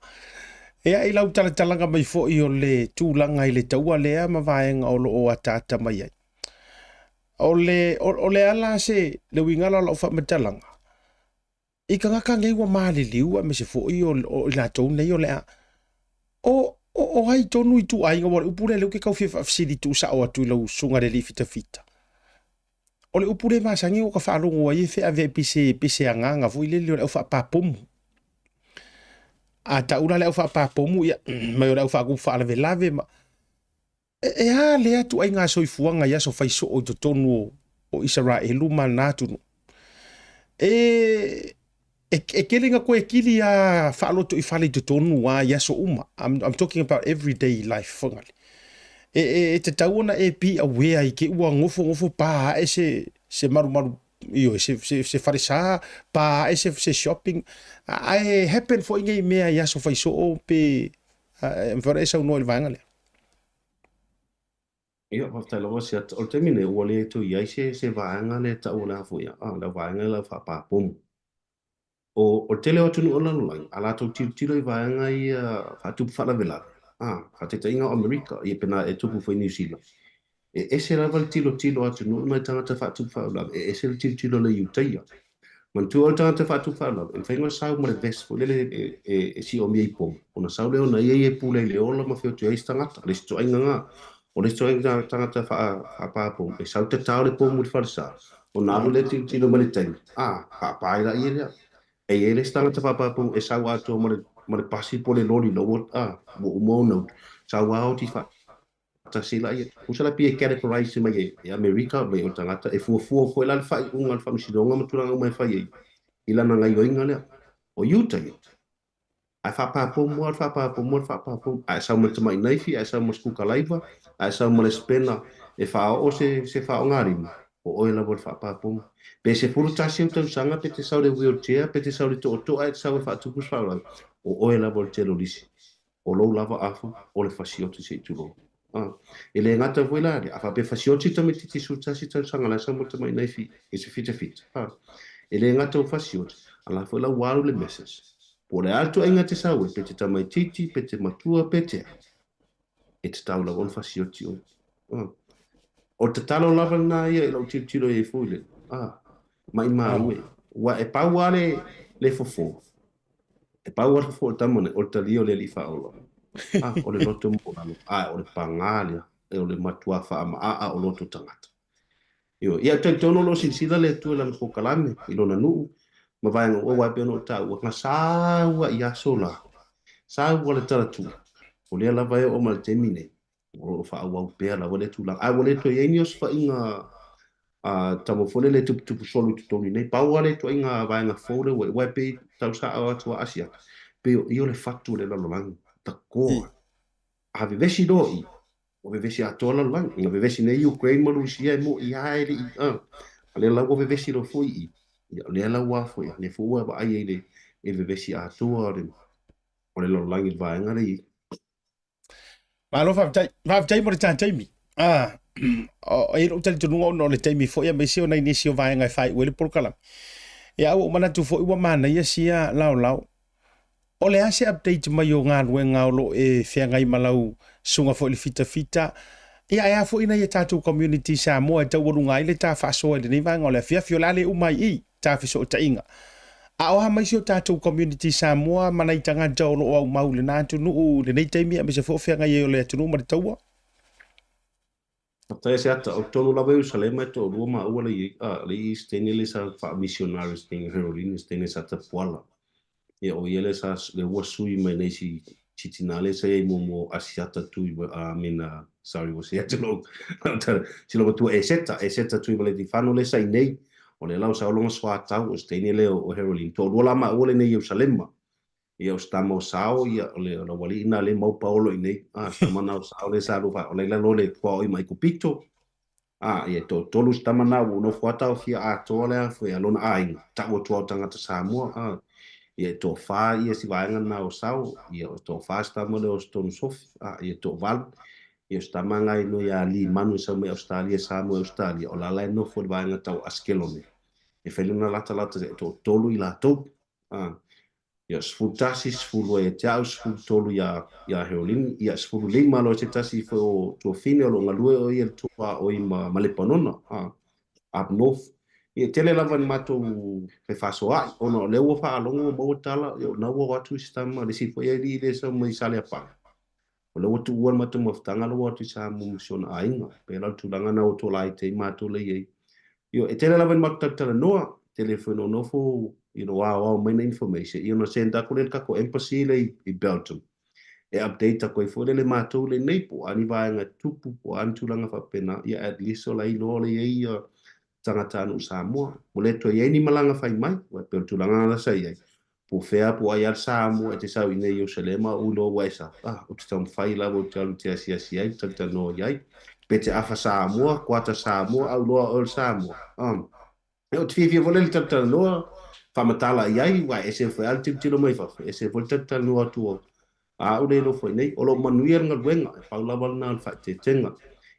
Ea i lau talatalanga mai fo i o le tūlanga i le taua lea ma vaenga o lo o atata mai ai. O le ala se le wingala la fa metalanga i ka ngaka ngai wa mali liu me se fo i o la tau nei o le a o hai tonu i tu ai ngwa upure le ke ka fi facility tu sa o atu lo sunga le fita o le upure ma sangi o ka fa lo ngwa i fe ave pise anga fo ile le o fa papum a ta ula le o fa papum ya mai o le fa ku fa le lave ma E a lea tu ai ngā soifuanga ia so faiso o to tonu o Israelu mana tunu. E kelinga koe kili a whaaloto I whale to tonu a ia so uma. I'm talking about everyday life whangali. Te tauona be aware I ke ua ngofo pā se maru io se farisa pā se shopping. I happen for ingai mea ia so faiso o pe mvara sa uno il vangale. Ia, whaftailonga se ata. O te mine, ua le tu iai se vaanga le ta ula fu ia. La vaanga la whapapomu. O te leo tunu o lalulang, a lātou tiro I vaanga I whatupu whalavela. Whate ta inga o Amerika, I pena e tupu whai New Zealand. E se raval tilo atu nui mai tangata whatupu whalavela. E se tilo le Utaia. Man tu o tangata whatupu whalavela. E whainga sau ma le vespo, lele e si o miei pōm. Ona sau leo na ie pūle le ola ma whio tu eis tangata. Le sto ainga ngā. O le sto ainga tangata whapapōm. E sau te tau le pōm uri wharisa. O nāru le tilo ma le taimi. Whapaira I lea. E ele stanga te whapapung e sau ato ma le pasi po le lori lowo mo umono sau au ti ta sila ia usala pia categorize mai e America mai o tangata e fuafua foi la fai unga fa misidonga maturanga mai fai ila na ngai oinga le o Utah ai whapapung ai sau mata mai naifi ai sau maskuka laiva ai sau ma le spena e whao o se whao ngarimi o oila vol whapapung pe se puru tasi o tau sanga pe te sau le wheelchair pe te sau le to ai sau e whaatupus whaolau o oila vol te lorisi o lou lava afu o le fasioti se tulo e le ngata voila a fa pe fasioti tame titi su tasi tau sanga la sau mata mai naifi e se fita e le ngata o fasioti ala foi la walu le message po le alto ainga te sau pe te tamai titi pe te matua pe te e te tau la on fasioti o te talo lava na ia ilo tiro e fuile mai ue wa e pau ale le fofo e pau ale fofo tamone o te lio le li faolo o le loto mo o le pangalia e o le matua fa ama o loto tangata ia te tono lo sila le tu la ko kalame ilo na nu ma vai o wa pe no ta o nga sa wa ia sola sa wa le tara tu o le lava e o mal temine o fa au pe la wale tu la ai wale to yenios fa inga tamo fole le tupu solo tu toni nei pa wale to inga va inga fole we pe tau sa au tu asia pe io le fatu le la lang ta ko a vivesi do I o vivesi a tola lang o vivesi nei Ukraine mo Rusia mo ia ele ale la o vivesi do foi le la wa foi le fo wa ai ele e vivesi a toa o le lo lang va inga le Malo whaftai mo le tātaimi. O e rau tali tununga no le taimi fo ia mai sio nei nisi o vai ngai whai ue le porkalang. E au o manatu fo iwa mana ia sia lau. O le ase update mai o ngā rue ngaulo e whea ngai malau sunga fo ili fita. Ia ea fo ina ia tātou community Samoa e tau warunga ile tā whasoa le nei vanga o le fia fio lale umai I tā fiso o tainga. A oha mai si o tātou community Samoa mana I tangata o loo au mau le nātu nuu le nei taimi a me se fōwhia ngai e o le atunu ma le taua. Tai se ata o tonu lava Jerusalem e to rua ma ua le I stene le sa wha missionaries stene heroine stene sa ta puala. E o iele sa le ua sui mai nei si titinale sa e mo asiata tui mina sorry was se ata lo si lo tu e seta tui vale di fano le sa I nei o le lau sa olonga swa tau o stene le o heroine to rua la ma ua le nei Jerusalem ia o stama o sao ia o le wali ina le mau paolo I nei stama na o sao le sa rufa o le la le kua o I mai kupito ia to tolu stama na no fuata o fia a to le foi alona ai ta o to tangata Samoa ia to fa ia si vaenga na o sao ia to fa stama le o stonu sofi ia to val ia stama ngai no ia li manu sa me Australia Samoa Australia o la la no foi vaenga tau askelone e feluna lata to tolu I la to ia sfutasi sfulu e tau sfulu tolu ia heolini ia sfulu lima lo se tasi fo to fine lo ngalue o ia tua o I malepanona up north ia tele lava ni mato fe faso ai ono le wo fa longo mo tala yo na wo watu sistema le si fo ia li le so mai sale pa o le watu ua mato mo ftanga lo watu sa mo mission ainga pe la tu langa na o to lai te mato le ye yo e tele lava ni mato tala noa telefono no fo wow mai na information no senda ko le kako embassy le I Belgium e update koe fo le mātou le nei po ani vaenga tupu po ani tulanga whapena ia at least o lai lo le ia tangata anu Samoa mo le to ia ni malanga fai mai wa pe tulanga la sai ai po fea po ai al Samoa e te sau ine yo selema u lo waisa o te tam fai la o te alu te asia ai tata no iai pe te afa Samoa kwata Samoa au loa o Samoa e o te fifia vole le tata no famatala iai wa ese foi al tilo mai fa ese vol tata no tu a o le lo foi nei o lo manuia nga wenga pa la wal na fa te tenga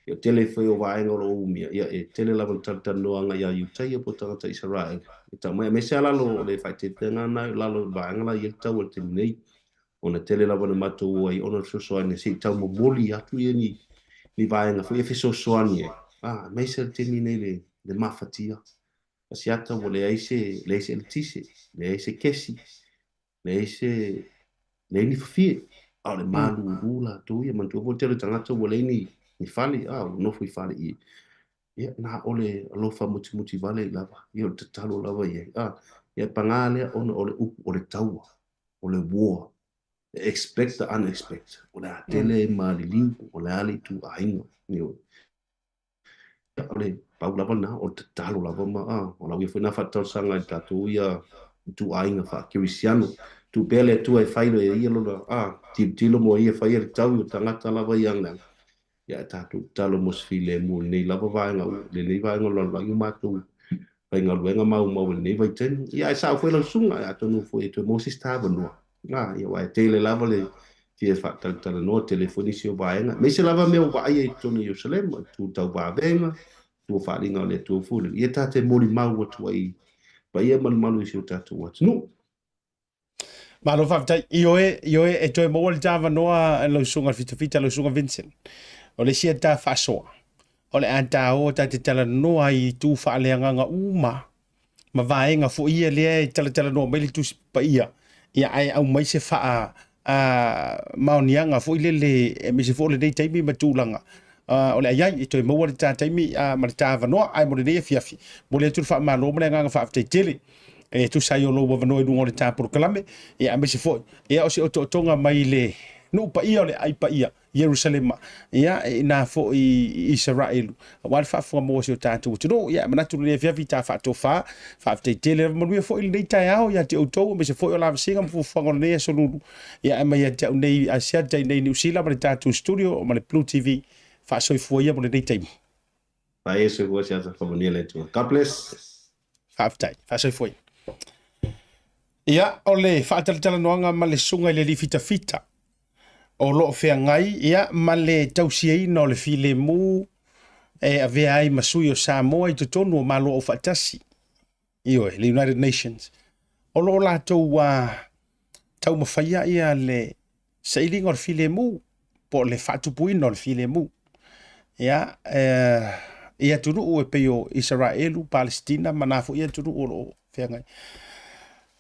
yo tele foi o vai ngolo umia ia e tele la wal tata no anga ia yu tai po tata Israel ita mai me sala lo le fa te tenga na la lo va ngala ia tau o te nei ona tele la wal mato ai ona so so ni si tau mo moli atu ia ni vai nga foi e so so ni me se te ni nei le mafatia asiata o le aise le tise le aise kesi le aise le ni fie a le malu rula tu ia man tu vo te tangata o le ni fali no fui fali ia na ole lo fa muti vale lava ia te talo lava ia ia pangale ona ole upu ole tau ole war expect the unexpected ona tele mali liu ole ali tu ainga ni ole pau lava na o te talo lava ma o la foi na fator sanga tatu ia tu ainga fa kirisiano tu bele tu e failo e ia lo tilo mo ia fa ia tau tangata lava yang lang ya tatu talo mos file mo nei lava va nga le nei va nga lo la ma tu vai nga luenga mau nei vai ten ia sa foi lo sunga ya to no foi to mo si stava no ia vai tele lava le ti fa tal no telefonisio va nga me se lava me va ia to no Jerusalem tu tau va venga tu fa linga le tu fu ia tate mori mau tu ai pa ia malu si tatu wat no Malo whaftai, ioe e toi maua le tāwa noa lo sunga fita lo sunga Vincent. O le sia tā whasoa. O le anta o ta te tala noa i tū whaaleanganga uma. Ma vaenga fo ia lea e tala noa maili tū pa ia. Ia ai au mai se wha maonianga fo ile le me se fo le nei taimi ma tūlanga. O le aiai e toi maua le tā taimi ma le tāwa noa ai mo le nei fiafi. Mo le tūru wha malo mo le nganga whaftai tele. E tu sai o lo wa no e ta por kalame e a me se foi e o se o tonga mai le no pa ia le ai pa ia Jerusalem ia na fo i Israel wa fa fo mo se ta tu no ia mana tu le vita fa to fa te tele mo we fo il nei tai ao ia te o to me se fo o la singa fo fo ngone so lu ia mai ia te nei a sia te nei New Zealand ma ta tu studio ma le Blue TV fa so fo ia mo le nei tai pa eso go se ata fo ni le tu kaples fa so fo ia o le whaataltala noanga ma le sunga i le li fita. O loo whea ngai, ia ma le tausiei no le file mu e a vea ai masui o Samoa i tonu o malo o whaatasi. Io le United Nations. O loo la tau mawhaia ia le sailing o le file mu po le whaatupui no le file mu. Ia tunu o e peo Israelu, Palestina, manafo ia tunu o loo whea ngai.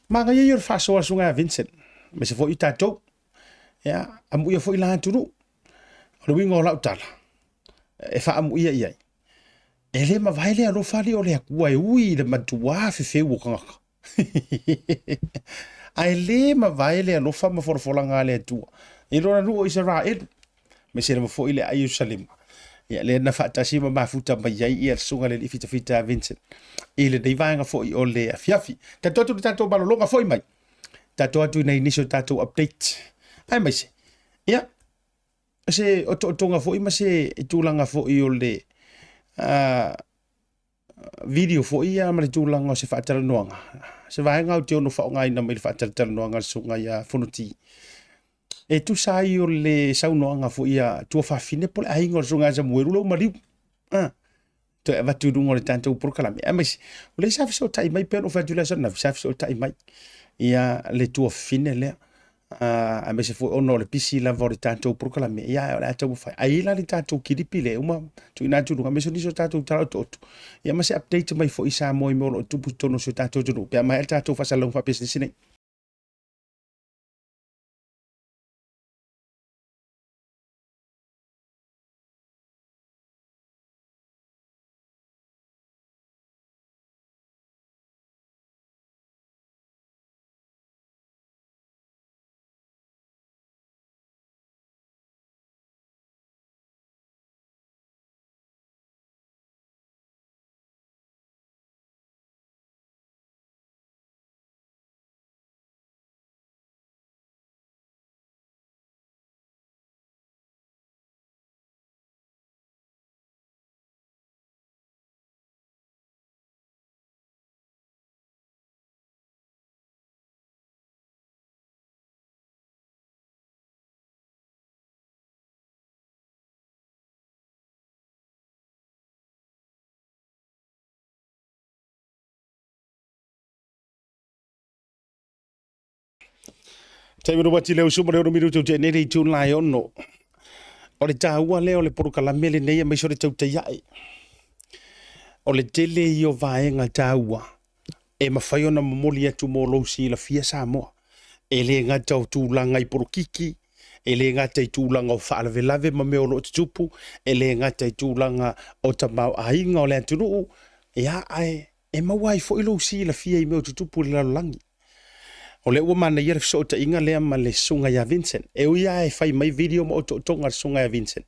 Manga ia yor faso sunga Vincent. Me se fo i tatou. Ya, amu ia fo i la tunu. O le wingo la utala. E fa amu ia ia. E le ma vai le alo fali o le akua e ui le matua fe wakanga. Ai le ma vai le alo fa ma forfolanga le tua. I lona nu o Israel. Me se le fo i le ai Jerusalem. Ya le na fatasi ma mafuta ma ia ia sunga le fita Vincent. Ile dei vanga foi o le afiafi. Tato balolonga foi mai. Tato atu na initial tato update. Ai mai se. Ia. Se o tonga foi ma se tulanga foi o le video foi ia ma le tulanga se fatala noanga. Se vanga o te ono fa ngai na me fatala noanga sunga ia fonuti. E tu sai o le saunoanga foi ia tu fa fine pole ai ngor sunga sa mueru lo mariu. To eva tu dungo le tanto por kalame mas le sa so tai mai pero fa tu la sa na sa so tai mai ia le tu fine le mas fo ono le pisi la vor tanto por kalame ia la tu fa ai la le tanto kiripile uma tu ina tu dungo mas ni so tanto tara to ia mas update mai fo isa mo mo tu putono so tanto tu pe mai tanto fa sa long fa business ni Tai mero wati leo suma leo miru tau te nere tu lai ono. O le tāua leo le poru kalame le nei mai sore Tautai A'e. O le tele i o vaenga tāua. E mawhai ona mamoli atu mō lousi la fia Samoa. E le ngata o tūlanga i poru kiki. E le ngata i tūlanga o whaalave lave ma meo lo tupu. E le ngata i tūlanga o tamau ainga o le antunuu. E ae, e mawai fo i lousi la fia i meo tupu le lalolangi. O le ua mana ia so ta inga lea ma le sunga ya Vincent. E uia e fai mai video ma o tonga sunga ya Vincent.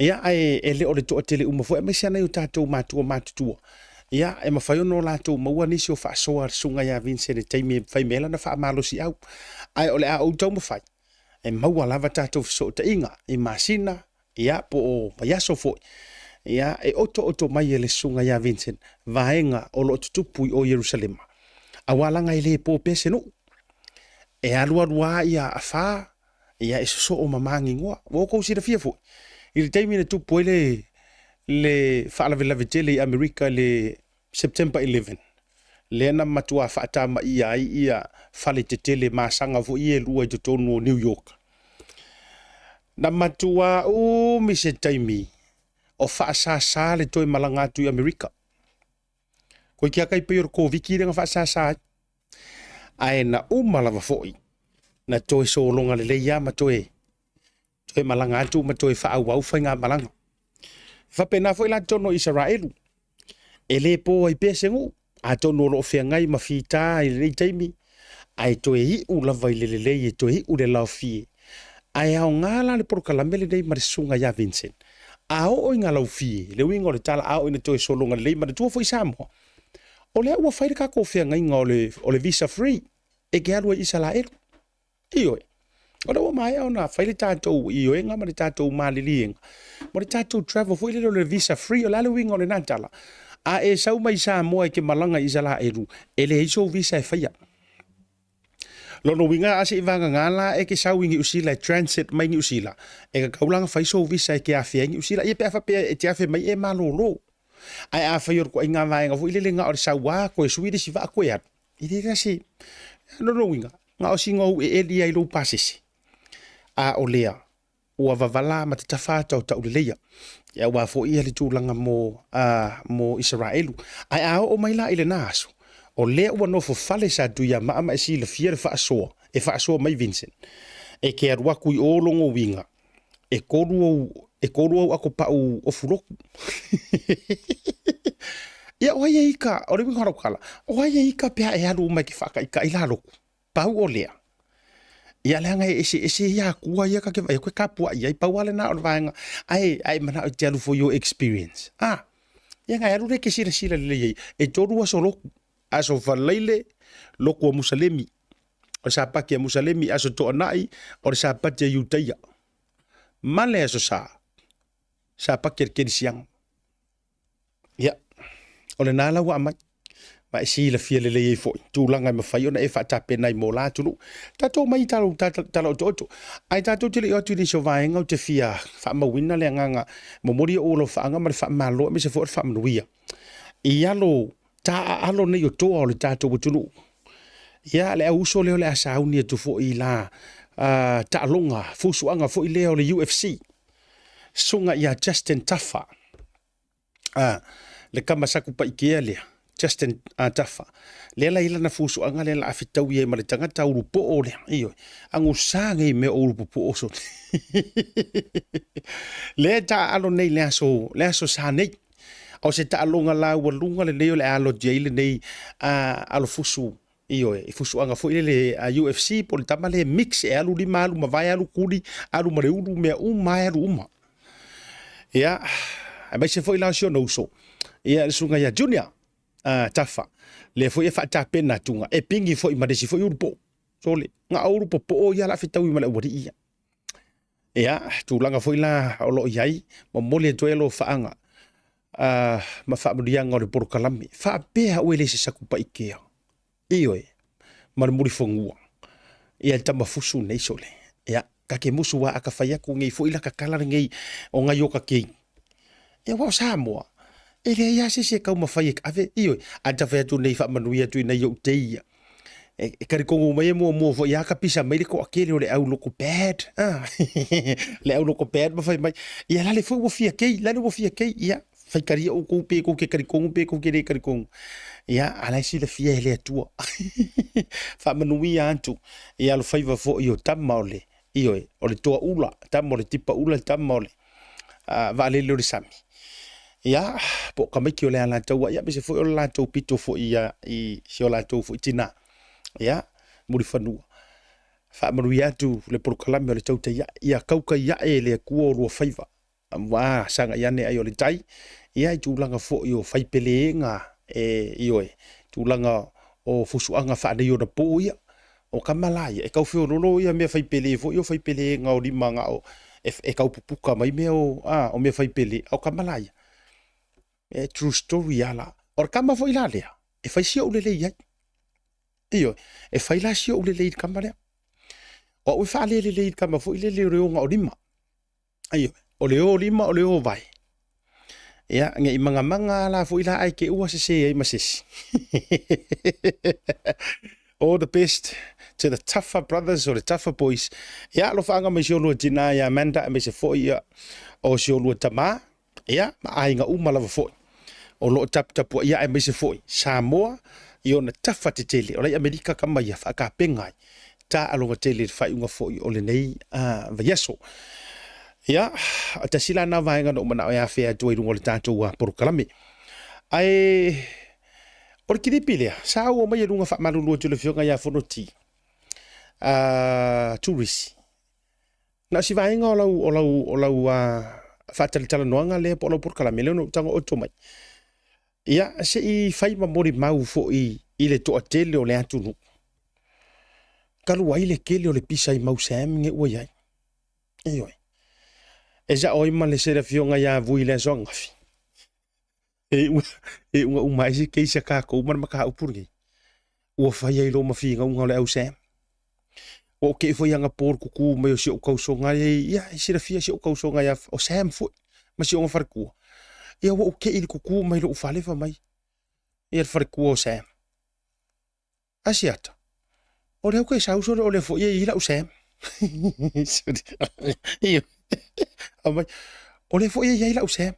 Ia e le o le toa tele uma fo e mai siana i o tātou mātua mātutua. Ia e mawhai ono lātou maua nisi o whaasoa sunga ya Vincent e teimi e fai mela na wha amalosi au. Ai o le a o tau mawhai. E maua lava tātou so ta inga i masina. Ia po o maiaso fo. Ia e oto mai e le sunga ya Vincent. Vaenga o lo tutupui o Jerusalema. Awalanga i le po pese no. E alua ia a wha, ia e so o mamangi ngoa. Woko si da fia fo. I le teimi na tupu le whaalawe lawe tele i Amerika le September 11. Le ana matua whaatama ia whale te tele masanga fo i e lua i te tonu o New York. Na matua mi se teimi o whaasasa le toi malangatu i Amerika. Koe kia kai peor ko viki renga whaasasa ai na umalawa foi na toe so longa le leia ma toe malanga atu ma toe fa au fa nga malanga fa pena foi la tono Israel e le po ai pesengu a tono lo fe ngai ma fita i le taimi ai toe i u la vai le le toe i u le la fi ai au ngala le por kala mele dei ma sunga ya Vincent a o inga la fi le wingo le tala a o ina toe so longa le ma tu foi Samoa o le ua fai ka ko fe ngai ngole o le visa free e ke alua Israel. Iyo e. O rewa mai au na whaile tātou iyo e nga ma le tātou malili e nga. Ma le tātou travel fo ile le visa free o lale winga o le nantala. A e sau mai Samoa e ke malanga Israel e le iso visa e whaia. Lono winga ase i vanga ngala e ke sau ingi usila e transit mai ngi usila. E ka kaulanga whaiso visa e ke awhia ngi usila. Ie pe awha pe e te awhia mai e malolo. Ai awha yor ko inga vaenga fo ile le nga o le saua ko e Swedish i va koe atu. I te kasi no winga nga o singa u e eli ai lo pasisi a o lea ua vavala ma te tawhata o tauleleia ia ua fo ia le tūlanga mo Israelu ai a o mai la ile naso o lea ua nofo fale sa tuia maama e si le fia le whaasoa mai Vincent e ke aruaku i olongo winga e koru au ako pau o furoku ia oia ika, o rewi ngaro kala, oia ika pia e alu mai ki whaka ika ila loku, pau o lea. Ia leanga ese ia kua ia ka ke vai, koe kapua ia i pau ale na o vaenga, ai mana o te alu for your experience. Ia ngai alu reke sira le iei, e toru aso loku, aso whaleile loku a Musalemi, o sa paki a Musalemi aso to anai, o sa pati a Iutaia. Male aso sa paki a Kerisiang. Ia. O le nala wa mai ma e si la fia le le fo tūlanga ma fai ona e whaatape nai mō lātunu tatou mai talo to ai tatou te le o tu ni so vaenga o te fia whaamawina le anganga momori o lo whaanga ma le whaamalo me se fo whaamanuia i alo ta alo nei o toa o le tatou tunu ia le auso leo le asauni e tu fo i la ta alonga fusuanga fo i leo le UFC sunga ia Justin Tafa le kamasaku pa ikea lea, Justin Tafa. Lea la ila na fusu anga lea la afitau ia ma le tangata urupo o lea. Iyo, angu sanga i me urupo po oso. Lea ta alo nei lea so sa nei. O se ta alonga la walunga le leo le alo jaile nei alo fusu. Iyo e fusu anga fo ile le UFC po le tama le mix e alu lima alu mawai alu kuri alu mare uru mea mai alu uma. Ia, mai se fo ila sio no so. Ia le sunga ya Junior Tafa le foi e whaatape na tunga e pingi foi madesi foi urupo so le nga urupo po o ia la fitau i mala wari ia ia tūlanga foi la o lo iai ma mole toelo whaanga ma whaamurianga o le porokalami whaapea uele se saku pa ikea iyo e ma le muri fongua ia tama fusu nei so le ia kake musu wa aka whaiaku ngei foi la kakalare ngei o ngai o kakei ia wao Samoa e le ia se kau mawhai e kawe, iyo, a ta whea tu nei wha manuia tu nei o teia. e karikongo mai mo fo ia ka pisa mai ko akele o le au loko bad le au loko bad ma fai mai ia la le fo wo fia kei la wo fia kei ia fai kari o ko pe ko ke karikongo pe ko ke le karikongo ia ala si le fia le atua fa manui antu ia lo fai va fo io tamole io o le toa ula tamole tipa ula tamole va le lo sami ia po kamiki o le ala tau ia be se fo o la tau pito fo ia I si o la tau fo tina ia muri fanua fa maru atu le proklame o le tautai ia kauka ia e le kuo ro faiva wa sanga ia ne ai o le tai ia I tūlanga fo I o fai peleenga io tūlanga o fusuanga fa de yo na po ia o kamalai e kau feo lolo ia me fai pele fo io fai peleenga o limanga o e kau pupuka mai me o me fai pele o kamalai true story ala or kama fo ila lea e fai sia o le ia io e fai la sio o le leid kamare o we fa le leid kama fo ile le reonga o lima io o le o lima o le o vai ia nge manga la fo ila ai ke ua se ai masisi all the best to the tougher brothers or the tougher boys ia lo fanga me sio lo tina ia manda me se fo ia o sio lo tama ia ma ai nga uma lava fo o lo tap ia me se fo Samoa io na tafa te tele o lai Amerika ka mai fa ka pengai ta alonga tele fa unga fo o le nei va yeso ia ta sila na va nga no mana ya fe to I rungo le tanto wa por kalame ai por ki dipile sa o mai runga fa malu lo tele fionga ya fonoti tourist na si va nga o lau fa tala no nga le por kalame le no tango o to mai ia se I fai mamori mau fo I le to atele o le atunu kalu ai le kele o le pisa I mau sam nge ua iai io e za oi ma le sera fionga ya vui le zonga fi unga umai si keisa ka ko man maka upurgi ua fai ai lo ma fi nga le au sam o ke fo yanga por kuku me o si o kausonga ia sera fia si o kausonga ya o sam fo ma si o farku ia wo ke I kuku mai lo ufale fa mai ia farku o sam asiata o le ko sa uso o le fo ia la usam ia amai o le fo ia la usam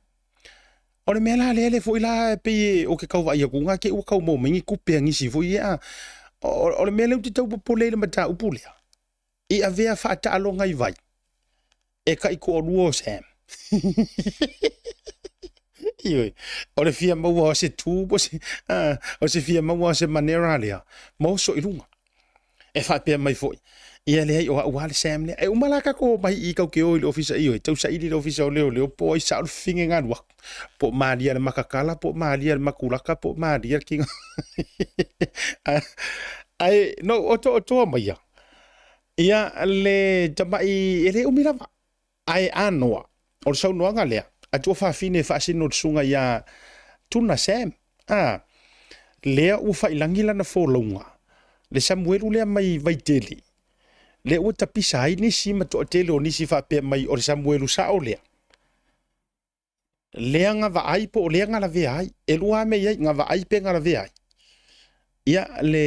o le mela le fo ila pe o ke kau vai ku nga ke o kau mo mingi ku pe ngi si fo ia o le mela tu tau po le mata upulia I avea fa ta alonga I vai e kai ko o sam io o le fia mau o se tu o se fia mau o se manera lea mo so I lunga e fa pe mai foi ia le o wa le sam le e o malaka ko mai I kau ke o le ofisa io tau sa I le ofisa o le po I sa o finge nga wa po malia le makakala po malia le makulaka po malia kinga ai no o mai ia le tamai ele o mirava ai anoa o sa no nga lea a tua fa fine fa sino sunga ya tuna sam lea u fa ilangila na fo longa le Samuel le mai vai tele le o tapisa ai ni si ma to tele o ni si fa pe mai o Samuel sa o le nga va ai po le nga la ve ai e lua me ia nga va ai pe nga la ve ai ia le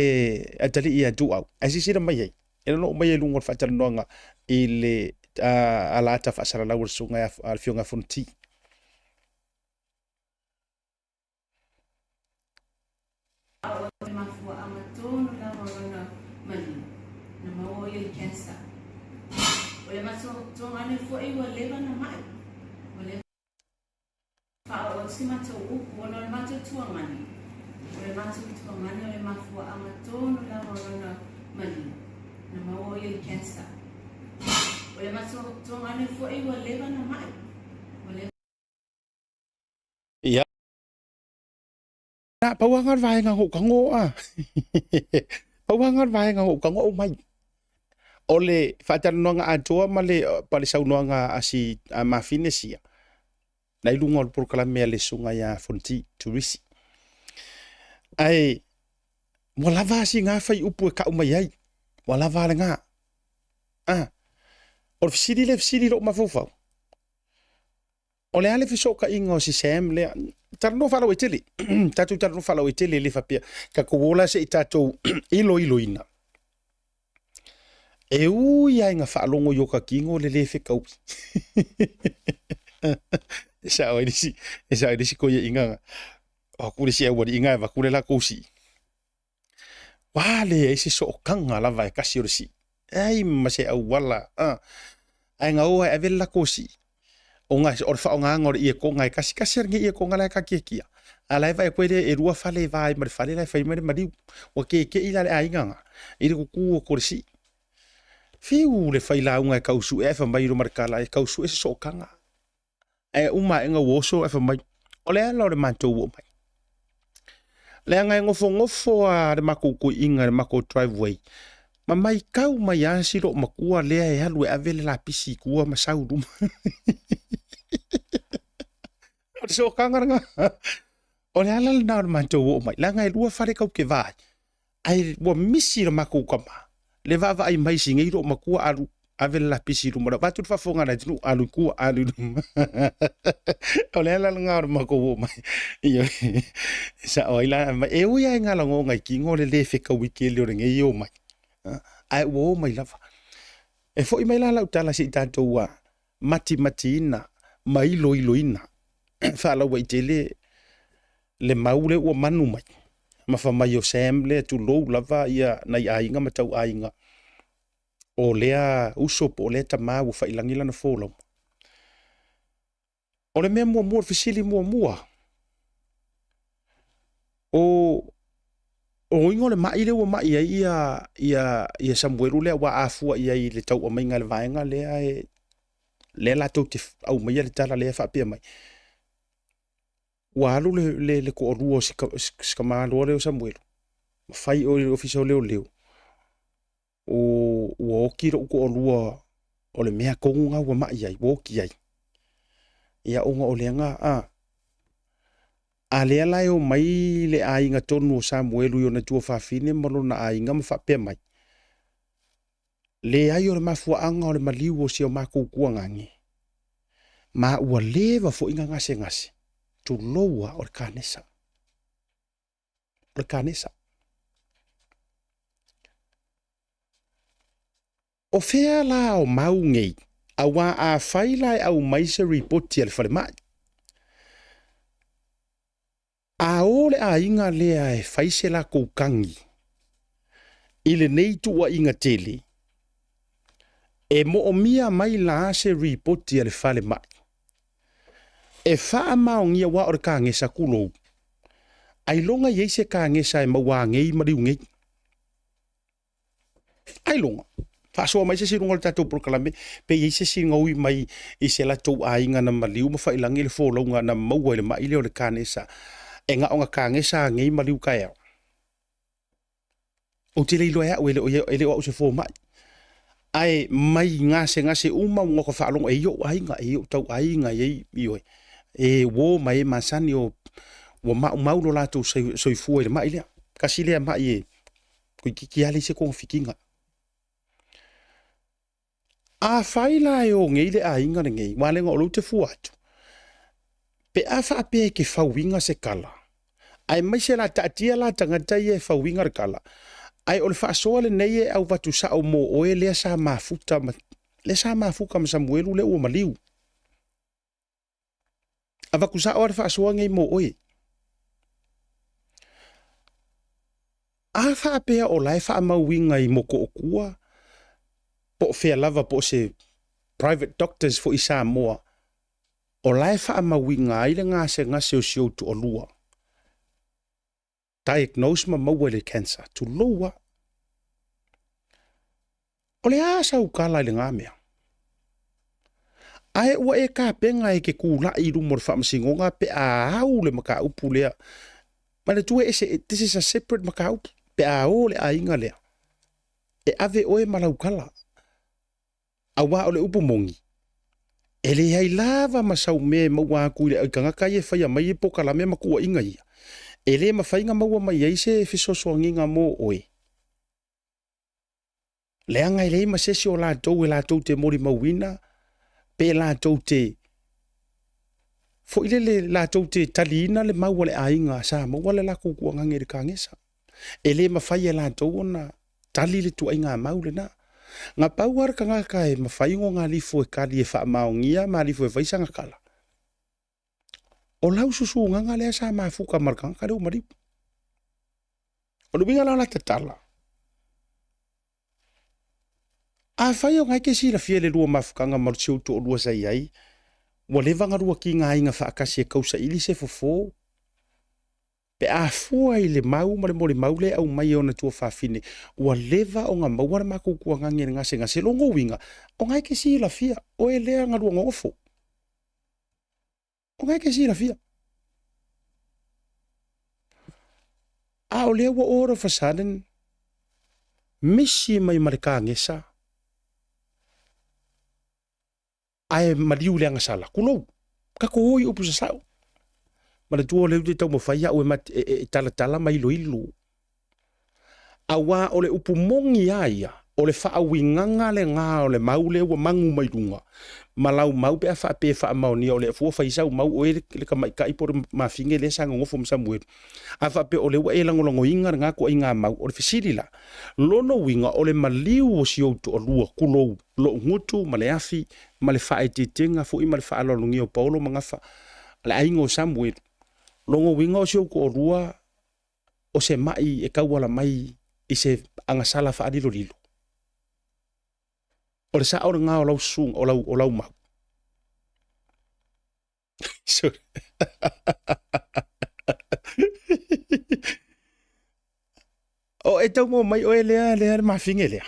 atali ia tu au asi sira mai ai e no mai lu ngor fa tala nga I le ala ta fa sala la sunga al fionga fonti mafua amatonu la morona mali na maoyo cancer ole maso tongane fo I wa leva na mai ole fa o sima to u wono mato tuangani ole mato tuangani ole mafua amatonu la morona mali na maoyo cancer ole maso tongane fo I wa leva na mai ole ia na pawangar vai nga ho kango pawangar vai nga ho kango o mai ole fatar no nga atoa male pale sau no nga asi mafinesia na ilunga por kala me le sunga ya fonti tourist ai wala va si nga fai upu ka mai ai wala va nga or fsiri lo mafofau ole ale fiso ka ingo si sem le tarno fala wetele tatu tarno fala wetele le fapia ka kola se tatu ilo ina e u ia nga falongo yo ka kingo le fe kau esa disi ko ye inga aku disi e wadi inga va kule la kosi wale ese so kanga la vai kasi orsi ai mase au wala ai nga o e vela kosi o nga o fa nga ngor ie ko nga kasi ngi ie ko nga la ka kia ala vai ko e rua fale vai mar fale la fai mar mari o ke ila le ai nga ire ku ko si fiu le fai la unga kausu e fa mai ro markala e kausu e so kanga e uma nga woso e fa mai o le ala le manto wo mai le nga ngofo a le makuku inga le mako driveway ma mai kau mai asi ro makua le e alu e avele la pisi kua ma saudu o so kanga nga o le ala na le manto wo mai la nga e lua fare kau ke vai ai wo misi le makuku kama le va ai mai singa ro makua alu avele la pisi ro ma batu fa fonga na tinu alu ku alu o le ala nga ro mako wo mai iyo sa oila e u ya nga lango ngai kingo le fe ka wiki le ringe yo mai ai wo mai lava e foi mai la utala si tanto wa mati ina mai loina fa la wa tele le maule o manu mai ma fa mai o semble tu lo lava ia na ainga matau ainga o lea uso po le tama u fa ilangila na folo o le memo mo fisili mo o ingo le mai le o mai ia Samuelu le wa afua ia i le tau o mainga le vaenga le la tau te au mai le tala le fa pe mai wa alu le ko ruo ska malo le Samuelu fai o ofisa leo o kiro ko ruo o le mea konga wa mai ai wo ki ai ia onga o lenga a le ala o mai le ainga tonu o Samuelu yo na tua fafine malo na ainga ma pe mai le ai o le mafua anga o le maliu o sio mako kuangangi ma ua leva fo inga ngase tu loa o le kanesa o fea la o mau ngei awa a faila au mai se report ti al fale mai a ole a inga lea e faise la koukangi ile nei tua inga tele e mo o mia mai la se report ti al fale mai e faa maongia wa o ka ngesa kulo ai longa ye se ka ngesa e mawa ngei mariu ngei ai longa fa so mai se sirunga tato proclame pe ye se singa mai i se la tou ainga na maliu ma fa ilangi le fo longa na mawa le mai le o le kanesa e nga onga kangesa ngei maliu kae o te leilo ya o ele o se fo mai ai mai ngase uma ngoko fa longa e yo ainga e yo tau ainga ye yo e wo mai masani o wo mau lo la tou so fu le mai le kasi le mai e ku ki ali se ko fikinga a faila e o ngei le a inga ngei wale ngolo te fuatu pe a fa pe ke fawinga se kala ai mai se la tatia la tangata ye fawinga re kala ai o le fa so le nei e au vatu sa o mo o le sa mafuta le sa mafuka ma Samuelu le o maliu ava kusa o fa so ngei mo o a fa pe o lai fa mawinga i moko okua po fea lava po se private doctors fo i Samoa o lai fa mawinga i le ngase o sio tu o lua diagnose ma mawele cancer tu loa o le asa ukala le ngamea ai ua e ka penga e ke kula i rumor fa msingonga pe a au le maka upu lea ma le tue ese this is a separate maka upu pe a o le a inga lea e ave oe malaukala awa o le upu mongi ele hai lava masau me maua ku le kanga kai fa ya mai po kala me maku inga ia ele ma fainga maua mai ai se fiso so nginga mo oe le anga ile ma se si o la tou te mori mawina pe la tou te Fo ile le la tau te talina le mau le ainga sa mo wale la ku ku ngangere kangesa. Ele mafai la tau na tali le tu ainga mau le na. Nga pauar ka nga kai mafai ngo nga lifo e kali e fa maungia ma lifo e faisa nga kala. O lau susu nga le sa ma fuka markang ka do mari. O lubinga la tatala. A fai o ngai ke si la fiele lua mafukanga marchiu to lua sai ai. Wa le vanga rua ki ngā inga whaakasi e kausa ili se fofo. Pe a fua i le mau, ma le mo le mau le au mai o na tua whawhine. Wa leva o ngā mauara mako kua ngangere ngase ngase longo winga. O ngai ke si la fia, o e lea ngā rua ngofo. O ngai ke si la fia. A o lea wa ora fasaden, misi mai marika ngesa. Ai maliu le anga sala kulo ka ko oi upu sa ma le tuo le tau mo faia o mat tala tala mai lo ilu awa o le upu mongi aia o le fa awinganga le nga o le mau le wa mangu mai dunga malau mau pe fa mau ni o le fu fa isa mau o le ka mai kai por ma finge le sanga ngofo msamuel a fa pe o le wa e langolongo inga nga ko inga mau o le fisilila lono winga o le maliu o si o to lua kulo lo ngutu ma le afi ma le fa tenga fo i ma le fa lo ngi o paulo manga fa le aingo samuel longo winga o si o ko rua o se mai e ka wala mai i se anga sala fa adilo lilo o le sa o nga o lau sung o lau mau o e tau mo mai o e lea ma finge lea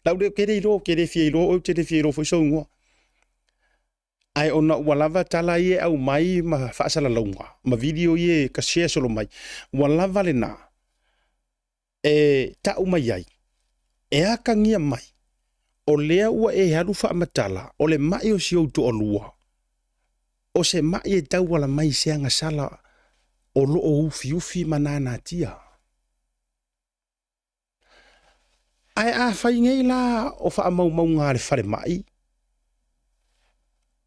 lau de kere fielo o te fielo fo so ngwa ai ona walava tala ye au mai ma fa sala longa ma video ye ka share solo mai walava le na e ta mai ai e aka ngia mai o lea ua e haru fa matala o le mai o si o to olua o se mai e tau wala mai se anga sala o lo o ufi manana tia ai a fai ngei la o fa mau ngā le fare mai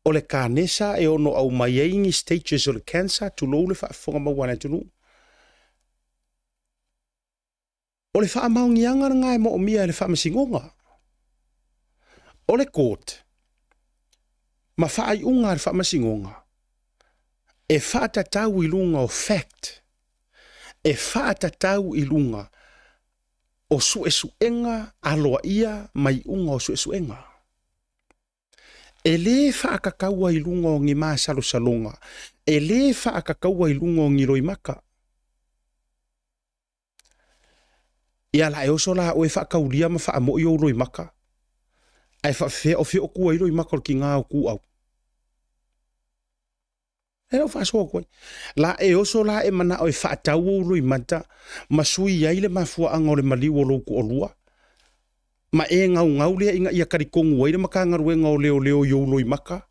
o le kanesa e ono au mai ingi stages o le cancer tu lo le fa fonga mau wana tunu o le fa mau ngianga ngai mo o mia le fa masingonga o le court ma fa ai unga le fa masingonga e fa tatau ilunga o fact e fa tatau ilunga o suenga aloa ia mai unga o suenga e le fa akakaua ilunga o ngi masalo salonga e le fa akakaua ilunga o ngi roimaka ia la e oso la o e fa kaulia ma fa mo yo roimaka ai fa fe o fi o ku iro i makol ki ngā o ku au e o fa so ko la e oso la e mana o e fa tau o roi mata ma sui ai le mafua anga o le mali o lo ku o lua ma e ngau le inga ia kari kongu ai le makanga ruenga o leo yo loi maka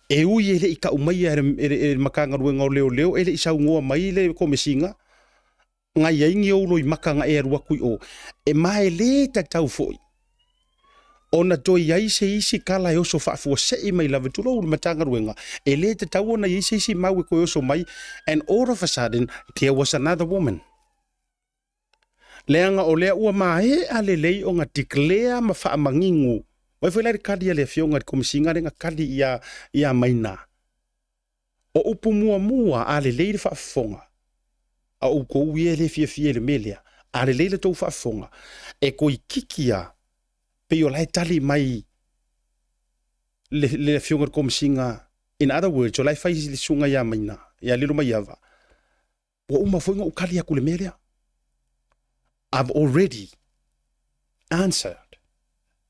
e ui ele i ka umai e makanga ruenga o leo ele i sau ngoa mai le komesinga nga yaingi o loi maka nga e arua kui o e mai le tatau foi ona toi ai se isi kala e oso fa'afua se'i mai lava tulo o matanga ruenga e le tatau ona isi isi mau e koe oso mai and all of a sudden there was another woman leanga o lea ua mae a le lei o nga declare ma whaamangingu wai fwela re kadi a le fionga komisinga renga kadi ia maina o upu mua a le lei le whaafonga a uko uie le fia le melea a le lei le tau whaafonga e koi kikia pe o lai tali mai le fionga komisinga in other words o lai fai le sunga ia maina ia lilo mai ava o uma fwinga o kali aku le melea I've already answered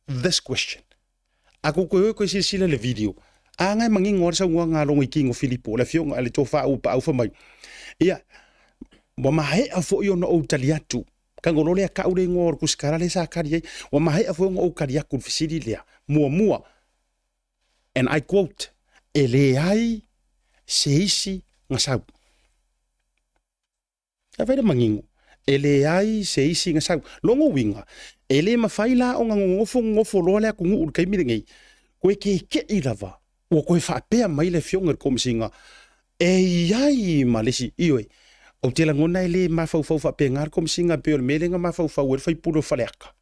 this question. Ako ko sila le video. Angai mangingor sa nga long iking o Filipo, la fiong ale tofa u pa fa mai. Ia wa mahe afo yo no taliatu. Kango le ka ure ngor kuskara le sa kari. Wa mahe afo ngo kariaku fisilia. Mua. And I quote ele ai seisi ngasau. Ave mangingo ele ai se isi nga sau longo winga ele ma faila o nga ngofo lo le ku ngu kai mi ngai ko ke ilava ua koe whaapea mai le fionga le komisinga, iai malesi, ioi, o te langona ele mawhau whaapea ngā komisinga, peo le melenga mawhau e whaipuno whaleaka.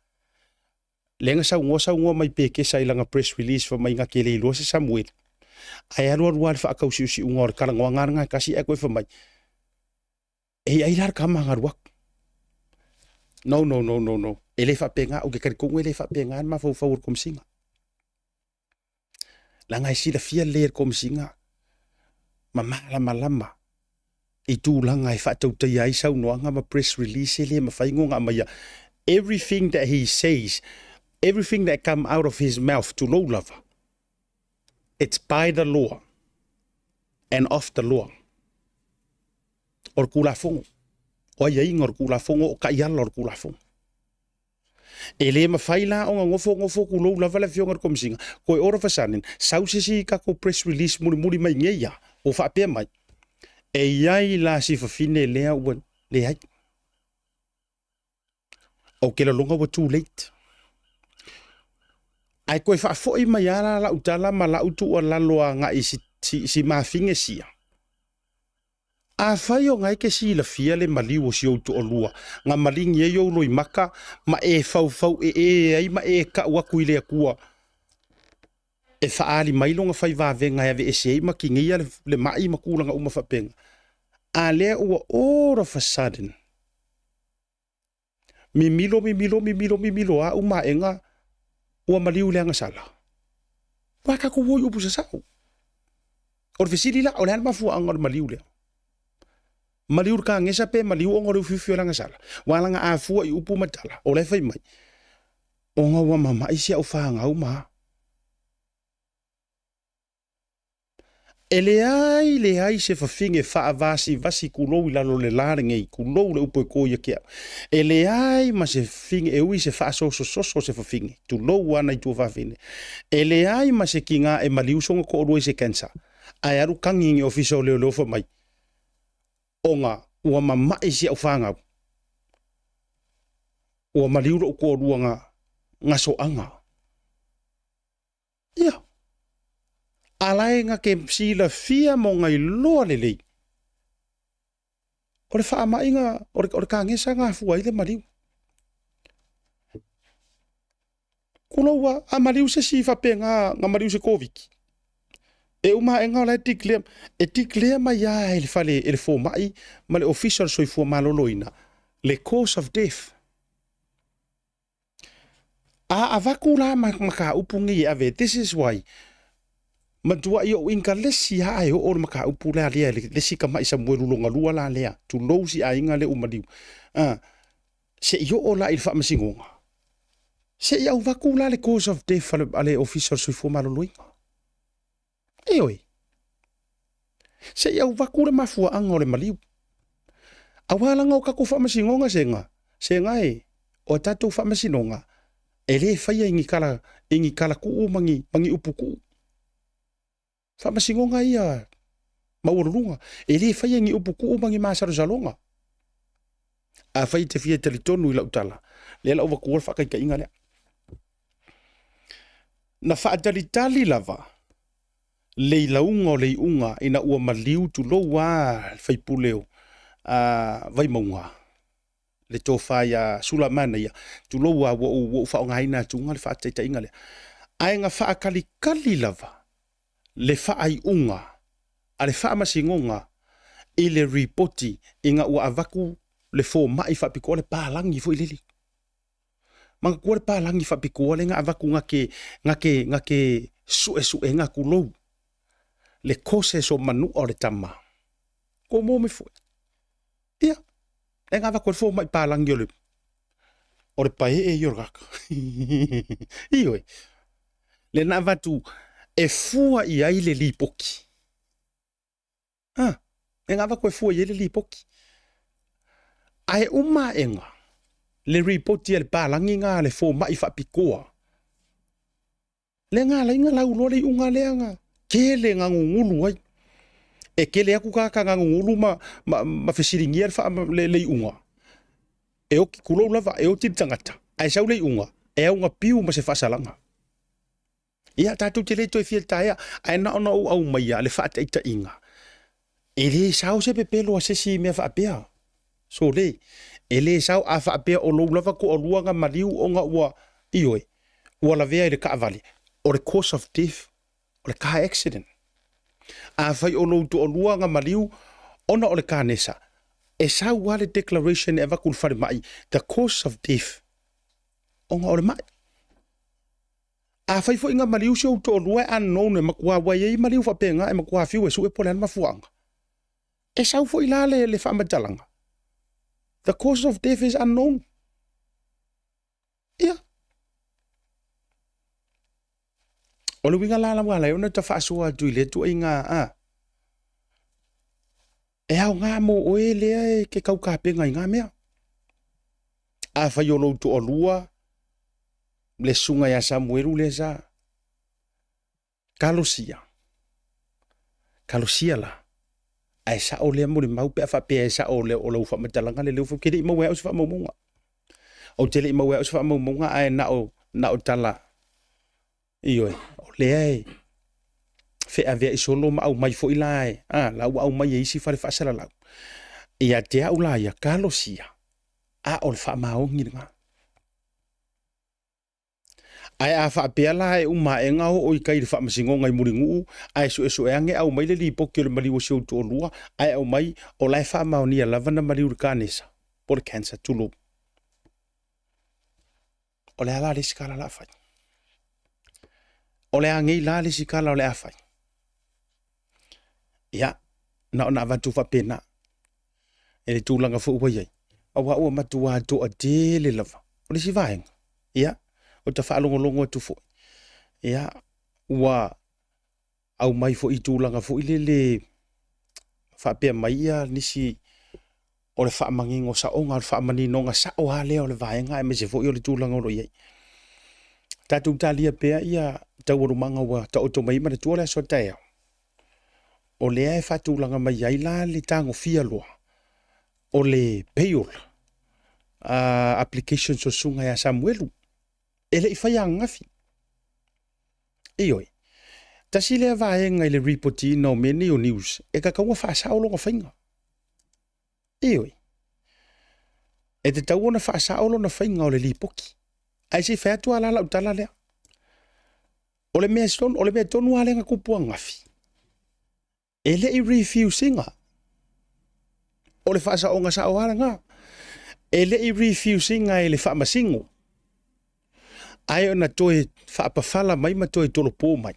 Lenga sa ungoa mai peke sa ilanga press release fa mai ngā kele ilua se Samuel. Ai arua le whaakausiusi unga o le karangoa ngā kasi e koe fa mai. Ai lar ka mangaruak. No. Ele whaapea ngā, o ke karikongo ele whaapea ngā mawhau o komisinga. La ngai sila fia le komisinga. Malama. I tūlanga e whaatautai ai sau noanga ma press release ele ma whaingonga ma ia. Everything that he says, everything that come out of his mouth to low lover, it's by the law and of the law. Or kula fongo. O ia inga or kula fongo o ka iala or kula fongo. Ele ma whaila o ngofo ku low lover le fionga komisinga. Koe ora fasanin, sausesi ka ko press release muri mai ngeia o whaapea mai. E iai la si whawhine lea ua le ai. O ke la longa wa too late. Ai koe whaafoi mai ala la utala ma la utu o laloa ngā i si mawhinge sia. A whai o ngai ke si la fia le maliu o si outu o lua. Ngā malingi e yo loi maka ma e fau ai ma e ka waku i lea kua. E whaali mailonga whai wawenga e ave e sei ma ki ngia le mai ma kulanga uma whapenga. A lea ua all of a sudden. Mimilo a uma enga ua maliu leanga sala. Waka ko woi upu sa sao. Or visiri la o lean mafua anga maliu lea. Maliu ka ngesa pe maliu o ngore ufifio langa sala. Walanga a fua I upu matala. O le fai mai. Onga ua mama isi au whaanga uma. E le ai se whawhinge wasi kulou I lalo le lare ngei, kulou le upo e koia kia. E le ai ma se whinge e ui se whaasoso se whawhinge, tu lou ana I tua whawhine. E le ai ma se ki ngā e maliusonga ko oroi se kansa. Ai aru kangingi ofisa o leo wha mai. Onga, ua mamai si au whangau. Ua maliuro ko orua ngā soanga. Ia. Alai nga ke sila fia mo ngai loa lelei. O le wha mai nga, o le ka ngesa ngā fua I le mariu. Kuloua, a mariu se si whape ngā mariu se koviki. E uma e ngā lai tiklea mai ia e le whale e le fō mai, ma le official soi fua maloloina. Le cause of death. A waku la maka upungi I ave, this is why. Matua I o inga lesi hae o ora maka upu lea lea lesi ka mai sa mweru longa lua la lea tu lousi a inga le umaliu se I o la I wha masingonga se I au waku la le cause of death ale official sui fua maloloinga eoi se I au waku le mafua anga o le maliu awalanga o kako wha masingonga se ngai o tatou wha masingonga e le whaia ingi kala kuu mangi upu kuu Whamasingonga ia maururunga. E le whaia ngi upu ku umangi masaru salonga. A whai te fia talitonu I lau tala. Le la uwa kuwa whakai ka inga lea. Na whaatalitali lava. Le launga o le unga ina ua maliu tu loa whai puleo. Vai maunga. Le tō whaia sulamana ia. Tu loa ua whaonga haina tunga le whaataita inga lea. Ainga whaakali lava. Le whaai unga, a le wha masingonga, I le ripoti, inga ua avaku le fō mai whapikoa le pālangi fo I lili. Manga kua le pālangi whapikoa le ngā avaku ngake sue ngā kulou. Le kose so manu o le tama. Ko mō me fo. Ia, e ngā avaku le fō mai pālangi o le pae e yorgaka. Ioi. Le nā vatu, e fua I ai le lipoki. E ngā wako e fua I le lipoki. Ai uma enga. Le ripoti le pālangi ngā le fō mai whapikoa. Le ngā inga laulo le unga le anga. Ke le ngā ngungulu ai. E ke le aku kaka ngā ngungulu ma whesiringia le unga. E oki kulou lava, e o tiri tangata. Ai sau le unga. E unga piu ma se whasalanga. Ia tātou te le toi fia taia, ai na ona au mai le whaata ita inga. E le sao se pepelo a sesi mea whaapea. So le, e le sao a whaapea o lou lava ko o luanga mariu o nga ua ioe. Ua la vea i le kaavali. O le cause of death, o le car accident. A whai o lou tu o luanga mariu, ona o le kānesa. E sao wale declaration e wakul whare mai, the cause of death. O nga o le mai. A whai fo inga mariu se o to o lua e unknown e makua wai e mariu whapenga e makua fiu e su e pole an mafuanga. E sao fo ila le whaamatalanga. The cause of death is unknown. Ia. O le winga lala wala e ona ta whaasua tui le tu inga e au ngā mo oe lea e ke kau kāpenga i ngā mea. A whai o loutu o lua, le sunga ya Samuelu le sa. Kalosia. Kalosia la. Ai sa o lea mo le mau pe a whapea e sa o le o lau whamatalanga le leu whakere i mau e au sa whamamunga. O tele i mau e au sa whamamunga ai na o tala. Ioe, o lea e. Fea vea i solo ma au mai fo ilae. Lau au mai e isi whare whaasara lau. Ia te au la ia Kalosia. A o le whaamaongi nga. Ai a whaapea la e uma e ngau o i kai le whaamasingo ngai muringu. Ai su e ange au mai le li poki o le maliwa si o tu o lua. Ai au mai o lai whaamaoni a lavana maliu le kānesa. Po le cancer tulu. O le ala le sikala la whai. O le angei la le sikala o le awhai. Ia, na ona avatu whapena. E le tūlanga fu ua iei. Awa ua matua to a tele lava. O le si vaenga. Ia, o ta whaalongolongo atu fu. Ia, ua au mai fu i tūlanga fu i le whapea mai ia nisi o le whaamangingo sa onga o le whaamanino nga sa o hale o le vaenga e me se fu i o le tūlanga o lo iei. Tātou tālia pea ia tauarumanga ua ta otomai ma le tua le aso taeo. O lea e whatūlanga mai ai la le tango fia loa. O le payroll applications o sunga ya Samuelu. E le i whai angafi. Ioi. Tasi lea vaenga i le reporti no meni o news. E ka kaua whaasao longa whainga. Ioi. E te tau ona whaasao longa whainga o le lipoki. Ai se whaatu ala lau tala lea. O le mea tonu alenga kupua ngafi. E le i refusinga. O le whaasa o nga sa o nga. E le i refusinga e le whaamasingo. Ai ona toe whaapawhala mai ma toe tolo pō mai.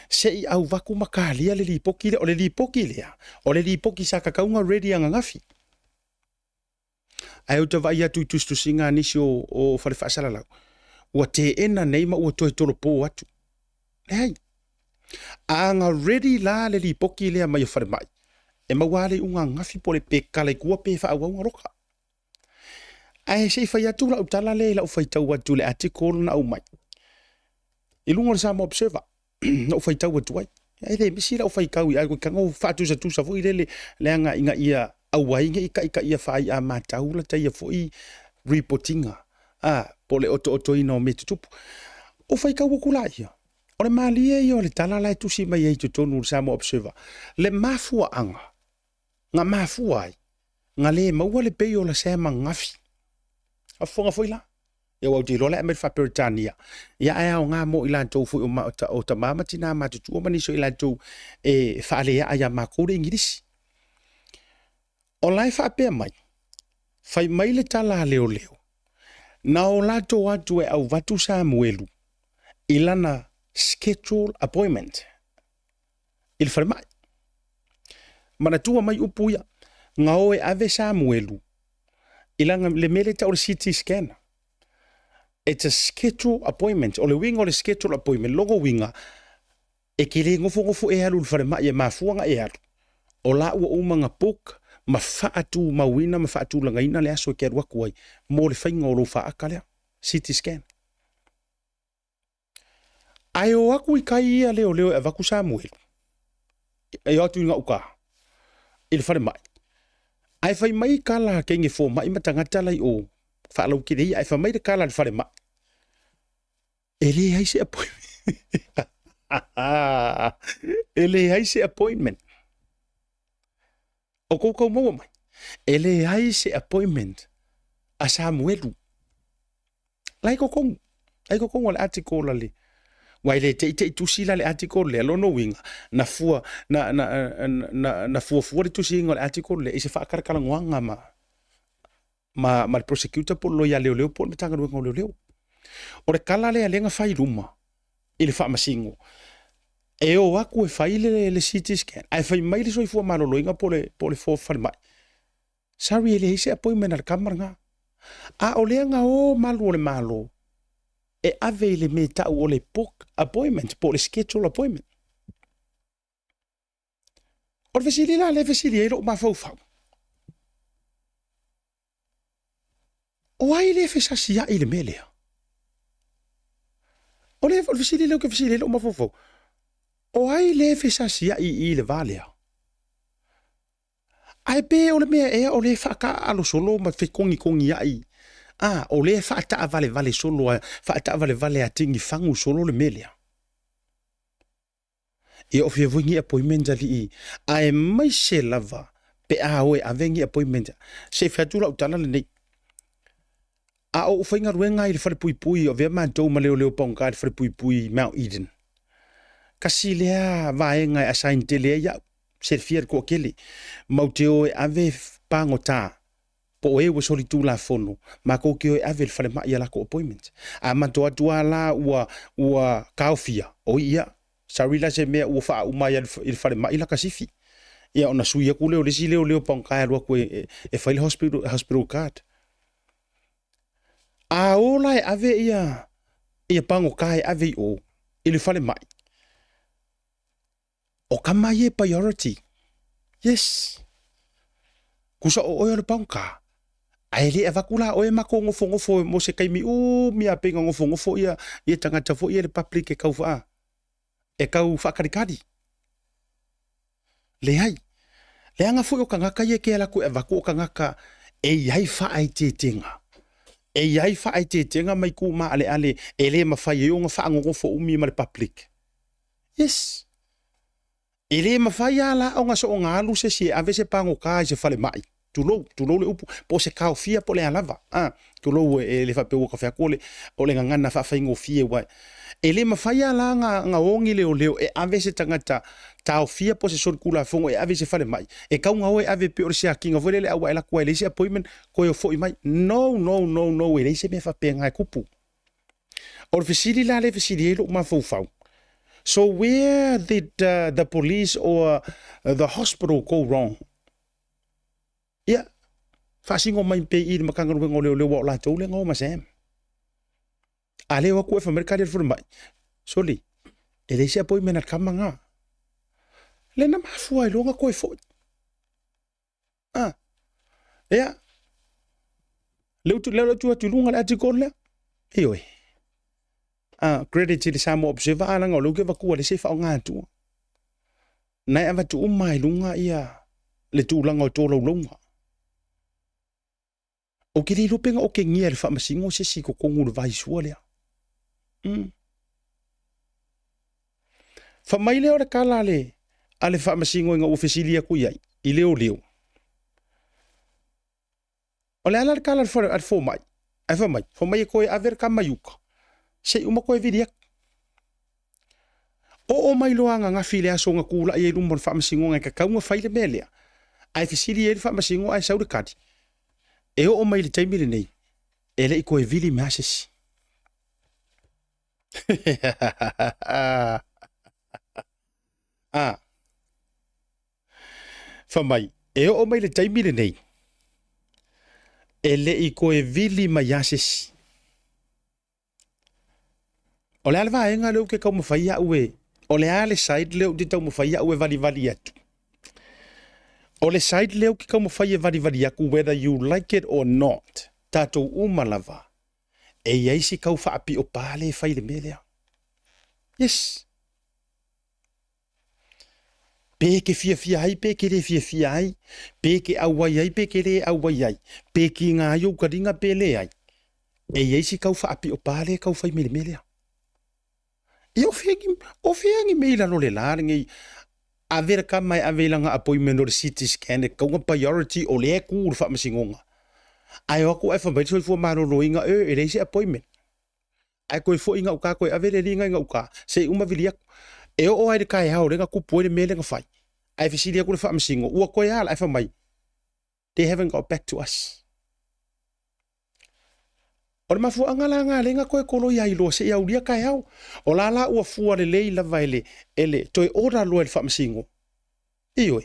Se i au waku makalia le lipoki le. O le lipoki lea. O le lipoki sa kakaunga ready anga ngafi. Ai o te vai atu tustu singa nisi o whare whaasara lau. Ua te ena nei ma ua toe tolo pō atu. Hei. Anga ready la le lipoki lea mai o whare mai. E mawale unga ngafi po le peka le kua pe wha unga roka. Ai se whai atu la utala le la ufai tau atu le article na au mai. I lunga le Samoa Observer. Na ufai tau atu ai. Ai le misi la ufai kau i ai ka ngau whatu sa tusa fo i le anga inga ia au ai inga ika ia whai a matau la tai fo i reportinga. Po le oto ina o me tutupu. Ufai kau wakula ia. O le malia i o le tala lai tusi mai ei tutonu le Samoa Observer. Le mafua anga. Nga mafua ai. Nga le maua le pei o la sema ngafi. A fonga foi la. E wau te lola e me whaperitania. Ia e au ngā mo i lantou fui o ta mama tina matutu o maniso i lantou e whaalea a ia makore ingirisi. O lai whapea mai. Whai mai le tala leo leo. Na o lato atu e au watu Samuelu. Ilana schedule appointment. Il whare mai. Mana tua mai upuia. Nga oe ave Samuelu. Ilanga le mele ta o le CT scan. It's a schedule appointment. O le winga o le schedule appointment. Logo winga. E ke le ngofo e halu whare mai e mafuanga e halu. O la ua umanga puk. Ma whaatu mawina ma whaatu langaina le aso ke arua kuai. Mo le whainga o lo whaaka lea. CT scan. Ai o aku i kai ia leo e vaku Samuelu. E atu inga uka. Il whare mai. Ai whai mai kala ke nge fō mai matangata lai o whaalau ki rei. Ai whai mai de kala le whare mai. E le hai se appointment. Ele ai se appointment. O koko mo mai. Ele ai se appointment. A Samuelu. Lai koko. Ai koko wale article ali. Wai le te tusila le article le lono winga. Na fua na fua tu singa le article le ise fa karakala ngwanga ma prosecutor po lo ya leo po na tanga ngo leo. Ore kala le alenga fai ruma. Ile fa masingo. E o aku e fai le CT scan. Ai fai mai le soifua maloloinga po le fo fa mai. Sorry ele ise appointment al kamera nga. A o le nga o malu le malo. E ave le me ta o le book appointment po le schedule appointment. O vesili la le vesili e lo ma fau fau. O ai le fesasi ya ile melea. O le vesili lo ke vesili lo ma fau fau. O ai le fesasi ya i le valea. Ai pe o le mea e o le whaka alo solo ma fe kongi ya i. O le whata vale solo, whata vale a tingi whangu solo le melea. E o fia vingi appointment ali i. Ai mai se lava pe a oe a vengi appointment. Se whatula utala le nei. A o whainga ruenga i le whare pui o vea mantou ma leo paunga i le whare pui Mount Eden. Kasi lea vaenga a sain te lea iau. Se fier ko kele. Mau te oe ave pango tā. Po e we soli tu la fono. Ma ko ke oe ave le whare mai ala ko appointment. A mantoa tua la ua kaofia. O ia. Sarila se mea ua wha umai il whare mai la kasifi. Ia ona suia ku leo lesi leo paunga alua ko e whaile hospital card. A ola e ave ia pango kai ave o. Ili whare mai. O kama ye priority. Yes. Kusa o oe le paunka. Ai le evakula o e mako ngofo mo se kaimi mi a penga ngofo ia tangata fo ia le public e kau fa. E kau fa karikari. Le hai. Le anga fo o kangaka ye ke ala ku evaku o kangaka e yai fa ai te tenga. E yai fa ai te tenga mai ku ma ale ele ma fa ye o fa ngofo umi ma le public. Yes. Ele mafai ala o nga so nga alu se ave se pango kai se fale mai. Tulo le upu po se kao fia po le alava. Tulo le fa pe o ka fa ko le o le ngana fa fa ngo fia wa. Ele mafai ala nga ongi leo e ave se tangata tau fia po se sol kula fongo e ave se fale mai. E ka nga o e ave pe o se akinga vo le awa ela ko ele se appointment ko yo fo mai. No ele se me fa pe nga kupu. Or fisili la le fisili lo ma fo fau. So where did the police or the hospital go wrong? Yeah. Fasingo mai pe I makanga ngo le wa la tole ngo ma sem. Ale wa ku fa mercado for mai. Soli. Ele se appointment at kamanga. Le na mafu ai longa ko fo. Yeah. Le tu lunga la ti kolle. Eoi. Credit to the Samoa Observer ala nga loke va ku le se fa nga tu. Na ava tu mai lunga ia le tu langa to lo lunga. O ke le lupenga o ke ngia le fa masingo se si ko kongu le vai sua le. Fa mai le ora kala le ale fa masingo nga ofisilia ku yai I leo. O le ala kala al fo mai. Ai fa mai. Fo mai ko e aver kamayuka. Se uma ko e vidia. O mai loanga nga file aso nga kula e lumon fa masingo nga ka nga faile melea. Ai fisili e fa masingo ai saude kadi. E o mai le taimi le nei. Ele I ko e vili masesi. Fa mai. E o mai le taimi le nei. Ele I ko e vili mayasesi. O le alva e nga leo ke kau mawhaia ue. O le ale side leo di tau mawhaia ue vali atu. O le side leo ke kau mawhaia vali aku whether you like it or not. Tatou umalava. E iaisi kau whaapi o pale whaile melea. Yes. Pe ke fia ai, pe ke le fia ai. Pe ke awai ai, pe ke le awai ai. Pe ki ngā iau karinga pe le ai. E iaisi kau whaapi o pale kau whai melea. I o fiangi me ila lo le la ngi a vera ka mai a vela nga appointment o CT scan e kaunga priority o le ku fa masingonga. Ai o ko e fa bai fo maro lo inga e le appointment. Ai ko fo inga uka ko a vera ringa inga uka se uma vilia e o ai de kai ha o renga ku poe me le nga fai. Ai fisilia ko fa masingo u ko ya ai fa mai. They haven't got back to us. O le mafu angala nga lenga koe kolo ia ilo se ia ulia kai au. O la ua fua le lei la vai ele toi ora lo el fa masingo. Ioi.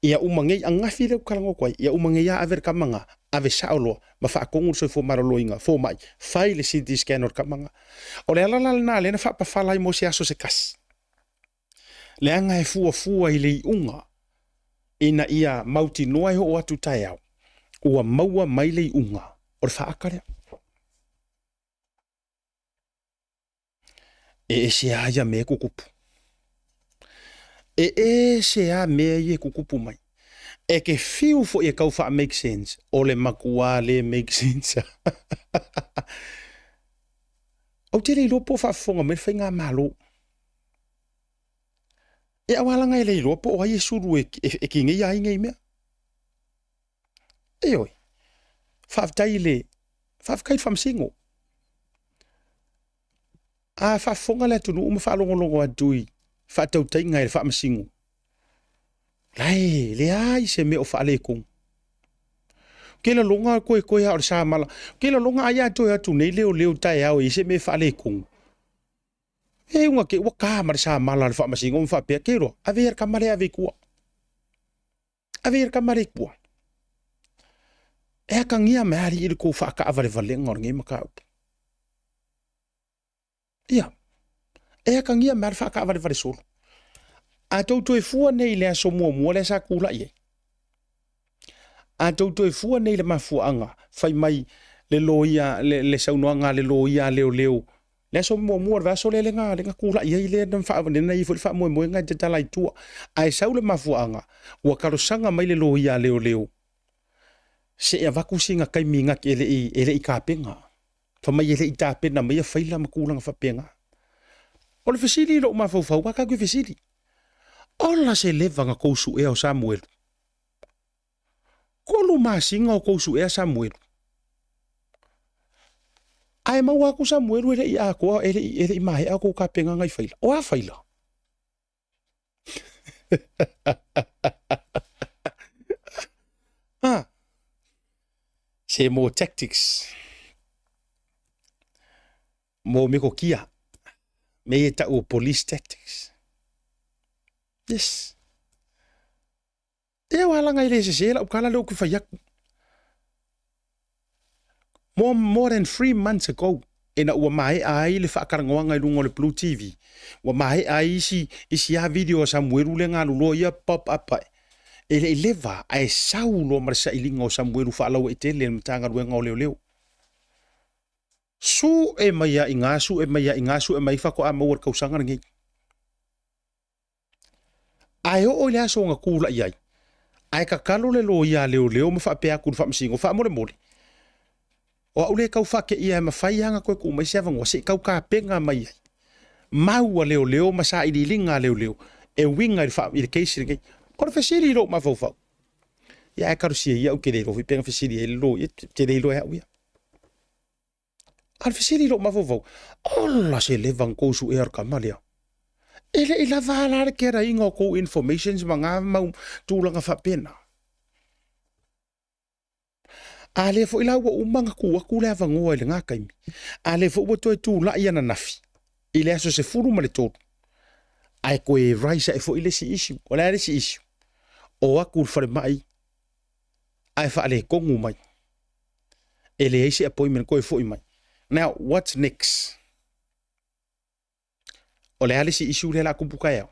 Ia umangei angafi le kalango kwai. Ia umangei ia aver kamanga. Ave saolo. Ma fa kongu so fo marolo inga. Fo mai. Fai le CT scanner kamanga. O le ala na le na fa pa fala mo se aso se kas. Le anga e fua i le unga. Ina ia mauti noai ho o atu tai au. Ua maua mai le unga. O le fa akarea. E se aia me kukupu. E se a me ye kukupu mai. E ke fiu fo e kau fa make sense. O le makua le make sense. O te rei lopo fa fonga me whainga malo. E awala ngai rei lopo o hai suru e ki ngai ai ngai mea. E oi. Whaftai le. Whafkai whamsingo. A fa fonga le tunu uma fa longo atui fa tautai ngai fa masingo lai le ai se me o fa le kong ke la longa ko ha sa mala ke la longa ai atu nei leo tai au i se me fa le kong e unga ke wa ka mar sa mala fa masingo fa pe ke ro a ver kamare ave ku e ka ngia me ari i ko fa ka avare vale ngor ngi maka ia e ka ngia mar fa ka vale solo a tautu e fua nei le aso mua le sa kula ie a tautu e fua nei le mafuanga fai mai le loia le saunoanga le loia leo le aso mua va so le nga kula ie le dan fa ne nei fa mo nga te tala tua ai sau le mafuanga wa karosanga mai le loia leo se e vakusinga kai minga ke ele i kapenga fa mai ele i tapena mai fa ila makula fa penga. O le fesili lo ma fau ka ku fesili. Ola se leva nga kousu e o Samuel. Kolu ma singa o kousu e Samuel. Ai ma wa ku Samuel ele i a ko ele i mai a ko ka penga ngai faila. O a faila. Se mo tactics. Mo miko kia. Me e o police tactics. Yes. E wala ngai le se la ukala le ku fayak. More than 3 months ago, ina ua mai ai le whakarangoanga i lungo le Blue TV. Ua mai ai isi a video sa mueru le ngā lulo ia pop up ai. Ele leva ai sau lo marisa ilinga o sa mueru whaalau e tele mtanga ruenga o leo. Su e mai a ingasu e mai whako a mawar kausanga ngi. Ai o le aso nga kula iai. Ai ka kalo le lo ia leo ma whapea kuru whamsingo whamore. O aule kau whake ia ma whaianga koe ku mai seavango se kau ka penga mai ai. Maua leo ma sa ililinga leo. E winga i le keisi ngai. Ora fesiri lo ma fau. Ia e karusia ia uke le lo vi penga fesiri e lo te le lo e au ia. Al fesiri lo ma fau. Ola se levang kousu e arka malia. Ele ila vala ke ra ingo ko informations manga mau tulanga whapena. Ale fo ila wa umanga ku le avangoa le ngā kaimi. Ale fo ua toi tū la iana nafi. Ile aso se furu ma le tōru. Ai koe raisa e fo ile si issue. O le si issue. O aku whare mai. Ai wha ale kongu mai. Ele eisi appointment koe fo i mai. Now, what's next? O le ale si issue le la kumpuka eo.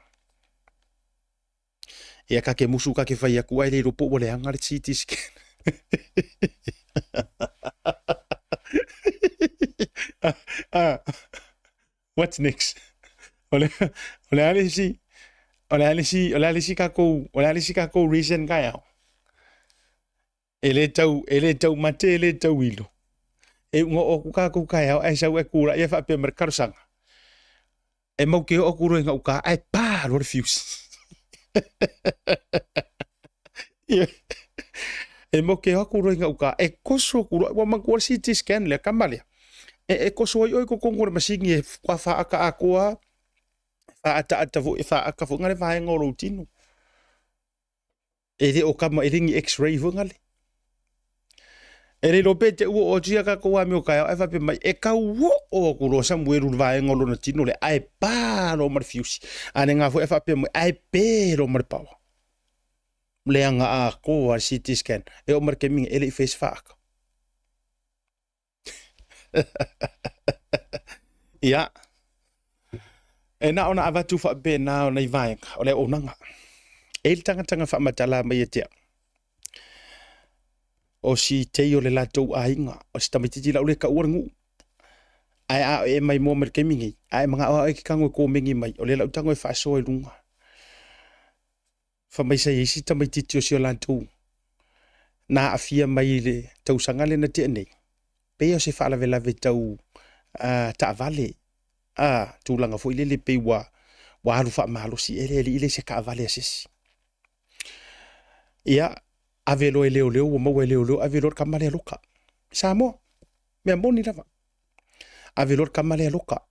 Ia ka ke musu ka ke whai aku ai le ropo o le anga le CT scan. What's next? Ole alisi ka ko reason ka ya. Ele tau mate ele tau ilo. E ngo o ka ko ka ya ai sa we kula ia fa pe merkar sanga. E mau ke o kuro ngau ka ai pa lo refuse. E mau ke o kuro ngau ka e koso kuro wa mang ko CT scan le kamale. E koso oi ko kongo masingi e kwa fa aka akoa fa ata vo fa aka vo ngale va ngolo tinu. E de o kama e ringi x-ray vo ngale. E re lope te uo o tia ka koa me o kai e fa pe mai e ka uo o kuro Samuelu va ngolo na tinu le ai pa lo marfiusi. Ane nga vo e fa pe mai ai pe lo marpawa. Mleanga a koa CT scan e o marke mingi ele face fa aka. Ia. E na ona avatu fa be na ona i vaenga, o le onanga. E il tanga fa matala mai e tea. O si te o le latou ainga, o si tamititi la ule ka uarangu. Ai a e mai mo merke mingi, ai mga o e kango ko mingi mai, o le lau tango e faso e lunga. Fa mai sa isi tamititi o si o latou. Na afia mai le tau sangale na te nei. Pe o se fa la ve tau ta vale. Tūlanga fo ile le pe wa haru fa malo si ile se ka vale asisi. Ia avelo leo o mau leo avelo kamale loka. Samo me moni lava. Avelo kamale loka.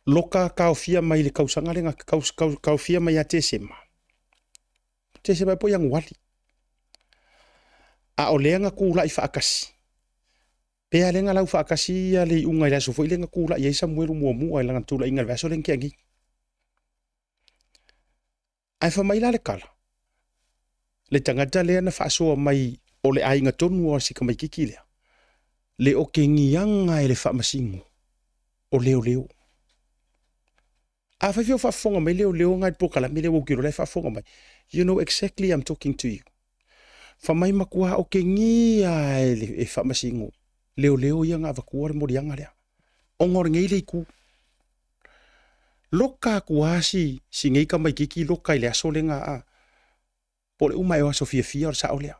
Loka kaofia mai le kausanga le nga kaofia mai a tesema. Tesema po yang wali. A olenga kula ifa akasi. Pea lenga lau whaakasi a le unga i laso fo i lenga kula i eisa mueru mua i langa tula inga vaso lengi angi. Ai wha mai la le kala. Le tangata lea na whaasoa mai o le ainga tonu o sika mai kiki lea. Le o ke ngianga e le whaamasingu. O leo. A whawhio whaafonga mai leo ngai pokala me leo ukiro le whaafonga mai. You know exactly I'm talking to you. Wha mai makua o ke ngia e le whaamasingu. Leo ia ngā wakuare mori anga lea. Ongor ngei le ku. Loka kuasi si ngei ka mai kiki loka i le aso le ngā a. Pole umai o aso fia o sa o lea.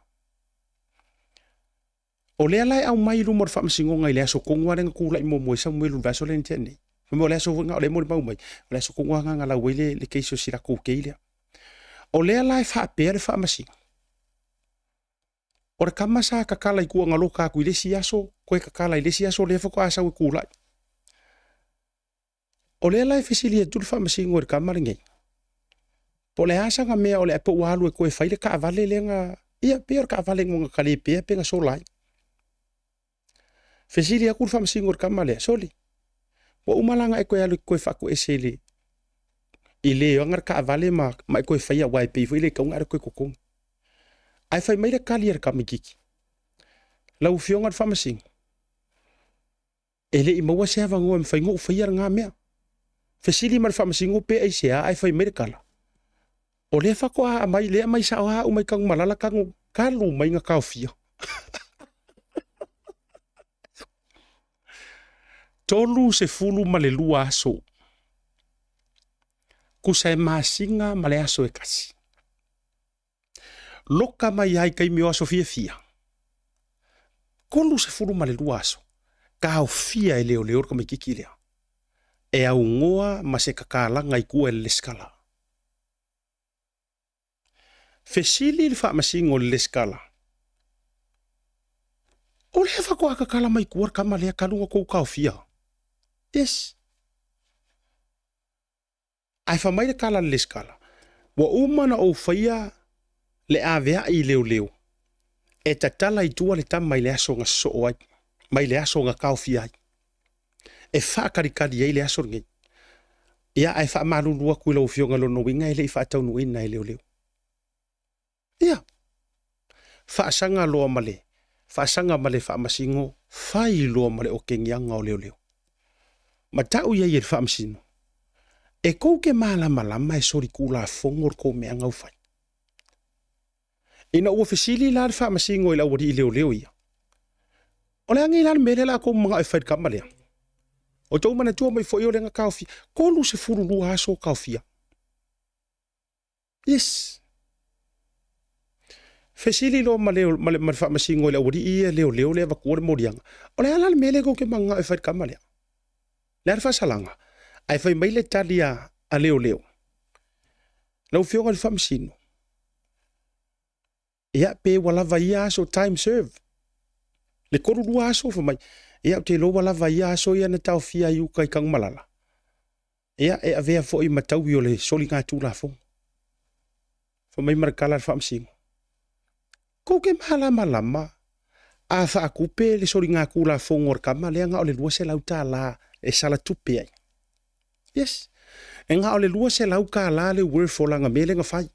O lea lai au mai lumor whamasingo ngai le aso kongua renga kula i momo i sa mwelu vaso le ntene. Mo le aso ngā o le mori mau mai. O le aso kongua ngā la wele le keiso sira kou kei lea. O lea lai whaapea le whamasingo. Ora kamasa kakala i kua ngaloka ku i lesi aso, koe kakala i lesi aso le whako asa ui kūlai. O lea lai fesili e tulu whamasingo e kamari ngei. Po le asa nga mea o le apo walu e koe whaile ka avale le nga, ia pia ka avale ngonga kale pia nga so lai. Fesili a kuru whamasingo e kamari soli. Wa umalanga e koe alu koe whako esele. I le angar ka avale ma e koe whaia waipe i whaile kaunga are koe kokong. Ai fai mai le kali er kamikiki. Lau fionga ar whamasing. Ele i maua se hawa ngoa mwhai ngō whai ar ngā mea. Fesili mar whamasing o pe ai se a ai fai mai le kala. O le whako a mai lea mai sa o a umai kangu malala kangu kalu mai ngā kao fia. Tolu se fulu ma le lua aso. Kusa e maasinga ma le aso e kasi. Loka mai ai kai mio aso fia. Kolu se furu ma le lua aso. Kao fia e leo ka mai kiki lea. E au ngoa ma se kakalanga i kua le skala. Fesili le whaamasingo le skala. O le whako a kakala mai kua kama lea kalunga kou kao fia. Yes. Ai whamai le kala le skala. Wa umana o whaia le avea i leo. E tatala i tua le tam mai le aso nga so ai. Mai le aso nga kao fia ai. E whaakarikari ai le aso ngei. Ia ai whaamarurua kui lau fionga lono winga ele i whaataunu ina e leo. Ia. Whaasanga loa male. Whaasanga male whaamasingo. Whai loa male o kengianga o leo. Ma tau ia i e whaamasingo. E kou ke malama e sori kula fongor ko me angau whai. Ina ua fesili la le whaamasingo i la wari i leo ia. O le angi la mele la ko mga e whaid kama lea. O tau mana tua mai fwoi o lenga kaofia. Kolu se furu lua aso kaofia. Yes. Fesili lo ma whaamasingo i la wari i leo le vakuore morianga. O le ala mele ko ke mga e whaid kama lea. Le arfa salanga. Ai fai mai le talia a leo. Lau fionga le whamasino. Ia pe wala vai aso time serve. Le koru lua aso fa mai. Ia te lo wala vai aso ia na tau fia iu kai kang malala. Ia e avea fo i matau i o le soli ngā tū la fong. Fa mai marakala le whamasino. Ko ke malama. A wha akupe le soli ngā kū la fong or kama lea ngā o le lua se lau tā la e sala tupe ai. Yes. E ngā o le lua se lau kā la le word for langa mele ngā whai.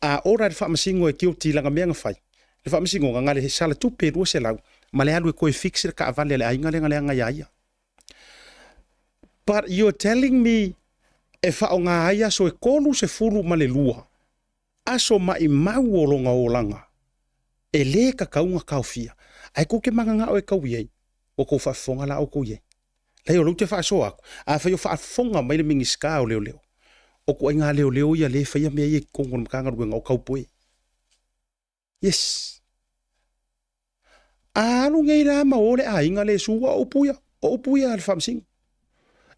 A ora le whaamasingo e kio ti langa mea ngā whai. Le whaamasingo ngā le sala tupe lua se lau. Ma le alu e koe fixer ka avale le ainga le ngā iaia. But you're telling me e whao ngā aia so e kolu se furu ma le lua. Aso mai mau o longa o langa. E le ka kaunga kaufia. Ai kuke manga ngā o e kau iei. O kou whaafonga la o kou iei. Leo lo te whaaso aku. A whaio whaafonga mai le mingi ska o leo. O ko ai ngā leo ia le whaia mea i kongon makanga ruenga o kaupoe. Yes. Anu ngei rā maole a inga le sua o puia al whamsing.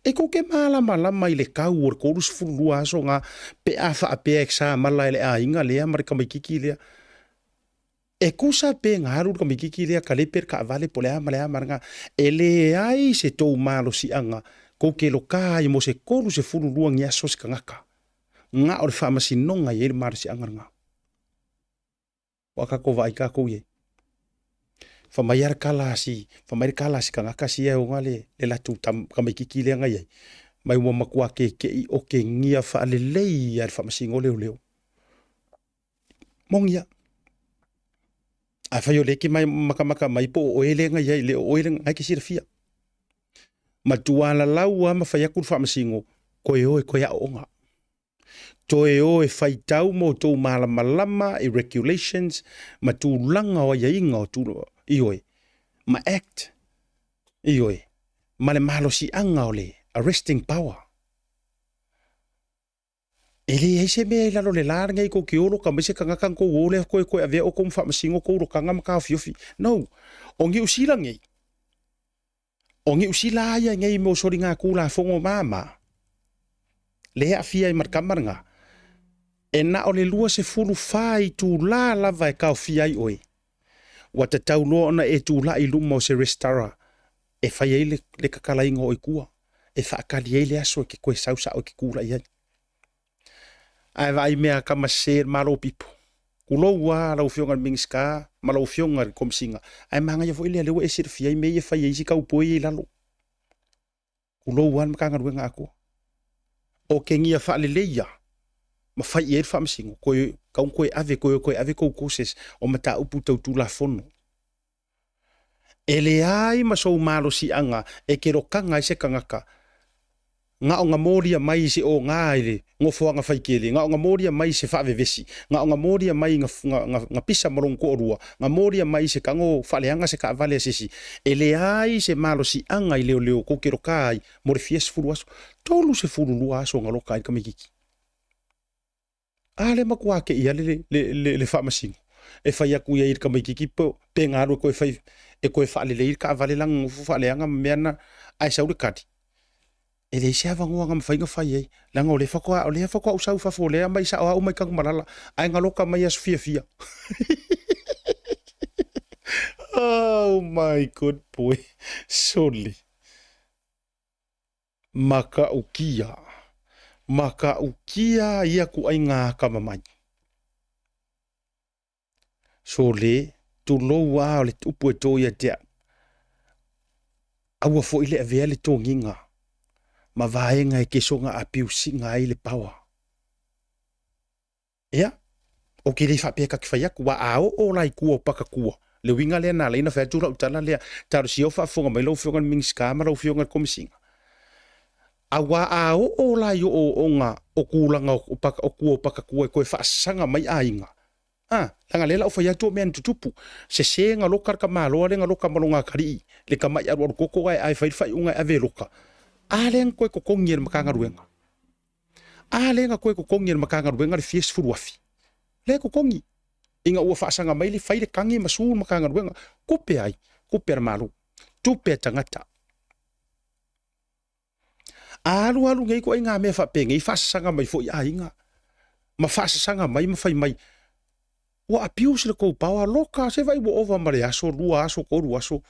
E ko ke malama i le kau o korus fulua aso ngā pe a wha pe eksa mala le a inga lea marika mai kiki lea. E kusa pe ngā ruru ka mai kiki lea ka leper ka avale po lea malea maranga. E le ai se tau malo si anga. Ko ke lo ka i mo se koru se furu lua ngia sos ka ngaka. Nga o le whaamasinonga i e le mara si anga nga. Waka ko vai ka ko ye. Whamaiara kalasi ka ngaka si e o nga le latu ka mai kiki lea ngai ai. Mai ua makua ke i o ke ngia wha le lei a le whaamasingo leo. Mongia. A whaio leke mai makamaka mai po o ele ngai ai le o ele ngai ke sira fia. Matuala lau ama whaiaku whaamasingo koe oe koe a onga. Toe o e whaitau mo tō malama e regulations ma tū langa o ia inga o tū ioe. Ma act ioe. Ma le malo si anga o le arresting power. E le eise mea i lalo le laringa i ko ki oro ka mese ka ngakan ko ole koe avea o kou whaamasingo ko uro ka ngama ka fiofi. No, o ngi usila ngei. O ngi usila aia ngei mo sori ngā kūla fongo mama. Le afia i markamaranga. E na o le lua se furu whai tū la lava e kau fiai oe. Wata tau loa ona e tū la i luma o se restara. E whai ei le kakalainga o i kua. E whaakali ei le aso e ke koe sausa o ke kūla i ai. Ai vai mea kama ser malo pipo. Kulo ua lau fionga mingiska, malo fionga komsinga. Ai manga ia foi le lewa e sir fiai me e whai eisi kau poe i lalo. Kulo ua makanga ruenga ako. O ke ngia wha le leia. Ma fai e whaamasingo, koe ave kou koses o mata upu tau tū la fono. E le ai ma sou malo si anga e ke rokanga i se kangaka. Nga o nga moria mai se o ngā ele ngofoanga whaikele. Nga o nga moria mai se whaavevesi. Nga o nga moria mai nga pisa marong ko orua. Nga moria mai se kango whaleanga se ka avale asisi. E le ai se malo si anga i leo ko ke rokai mo re fies furu aso. Tolu se furu lua aso nga loka i kamikiki. Ale makua ke ia le whaamasingo. E whai aku ia ir ka mai kiki po pe ngaru e koe whai e koe whaale le ir ka avale lang whaaleanga meana ai saure kati. E le se avangoa nga mwhainga whai ei. Langa o le whakoa usau whafo lea mai sa o au mai kang marala. Ai ngaloka mai as fia. Oh my good boy. Soli. Maka ukia ia ku ai ngā kamamai. So le, tu lou a o le upu e tō ia tea. Aua fo ile avea le tō nginga. Ma vaenga e kesonga a piusi ngā i le pawa. Ea, o ke le whapea ka kiwhaiaku wa ao o lai kua o paka kua. Le winga lea nā leina whea tūra utala lea. Tāru si au whaafonga mai lau whionga mingiska ma lau whionga komisinga. Awa ao o lai o nga o kūlanga o kua o paka kua e koe whaasanga mai a inga. Langa lela o whai atu o mea ntutupu. Se nga loka ka māloa le nga loka malonga kari. Le ka mai aru koko ai whai unga ave loka. Ale nga koe kokongi e makanga ruenga. Ale nga koe kokongi e makanga ruenga le fies furu afi. Le kokongi. Inga ua whaasanga mai le whai le kangi masul makanga ruenga. Kupe ai. Kupe ar malo. Tupe tangata. alu ngai ko nga me fa pe ngai fa sanga mai fo ya inga ma fa sanga mai ma fai mai wa apius le ko pawa loka se vai bo ova mare aso lua aso ko ru aso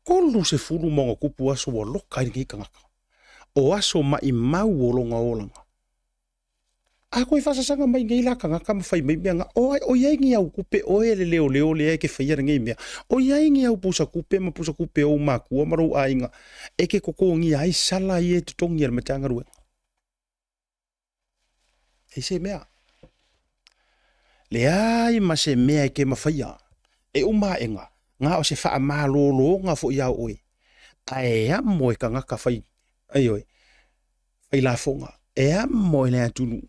ko lu se fulu mo ko pu aso wa loka ngai kanga o aso ma i mau o longa olanga a ko fa sanga mai ngai la kanga ka ma fai mai nga o ye ngi au kupe o ele leo le ke fa yer ngai me o ye ngi au pusa kupe o ma ku ma ro ainga e ke ko ngi ai sala ye to tongi er matanga ru e se mea le ai ma se mea ke ma faia e uma enga nga o se fa ma lo nga fo ya oi ai am mo ka nga ka fai ai oi fai la fonga e am mo le atunu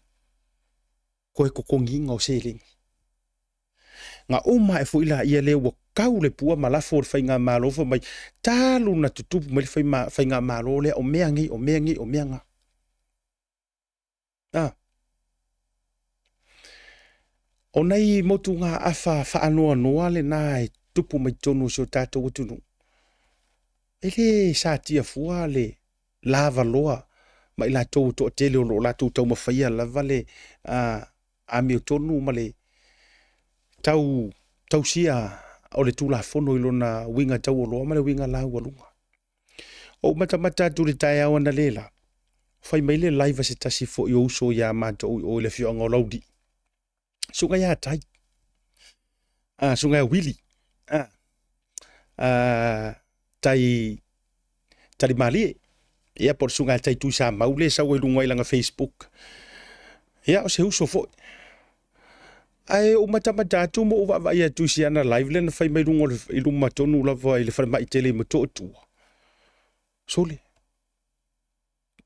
ko ngi nga o se le nga uma e fo ila ia le wo kau le pua mala fo fai nga ma lo fo mai talu na tutu me fai nga ma lo le o mea nga o nei motu ngā afa whaanoa noa le nai tupu mai tonu so tātou utunu. E le sa tia fua le lava loa mai la tau to tele o lo la tau tau mawhaia lava le ami o tonu ma le tau sia o le tula fono ilo na winga tau o loa ma le winga lau alunga. O mata tu le tai awa na lela. Fai mai le laiva se tasi fo i ouso ya mato o le fio anga o laudi. Sunga ya tai. Sunga ya wili. Tai malie. Ia por sunga tai tu sa maule sa o lunga ilanga Facebook. Ia o se uso fo. Ai o mata tu mo va ia tu si ana live len fai mai lunga iluma tonu la va ile fa mai tele mo to tu. Sole.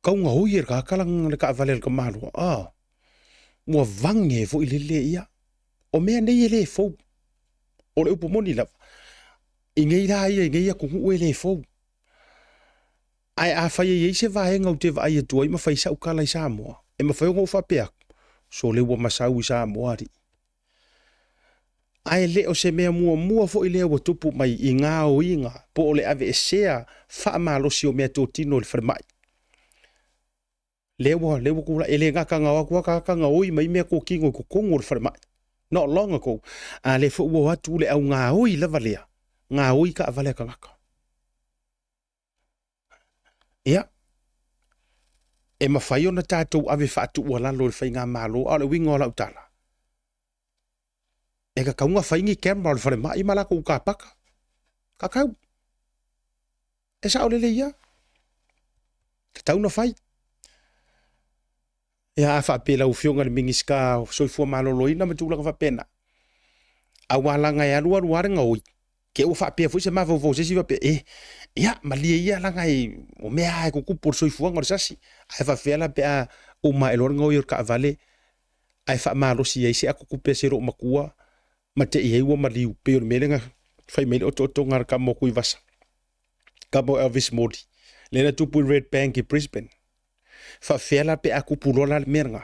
Kau nga hoier ka kalang le ka valer ka malu. Mo vange fo ile ia. O mea nei ele fo. O le upo moni la. Ingei la ia ku ele fo. Ai a fai ye se va henga o te va ia tu ai ma fai sa u kala sa mo. E ma fai ngo fa pe. So le wo masau sa mo ari. Ai le o se mea mua fo ile o tupu mai inga o inga. Po o le ave sea fa malo si o mea to tino le fermai. Lewa kula ele nga ka nga oi mai me ko kingo ko kongo le fermai. Not long ago. Le fo wo atu le au nga oi la valea. Nga oi ka valea ka ngaka. Ia. E mawhai ona tātou ave whaatu ua lalo le whai ngā malo a le winga o lau tala. E ka kaunga whaingi camera le whare mai malako u ka paka. Ka kau. E sa o lele ia. Ka tauna whai. Ia a whapela u fionga le mingiska soifua malolo ina ma tūlanga whapena. A walanga e alua ruarenga oi. Ke o whapea fui se mawau se si wape. Ia, malia ia langa e o mea e kukupur soifua ngore sasi. Ai whawhela pe a o ma elorenga oi or ka avale. Ai whamalosi ei se a kukupe se ro makua. Ma te iei ua maliu pe o melenga. Whai mele o ngar ka moku i vasa. Ka mo Elvis Modi. Lena tupu Red Bank i Brisbane. Whawhela pe a kupurola le merenga.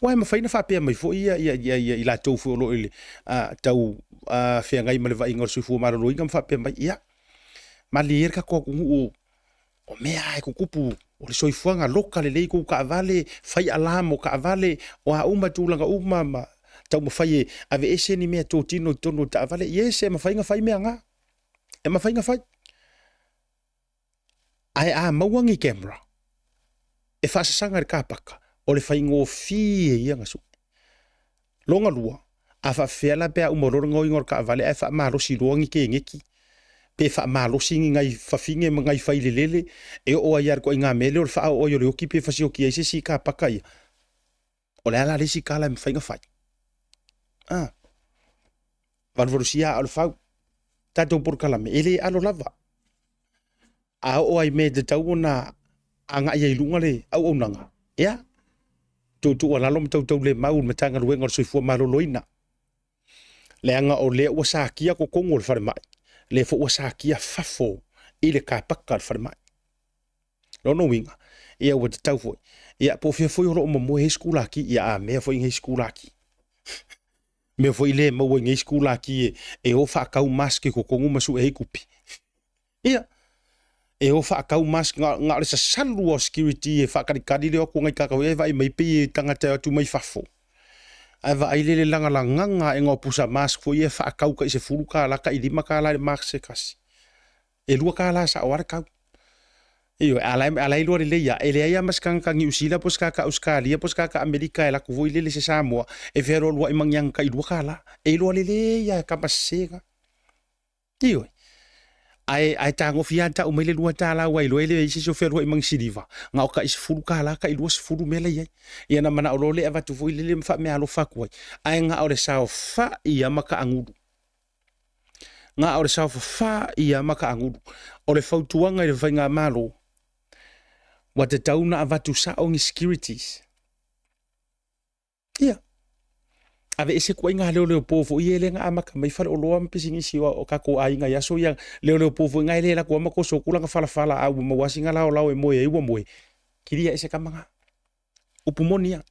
Wai ma whaina whapea mai fo ia i la tau fo lo ili. Tau whea ngai male wa ingar suifua maralo inga ma whapea mai ia. Ma lier ka kua kungu o mea e kukupu. O le soifuanga loka le leiko ka avale. Whai alam o ka avale. O a uma tūlanga uma ma. Tau ma whai ave ese ni mea tō tino tono ta avale. Yes, e ma whainga whai mea ngā. E ma whainga whai. Ai a mauangi camera. E whaasasanga re kāpaka. O le whaingo fie ia ngasu. Longa lua. A whawhela pia umaroronga o ingor ka avale. Ai wha marosi roangi ke ngeki. Pe wha marosi ngai whawhinge ma ngai whailelele. E o ai ar ko inga mele o le wha o yore oki pe whasi oki eise si kāpaka ia. O le ala resi kāla e ma whainga whai. Valvarusia al fau. Tato por kalame. Ele alo lava. A o ai me de tau na anga ia ilunga le au nanga. Ia. Tu ala lom tau le mau me tanga ruenga soifua maloloina. Le anga o le ua sākia ko kongo le whare mai. Le fo ua sākia fafo i le kāpaka le whare mai. Lono winga. Ia ua te tau foi. Ia po fia foi oro o mamoe hei skulaki. Ia a mea foi hei skulaki. Me foi le mau ngai skula ki e o fa kau maske ko kongu masu e kupi. Ia. e o whaakau mask ngā ole sa salu o security e whaakarikari leo ko ngai kakau e vai mai pi tangata atu mai whafo. Ai va ai lele langa la nganga e ngā pusa mask fo i e whaakau ka i se furu ka la ka i lima ka la mask se kasi. E lua ka la sa awara kau. Iyo, alai lua le ia, ele ia maskanga ka New Zealand pos ka Australia pos ka Amerika e la ku voi lele se Samoa e vero lua i mangyang ka i lua ka la. E lua lele ia ka masega. Iyo. Ai tango fianta o mele lua tala wa ilo ele isi so ferro i mang siliva. Nga o ka is furu ka la ka i lua se furu mele ia. Ia na mana o lole ava tu voi lele mfa me alo fakuai. Ai nga o le sao fa ia maka angudu. Nga o le sao fa ia maka angudu. O le fautuanga i le vai ngā malo. Wa te tauna avatu sa ongi securities. Ia. Ave ese kua inga leo povo i ele nga amaka mai fale o loa mpising isi o kako a inga yaso yang leo povo inga ele la kua mako so kula nga fala au mawasi nga lao e moe e ua moe. Kiria ese kamanga. Upumonia.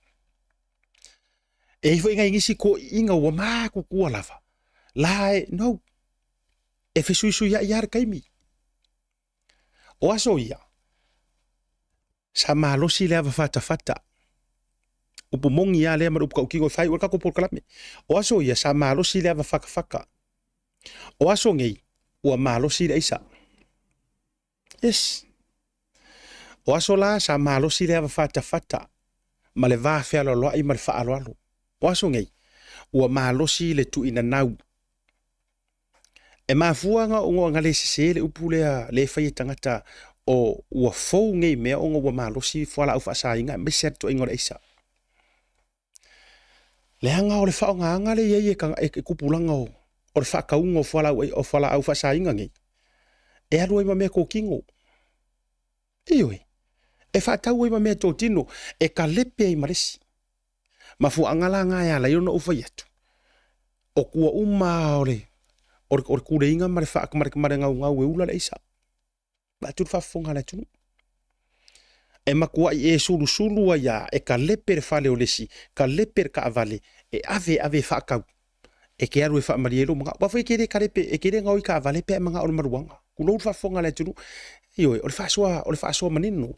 E hifo inga ingisi ko inga ua mako kua lava. Lae, no. E fesuisu ya iar kaimi. O aso ia. Sa malosi le ava fata. Upumongi ya lea marupu kaukingo fai waka ko por kalame. O aso ia sa malosi le ava faka. O aso ngei ua malosi le isa. Yes. O aso la sa malosi le ava fata. Ma le va fea lo loa i ma le faa alo. O aso ngei ua malosi le tu ina nau. E mafuanga o ngā le sese le upu le fai tangata o ua fou ngei mea o ngā ua malosi fuala au fasa inga me ser to ingo le isa. Le hanga o le whao nganga le iei e kupulanga o le whakaunga o fuala au fasa inga ngei. E alu ima mea kōkingo. Ioi. E whaatau ima mea tō tino e ka lepe i maresi. Mafu angala ngā ia lai ona ufa yatu. O kua uma o kure inga mare whaakamare ngau e ula le isa. Batur whafonga le tunu. E makua i e sulu ia e ka lepe re whale o lesi, ka lepe re ka avale, e ave whaakau. E ke aru e whaamarielo mga. Wafo e kere ka lepe, e kere ngau i ka avale pe mga o le maruanga. Kunou whafonga le tunu. Ioi, o le whaasua manino.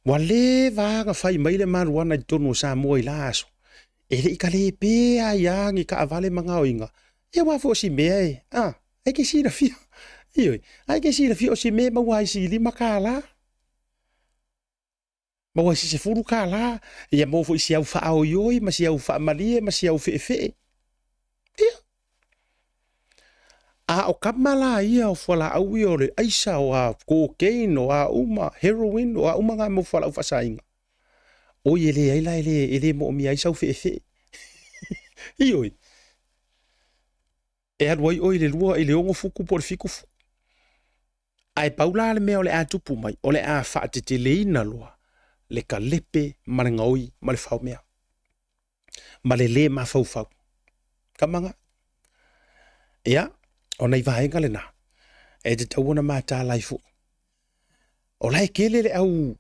Wale vanga whai maile maruana i tonu o Samoa i laso. E le i ka lepe a iangi ka avale mga o inga. E wafo o si mea e. E ke si na fia. Ioi, ai ke si na fia o si mea mawai si lima ka la. Mawai si se furu ka la. Ia mofo i si au wha au ioi, ma si au wha malie, ma si au whe. Ia. A o kamala ia o whala au i o le aisa o a cocaine o a uma, heroin o a uma ngā mo whala au whasainga. O i ele aila ele mo mi aisa au whe. Ioi. E aduai oi le lua i le ongo fuku por fiku fuku. Ai paula le mea o le atupu mai, o le a whaatete leina loa. Le ka lepe marenga oi ma le whao mea. Ma le ma fau. Kamanga. Ia, o nei vahenga le na. E te tauana mata laifu. O lai kele le au,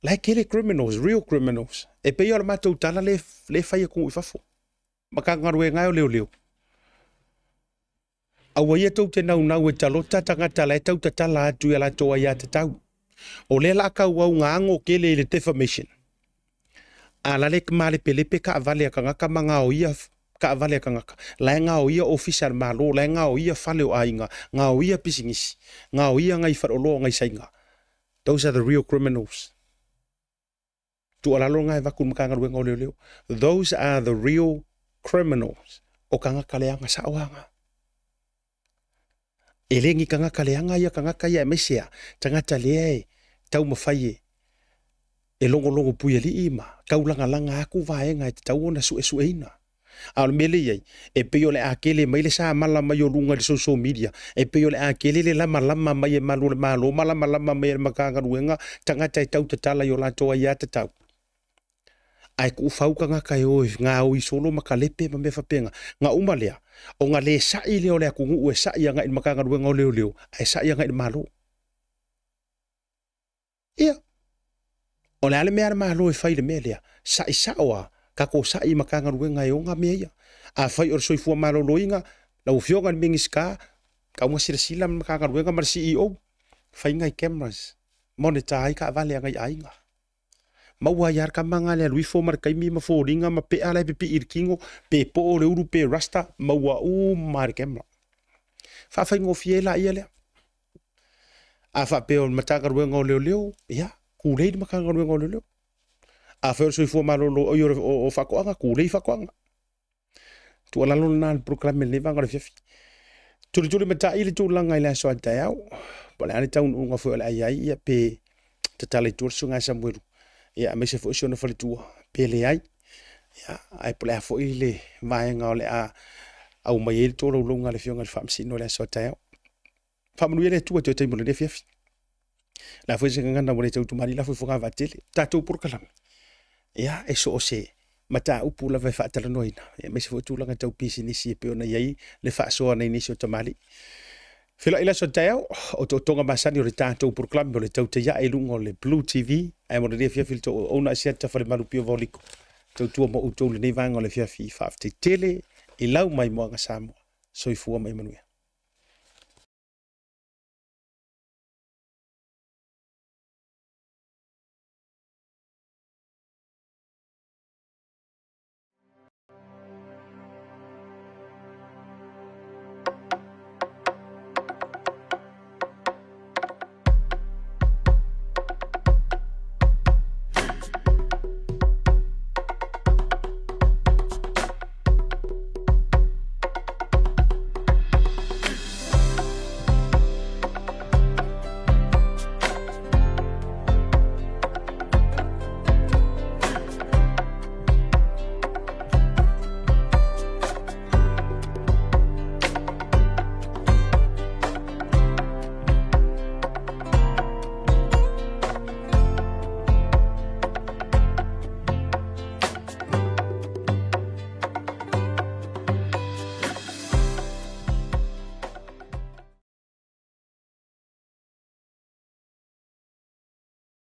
lai kele criminals, real criminals. E pei ora matou tala le whaia kung i fafo. Maka ngarue ngai o leo. Awa ia tau te nau e talota tangata lai tau tatala atu ia la toa ia te tau. O le la kau au ngā ango kele le defamation. A la le kama le pelepe ka avale a kangaka ma ngā o ia ka avale a kangaka. Lai ngā o ia official malo, lai ngā o ia fale o ainga, ngā o ia pisingisi, ngā o ia ngai wharolo ngai sainga. Those are the real criminals. Tu alalo ngai vakun makanga ruenga o leo. Those are the real criminals. O kangaka leanga sa oanga. E lengi kangaka leanga ia mesea, tangata lea e, tau mawhai e. E longo puia li ima, kaulanga aku vaenga e te tau ona su eina. Al mele iei, e peo le akele mai le sa mala mai o lunga le social media, e peo le akele le lama mai e malo malama mai e makanga ruenga, tangata e tau tatala i o latoa ia te tau. Ai ku fauka ngaka e oi, ngā oi solo makalepe ma me whapenga, ngā umalea, o ngā le sai leo le akungu ue sai anga i makanga ruenga o leo, ai sai anga i malo. Ia. O le ale mea malo e whaile mea lea, sai saoa, kako sai makanga ruenga e o ngā mea ia. A whai or soifua malo loinga, la ufionga ni mingiska, kaunga sila makakaruenga mar CEO fainga cameras monitor ai ka vale ngai ainga maua yar ka manga le lui fo mar kai mi ma fo ringa ma pe ala pe irkingo pe po le uru pe rasta maua mar camera fa faingo fiela ia le a fa pe on makakaruenga o leo ya ku le makakaruenga o leo a fa so fo malolo o fa ko anga ku le fa ko anga tu ala lona programa le vanga le fifi tuli mata ile tu langa ile so tau pole ani tau unga fo ala ai ia pe tatale tu sunga samuelu ia me se fo so no fo tu pe le ai ia ai pole fo ile vai nga ole a au mai ele to longa le fionga le famsi no le so tau famnu ile tu te mo le fifi la fo se ngana mo le tu mari la fo fo va tele tatu por kalam ia e so se mata upu la vai fatala noina me se fotu langa tau pisi ni si pe ona yai le fa so na inisio tamali fila ila so tau o to tonga masani o tato por club le Tautai A'E lungo le Blue TV ai mo le fia filto ona sia ta fale malu pio voliko tau tu mo uto le nei vanga le fia fi fa tele i lau mai mo nga samo so i fu mai manuia